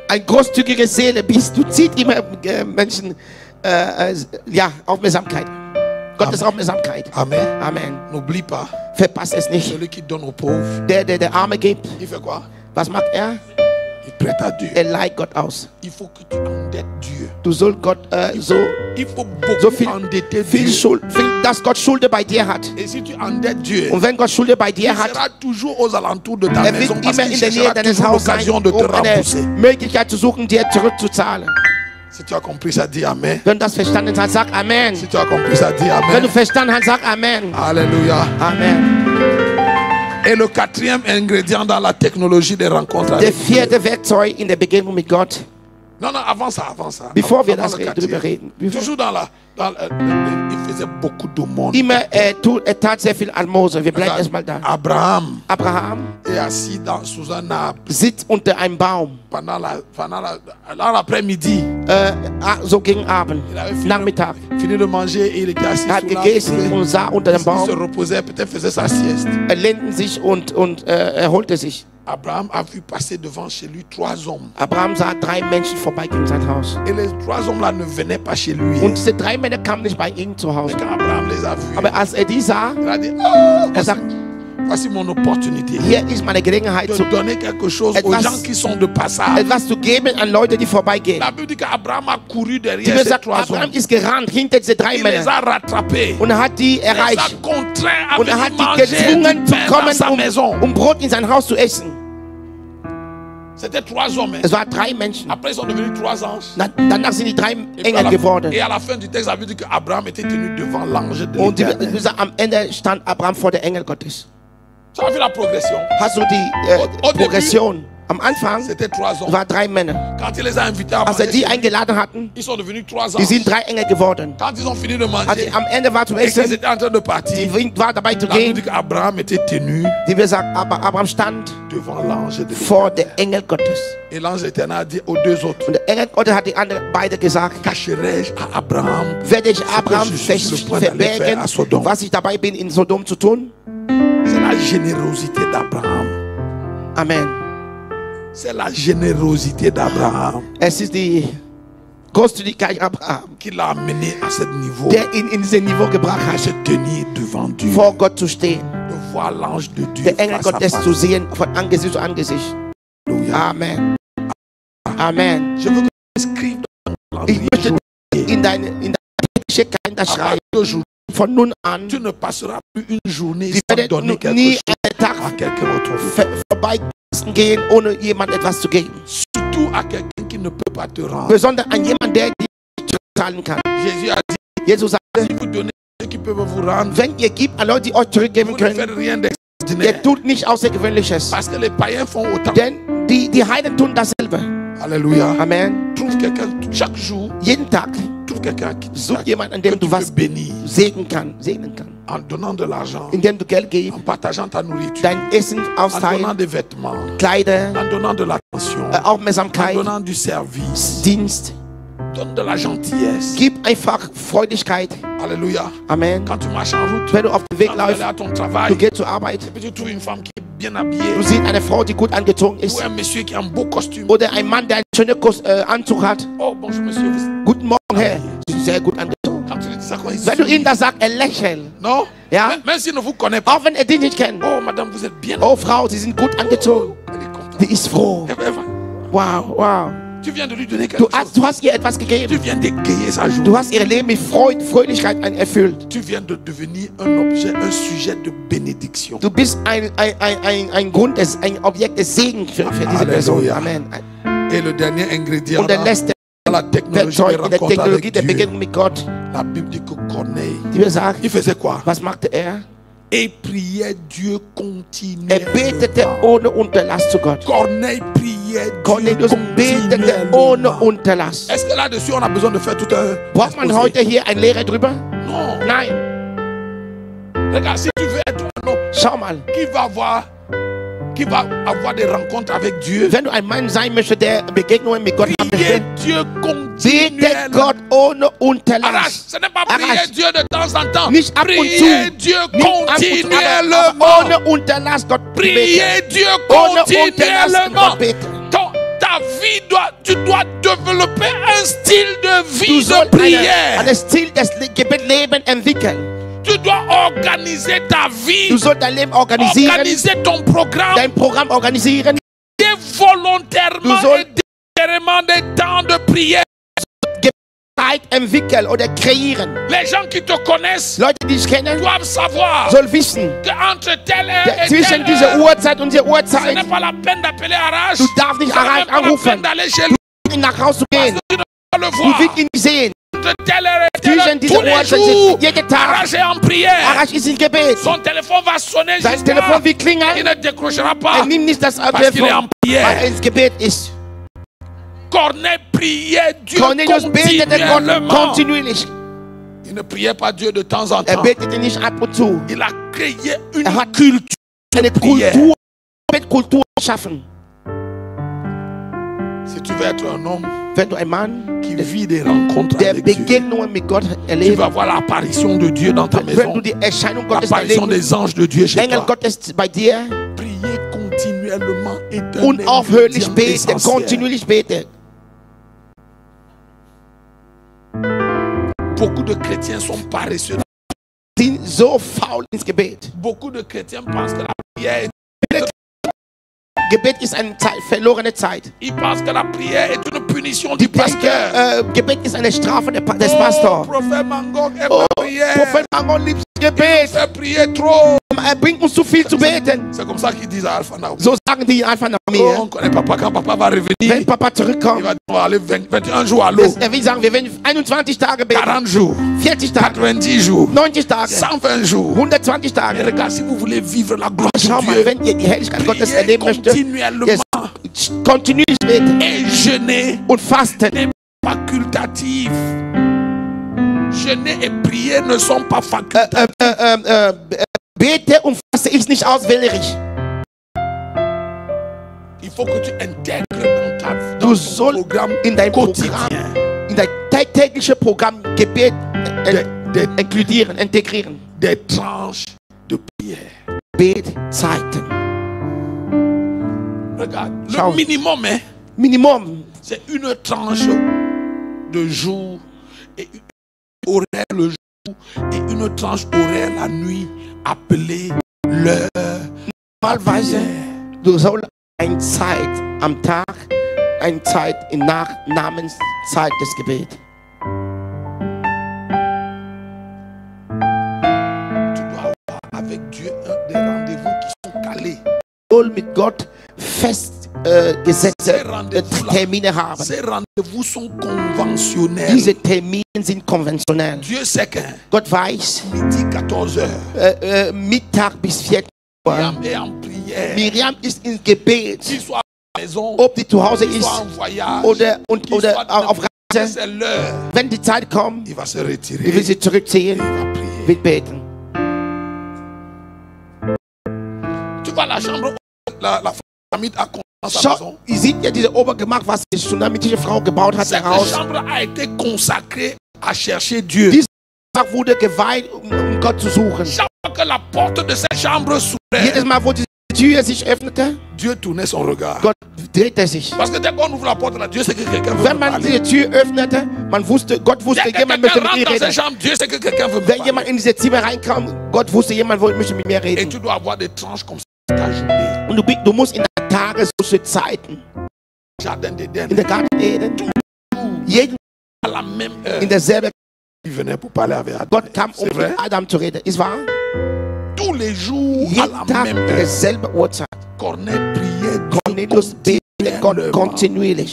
eine großzügige Seele bist, du ziehst immer Menschen ja, Aufmerksamkeit. Gottes Aufmerksamkeit. Amen. Amen. N'oublie pas, Verpass es nicht. celui qui donne aux pauvres, Der Arme gibt, il fait quoi? was macht er? Il prête à Dieu. Er leiht Gott aus. Il faut que tu endettes Dieu. Du sollst Gott so Il faut beaucoup so viel endetter viel Dieu. Schuld, dass Gott Schulde bei dir hat. Et si tu endettes Dieu, Und wenn Gott Schulde bei il dir hat, sera toujours aux alentours de ta er maison wird parce immer qu'il in der Nähe cherchera deines toujours Hauses sein, l'occasion de te um eine rembourser. Möglichkeit zu suchen, dir zurückzuzahlen. Si tu as compris ça, dis Amen. Wenn du das verstanden hast, sag Amen. Si tu as compris ça, dis Wenn du Amen. verstanden hast, sag Amen. Alléluia. Amen. Et le quatrième ingrédient dans la technologie des rencontres Der avec Dieu. vierte Werkzeug in der Begegnung mit Gott, Non, non, avant ça, avant ça. bevor wir Avant das le drüber quatrième. reden. Bevor, Toujours il faisait beaucoup d'aumônes. immer, tat sehr viel Almose. Wir bleiben erstmal da. Abraham Abraham est assis sous un arbre sitzt unter einem Baum, pendant l'après-midi. So gegen Abend, Il avait Nachmittag. fini de manger et il était assis Er hat sous gegessen l'arbre. und sah unter dem Il se Baum, reposait, peut-être faisait sa sieste. er lehnte sich und erholte sich. Abraham a vu passer devant chez lui 3 hommes. Abraham sah 3 Menschen vorbeigehen in sein Haus. Et les 3 hommes-là ne venaient pas chez lui. Und diese 3 Männer kamen nicht bei ihm zu Hause. Mais quand Abraham les a vus, Aber als er die sah, il a dit, oh, er sagt, voici mon opportunité hier ist meine Gelegenheit, de donner quelque chose aux Etwas- gens qui sont de passage. etwas zu geben an Leute, die vorbeigehen. La Bible dit qu'Abraham a couru Die derrière Bibel ces sagt, 3 Abraham hommes. ist gerannt hinter diese 3 Il les Männer a rattrapés. und er hat die Il les a erreicht. contraints à Und er venir hat die manger gezwungen du zu pain dans sa kommen, maison. um Brot in sein Haus zu essen. C'était 3 hommes. Hein. Es waren 3 Menschen. Après, ils sont devenus 3 anges. Danach sind die 3 Et puis Engel geworden. et à la fin du texte, ça veut dire qu'Abraham était tenu devant l'ange de Und l'Éternel. am Ende stand Abraham vor der Engel Gottes. Tu as vu la progression? Hast du die Au début- Progression? Am Anfang c'était 3 hommes. waren 3 Männer. Quand il les a invités à Als manger, die eingeladen hatten, ils sont devenus 3 die anges. sind 3 Engel geworden. Quand ils ont fini de Als manger, die am Ende war zum et qu'ils Essen, étaient en train de partir, die Wind war dabei zu la Bible gehen, dit qu'Abraham était tenu die wir sagen, aber Abraham stand devant l'ange de vor l'Éternel. der Engel Gottes. Et l'ange éternel a dit aux 2 autres, Und der Engel Gottes hat die anderen beide gesagt, cacherai-je à Abraham werde ich ce Abraham que je suis sur le point d'aller faire verbergen, à Sodome? was ich dabei bin, in Sodom zu tun? C'est la générosité d'Abraham. Amen. C'est la générosité d'Abraham Es ist die Großzügigkeit Abraham, qui l'a amené à ce niveau, der ihn in dieses Niveau gebracht de hat, se tenir devant Dieu, vor Gott zu stehen, de voir l'ange de Dieu der Engel face à Gottes face. zu sehen, von Angesicht zu Angesicht. Alléluia. Amen. Amen. Je veux que tu inscrives dans le Ich möchte calendrier in deine Kalender à schreiben, partir d'aujourd'hui, von nun an, tu ne passeras plus une journée Sie sans werden donner quelque nie chose einen Tag à quelqu'un autre. vorbeigehen, ohne jemand etwas zu geben. Surtout à quelqu'un qui ne peut pas te rendre. Besonders an jemanden, der dir nicht zahlen kann. Jésus a dit, Jesus sagte, si vous donnez à ceux qui peuvent vous rendre, wenn ihr gebt an Leute, die euch zurückgeben vous ne faites können, rien ihr d'extraordinaire. tut nicht Außergewöhnliches. Parce que les païens font autant. Denn die Heiden tun dasselbe. Alléluia. Amen. Trouve quelqu'un chaque jour. Jeden Tag Trouve quelqu'un qui such jemanden, an que dem tu du peux was bénir segnen kann. en donnant de l'argent, Indem du Geld gibst, en partageant ta nourriture, dein Essen en donnant austeilen, des vêtements, Kleider, en donnant de l'attention, en Aufmerksamkeit, donnant du service. Dienst. Donne de la gentillesse. Gib einfach Freudigkeit. Alléluia. Amen. Quand tu marches en route, Wenn du auf dem Weg quand tu läufst, es à ton travail, du gehst zur Arbeit, et puis tu trouves une femme qui est bien habillée, du siehst eine Frau, die gut angezogen ou ist, un monsieur qui a un beau costume. oder ein Mann, der einen schönen Anzug hat. Oh, bonjour monsieur. Guten Morgen, Herr. Sie sind sehr gut angezogen. Quand tu lui dis ça, quand il Wenn du sourit, ihm das sagst, er lächelt. non? Ja? Même s'il ne vous connaît pas. Auch wenn er dich nicht kennt. Oh, madame, vous êtes bien. Oh, Frau, Sie sind gut angezogen. Elle est contente. Die ist froh. Wow, wow. Tu viens de lui donner quelque chose. Du hast ihr etwas Tu gegeben. viens d'égayer sa journée. Du hast ihr Leben mit Freudigkeit erfüllt. Tu viens de devenir un objet, un sujet de bénédiction. Du bist ein Objekt des Segens für diese Person. Halleluja. Amen. Et le dernier ingrédient Und der letzte dans la technologie des Werkzeug in der rencontres Technologie avec der Dieu, Begegnung mit Gott, la Bible dit que Corneille, die wir sagen, il faisait quoi? was machte er? Et priait Dieu Er continuellement. betete ohne Unterlass zu Gott. Corneille priait Dieu Cornelius betete ohne continuellement. Unterlass. Est-ce que là-dessus on a besoin de faire tout un... Braucht man heute hier eine Lehre drüber? Non. Nein. Regarde, si tu veux être un homme Schau mal, qui va avoir des rencontres avec Dieu, wenn du ein Mann sein möchtest, der Begegnungen mit Gott haben prier möchte, Dieu bete Gott continuellement. ohne Arrache, Unterlass. ce n'est pas prier Arrache. Dieu de temps en temps. Nicht ab und Prier zu. Dieu Nicht ab und zu, aber continuellement. ohne Unterlass Gott beten. Prier Dieu Ohne Unterlass continuellement. Gott beten. Ta vie tu dois développer un style de Du vie de sollst prière. ein Stil des Gebetslebens entwickeln. Tu dois organiser ta vie. Du sollst dein Leben organisieren, Organiser ton programme. dein Programm organisieren. Et volontairement Du sollst- et délibérément des temps de prière. Zeit entwickeln oder kreieren. Les gens qui te connaissent Leute, die dich kennen, doivent savoir sollen wissen, que entre telle heure et zwischen telle dieser heure, Uhrzeit und dieser ce Uhrzeit, n'est pas la peine d'appeler Arrache. du darfst nicht Ce n'est Arrache même pas la anrufen, peine d'aller chez lui. ihn nach Hause zu gehen. Tu ne peux pas le Du voir. willst ihn nicht sehen. Entre telle heure et telle heure, Zwischen dieser tous les Uhrzeit, jours, jeden Tag, Arrache est en prière. Arrache ist im Gebet. Son téléphone va sonner Sein jusqu'à Telefon wird il klingeln. ne décrochera pas Er nimmt nicht das parce qu'il est en Telefon, prière. weil er ins Gebet ist. Corneille priait Dieu Cornelius betete Gott continuellement. kontinuierlich. Il ne priait pas Dieu de temps en Er temps. betete nicht ab und zu. Il a créé une Er hat culture eine de prière. Kultur schaffen. Si tu veux être un homme Wenn du ein Mann qui vit des rencontres der avec Dieu, Begegnungen mit Gott tu erlebt, vas voir l'apparition de Dieu dans ta wenn maison, du die Erscheinung Gottes l'apparition erlebst, des anges de Dieu chez Engel toi. Gottes bei dir, Prier continuellement est un unaufhörlich ingrédient beten, essentiel. kontinuierlich beten. Beaucoup de chrétiens sont paresseux. Sind so faul ins Gebet. Beaucoup de chrétiens pensent que la prière est... Gebet ist eine verlorene Zeit. Ils pensent que la prière est une punition du pasteur. Gebet ist eine Strafe des Oh, Pastors. prophète Mangok aime Oh, la prière. Prophet Mangon liebt Gebet. Fait prier trop. Er bringt uns zu viel zu beten. C'est comme ça qu'ils disent à Alpha Naomi. So sagen die einfach nach Oh, mir. on connaît papa quand papa va revenir. Wenn Papa Il zurückkommt, va dire on va aller 21 jours à l'eau. er will sagen, wir werden 21 Tage beten, 40 jours. 40 Tage, 90 jours. 90 Tage, 120 jours. 120 Et Tage. regarde, si vous voulez vivre la gloire Schau de mal, Dieu, wenn ihr die Herrlichkeit Gottes priez erleben möchtet, continuellement. jetzt kontinuierlich beten. Et jeûner Und fasten. n'est pas facultatif. Jeûner et prier ne sont pas facultatifs. Bete und faste ist nicht auswählerisch. Il faut que tu intègres dans Du ton sollst programme in dein quotidien Programm, in dein tägliches Programm Gebet integrieren. des tranches de prière. Betzeiten. Regarde, Schau. le minimum, hein, Minimum. c'est une tranche de jour et une horaire le jour et une tranche horaire la nuit appelée l'heure. Normalerweise, du sollst eine Zeit am Tag, eine Zeit in Namenszeit des Gebets. Tu dois avoir avec Dieu des rendez-vous qui sont calés. Du sollst mit Gott festgesetzte Termine haben. Ces rendez-vous sont conventionnels. Diese Termine sind konventionell. Dieu sait que Gott weiß, midi 14 heures, Mittag bis 4 Uhr. Miriam est en prière. Miriam ist im Gebet. Qu'il soit à la maison, Ob die zu Hause qu'il ist soit en voyage, oder qu'il soit auf Reise. c'est l'heure. Wenn die Zeit kommt, Il va se will retirer. sie zurückziehen, Il va prier. will beten. Tu vois la chambre, la famille a construit dans sa Schau, maison. ihr seht ja diese Obergemach, was die tsunamitische Frau gebaut hat Cette daraus. chambre a été consacrée à chercher Dieu. Diese Gemach wurde geweiht, um Gott zu suchen. Chaque fois que la porte de cette chambre s'ouvrait, Jedes Mal, wo die Tür sich öffnete, Dieu tournait son regard. Gott drehte sich. Parce que dès qu'on ouvre la porte là, Dieu sait que quelqu'un veut Wenn me man parler. diese Tür öffnete, Gott wusste, Dès que jemand quelqu'un möchte mit rentre mir dans cette reden. chambre, Dieu sait que quelqu'un veut me Wenn parler. jemand in diese Zimmer reinkam, Gott wusste, jemand möchte mit mir Et reden. tu dois avoir des tranches comme ça ta journée. Und du musst in der Tage solche Zeiten, Jardin d'Éden, in der Garten Eden, jeden à la même heure, in derselben il venait pour parler avec Adam. Gott kam, C'est vrai? mit Adam zu reden. Ist wahr? Tous les jours, à Jeden la Tag même in heure, derselben Uhrzeit. Corneille priait Dieu Cornelius betete Gott continuellement. kontinuierlich.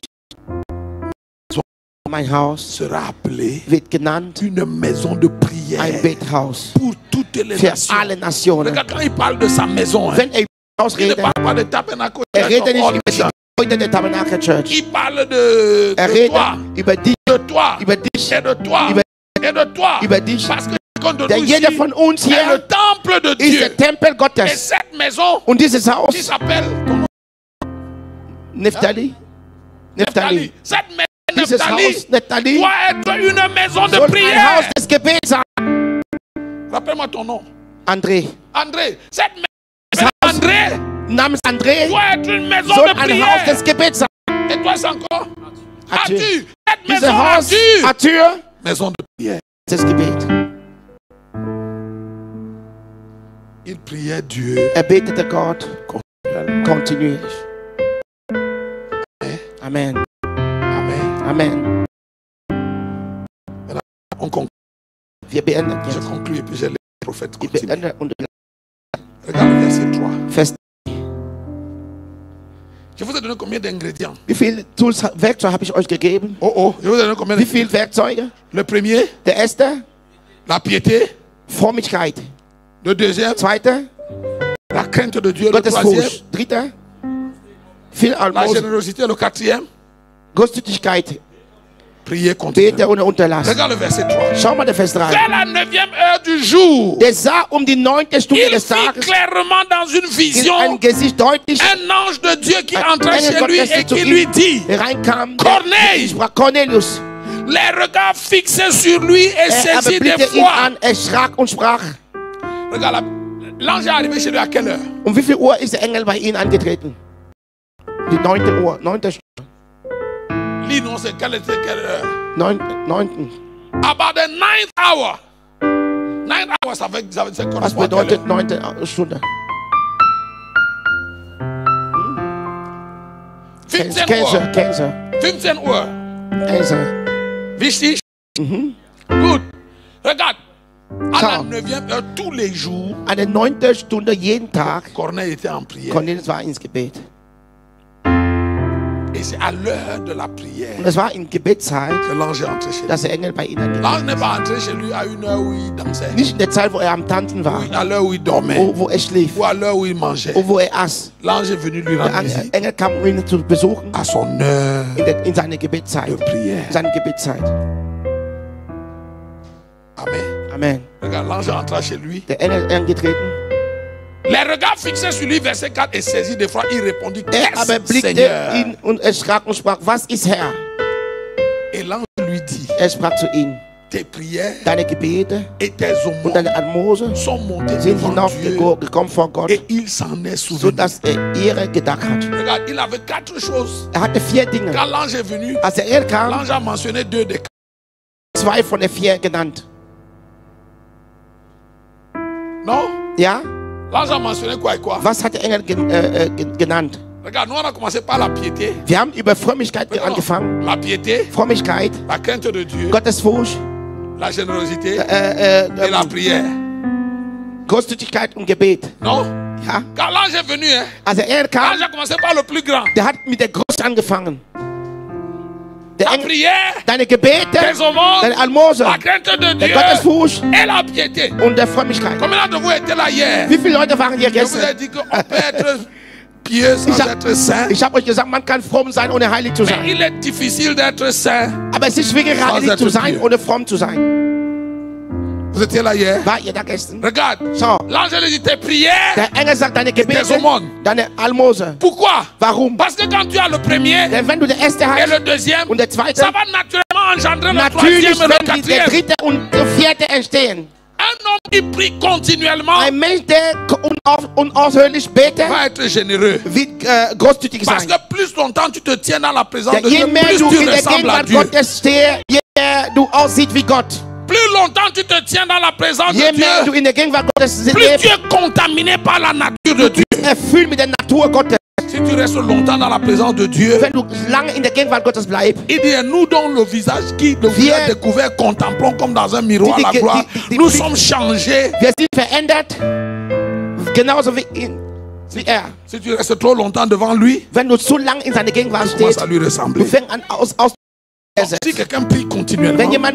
Mein Haus Sera appelé wird genannt une maison de prière ein Bethaus pour toutes les für nations. alle Nationen. Regarde, quand il parle de sa maison, hein, Wenn er Haus il ne redet, parle pas de tabernacle. redet nicht all über nations. die Leute der Tabernakel Church. Il parle de Redet toi, über dich, de toi, über dich, et de toi, über- et de toi. über dich. Parce que chacun de Denn nous jeder ici von uns est le hier temple de ist Dieu. der Tempel Et Gottes. cette maison Und dieses qui Haus, s'appelle Neftali, Neftali. Cette maison dieses Neftali Haus, Neftali, doit être une maison de soll ein Haus prière. des Gebets sein. Rappelle-moi ton nom. André, André. Cette Das maison Haus- André namens André, doit être une maison soll de ein Haus prière. des Gebets sein. Et toi, c'est encore Arthur. Arthur. Cette Dieses maison Haus, Arthur. Arthur, Maison de prière. des Gebet. Il priait Dieu. Betete Gott kontinuierlich. Amen. Amen. Amen. On conclut. Wir beenden Je jetzt. conclue et puis j'ai les prophètes Wir continuent. beenden und Regarde le verset 3. fest. Je vous ai donné combien d'ingrédients? Wie viele Tools, Werkzeuge habe ich euch gegeben? Oh oh, je vous ai donné combien Wie d'ingrédients? viele Werkzeuge? Le premier, Der erste, la piété. Frömmigkeit. Le deuxième, Zweite, la crainte de Dieu. Le troisième, Gottesfurcht. Dritte, viel la Almosen. générosité. Le quatrième, Großzügigkeit. prier Bete continuellement. ohne Unterlass. Regarde le verset 3. Schau mal der Vers 3. Vers la 9e heure du jour, Der sah die 9. Stunde il des vit Tages clairement dans une in vision ein Gesicht deutlich un ange de Dieu qui Ein entrait Engel chez lui Gottes et zu qui ihm lui dit, hereinkam. Corneille. Ich sprach Cornelius. les regards fixés sur lui et Er saisi blickte ihn d'effroi. an, erschrak und sprach. Regarde, l'ange est arrivé chez lui à quelle heure? Um wie viel Uhr ist der Engel bei ihnen angetreten? Die 9. Uhr. 9. Stunde. Lis non, c'est quelle heure? 9. About the 9th hour. 9 hours, ça Was correspond à quelle bedeutet heure? 9. Stunde? 15 Käse, Uhr. Käse, 15 Uhr. Käse. Wichtig? Mhm. Good. Regarde. À Schau. la 9e heure, tous les jours, An der 9. Stunde jeden Tag, Corneille était en prière. Cornelius war ins Gebet. Et c'est à l'heure de la prière Und es war in Gebetszeit, que l'ange est entré chez lui. dass der Engel bei ihnen L'ange n'est pas entré chez lui à une heure où il dansait, nicht in der Zeit, wo am Tanzen war, à l'heure où il dormait, wo schlief, ou à l'heure où il mangeait. wo aß. L'ange est venu lui rendre Der visite Engel kam, um ihn zu besuchen à son heure in seine Gebetszeit. de prière. Seine Gebetszeit. Amen. Amen. Regarde, l'ange entra chez lui. Der Engel ist eingetreten. Les regards fixés sur lui, verset 4, et saisi de foi, il répondit, Aber qu'est-ce, blickte Seigneur? ihn und erschrak und sprach, was ist Herr? Et l'ange lui dit, Sprach zu ihm, tes prières deine Gebete et tes und aumônes deine Almosen sont montées sind devant Dieu, hinaufgekommen vor Gott, et il s'en est souvenu. sodass ihre gedacht hat. Regarde, il avait 4 choses. Hatte 4 Dinge. Quand l'ange est venu, Als der Engel kam, l'ange a mentionné 2 des 2 von den 4 genannt. Non? Ja? L'ange a mentionné quoi et quoi? Was hat der Engel genannt? Regarde, nous on a commencé par la piété. Wir haben über Frömmigkeit angefangen. La piété, Frömmigkeit, la crainte de Dieu, Gottesfurcht, la générosité et la prière. Großzügigkeit und Gebet. Non? Ja? Quand l'ange est venu, hein, Als der Engel kam, l'ange a commencé par le plus grand. der hat mit der Großen angefangen. Der La Engel, prière, deine Gebete, tes aumônes, deine Almosen, la crainte de der Dieu Gottesfurcht et la piété. und der Frömmigkeit. Combien de vous étaient là hier? Wie viele Leute waren hier Je vous ai gestern? dit qu'on peut être pieux sans être saint. Ich habe euch gesagt, man kann fromm sein, ohne heilig zu Mais sein. il est difficile d'être saint. Aber es ist schwierig, heilig zu sein, ohne fromm zu sein. Vous étiez là hier? War ihr da gestern? Regarde, So, l'ange lui dit tes prières. der Engel sagt, deine Gebete, tes aumônes. deine Almosen. Pourquoi? Warum? Parce que quand tu as le premier Denn wenn du der Erste et hast le deuxième, und der Zweite, ça va naturellement engendrer le natürlich troisième et le werden der quatrième. Dritte und der Vierte entstehen. Un homme qui prie continuellement Ein Mensch, der unaufhörlich betet, va être généreux. wird großzügig Parce sein. que plus longtemps tu te tiens dans la présence Ja, de je Dieu, mehr plus du tu in der ressembles à Gegenwart Dieu. Gottes stehst, je mehr du aussiehst wie Gott. Plus longtemps tu te tiens dans la présence Je de mehr du Dieu, in der Gegenwart Gottes plus lebst, tu es contaminé par la nature de Dieu. erfüllt mit der Natur Gottes. Si tu restes longtemps dans la présence de Dieu, Wenn du lange in der Gegenwart Gottes bleibst, il dit nous dont le visage le visage découvert contemplons comme dans un miroir la gloire, nous sommes changés. wir sind verändert, genauso wie er. Si tu restes trop longtemps devant lui, Wenn du zu lange in seiner Gegenwart tu commences stehst, à lui du ressembler. fängst an Si quelqu'un prie Wenn continuellement, jemand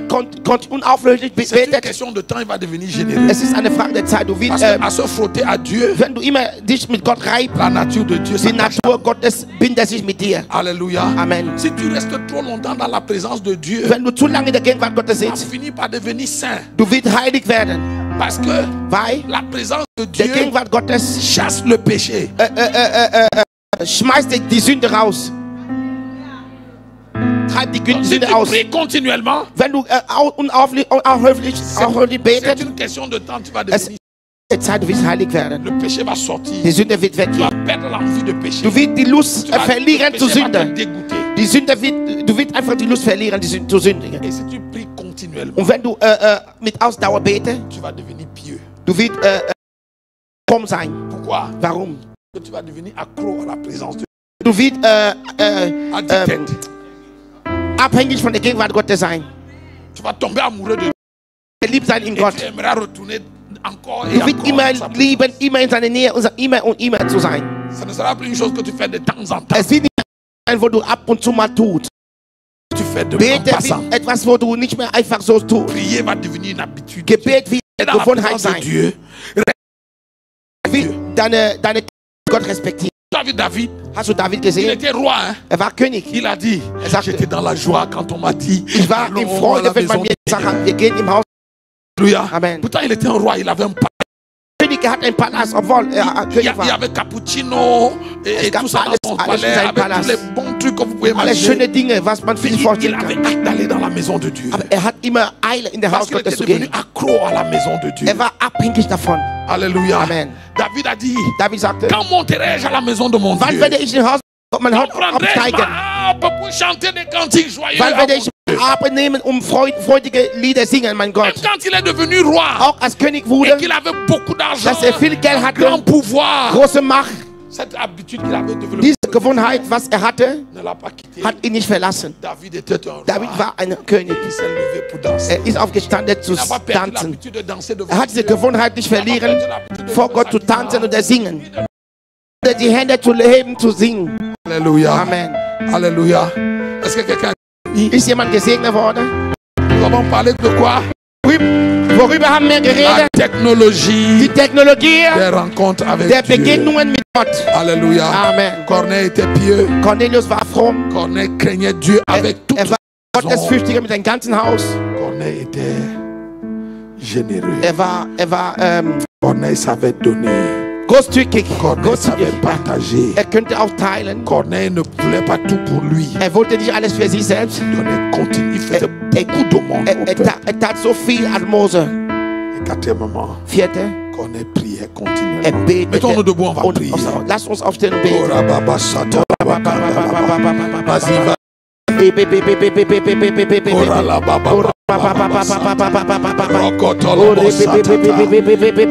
unaufhörlich c'est une betet, question de temps, il va devenir généreux. es ist eine Frage der Zeit. Du willst, Parce qu'à se frotter à Dieu, wenn du immer dich mit Gott reibst, la nature de Dieu die s'attache. Natur Gottes bindet sich mit dir. Alléluia. Amen. Si tu restes trop longtemps dans la présence de Dieu, Wenn du zu lange in der Gegenwart Gottes tu sitzt, finis par devenir saint. du wirst heilig werden, Parce que weil la présence de der Dieu Gegenwart Gottes chasse le péché. schmeißt die Sünde raus. Treibt die Donc, si Sünde tu aus. pries continuellement, Wenn du unaufhörlich c'est betest, une question de temps, tu vas es devenir. der Zeit, du wirst heilig werden. Le péché va sortir. Die Sünde wird Tu vas weggehen. perdre l'envie de pécher. Du wirst die Lust Tu vas- verlieren le zu péché va te Sünde. dégoûter. Die Sünde du wirst einfach die Lust verlieren, zu sündigen. Et si tu pries continuellement, Und wenn du mit Ausdauer betest, tu vas devenir pieux. du wirst fromm sein. Pourquoi? Warum? Parce que tu vas devenir accro à la présence de Du wirst Dieu. abhängig von der Gegenwart Gottes sein. Tu vas tomber amoureux de Dieu. Verliebt sein in Et Gott. tu aimeras retourner encore et Du wirst encore. immer dans sa présence. lieben, immer in seiner Nähe und immer und immer zu sein. Ça ne sera plus une chose que tu fais de temps en temps. Es wird nicht sein, wo du ab und zu mal tust. Tu fais de Bete en passant. wird etwas, wo du nicht mehr einfach so tust. Prier va devenir une habitude. Gebet wird Et eine dans la Gewohnheit présence de sein. Dieu, Wird deine Gott respektieren. tu as vu David, Hast du David il gesehen? était roi. Hein? Er war König. Il a dit, sagte, j'étais dans la joie quand on m'a dit, Ich war allons in à la Freude, wenn man maison mir du gesagt Seigneur. hat, wir gehen im Haus. Alléluia. Amen. Pourtant, il était un roi, il avait un palais. König hat einen Palast, obwohl er Il y König war. avait cappuccino et gab tout ça dans son alles in palais, seinem avec tous Palast. les bons trucs que vous pouvez Alle imaginer. schöne Dinge, was man sich Il vorstellen avait kann. hâte d'aller dans la maison de Dieu. Aber er hat immer Eile, in der Parce Haus qu'il Gottes était zu devenu gehen. accro à la maison de Dieu. Er war abhängig davon. Alléluia. Amen. David a dit, David sagte, quand monterai-je à la maison de mon wann Dieu? werde ich in Haus mein Haus Prendrai-je absteigen? ma harpe pour chanter des cantiques joyeux Wann à werde mon ich Dieu? Harpe nehmen, freudige Lieder singen, mein Même Gott? quand il est devenu roi Auch als König et wurde, qu'il avait beaucoup d'argent, dass er viel Geld hatte, grand pouvoir, große Macht, cette habitude qu'il avait développée diese Gewohnheit, was er hatte, ne l'a pas quitté. hat ihn nicht verlassen. David était un roi. David war ein König. Il s'est levé pour danser. Er ist aufgestanden zu Il n'a pas perdu tanzen. l'habitude de danser devant Er hat diese Dieu. Gewohnheit nicht Il n'a pas verlieren, perdu l'habitude de vor jouer Gott sa zu guitare. tanzen oder singen. Oder die Hände zu heben, zu singen. Alléluia. Amen. Alléluia. Est-ce que quelqu'un Ist jemand gesegnet worden? Nous avons parlé de quoi? Worüber haben wir La geredet? technologie Die Technologie des rencontres avec der Dieu. Begegnungen mit Gott. Alléluia. Amen. Corneille était pieux. Cornelius war fromm. Corneille craignait Dieu avec toute Er war Gottesfürchtiger mit seinem ganzen Haus. Corneille était généreux. Er war Corneille savait donner. großzügig. Corneille savait partager. Er könnte auch teilen. Corneille ne voulait pas tout pour lui. Er wollte nicht alles für sich selbst. Il donnait continue. Il faisait beaucoup d'aumônes au peuple. Er tat so viel an Mose. Et quatrièmement, Vierte, Corneille priait er continuellement. betete. Mettons-nous debout, on va Und prier. lass uns aufstehen und beten. Ora baba sata wakanda laba. Vas-y, va. Ora la baba baba sata. Rokotolo bo satata.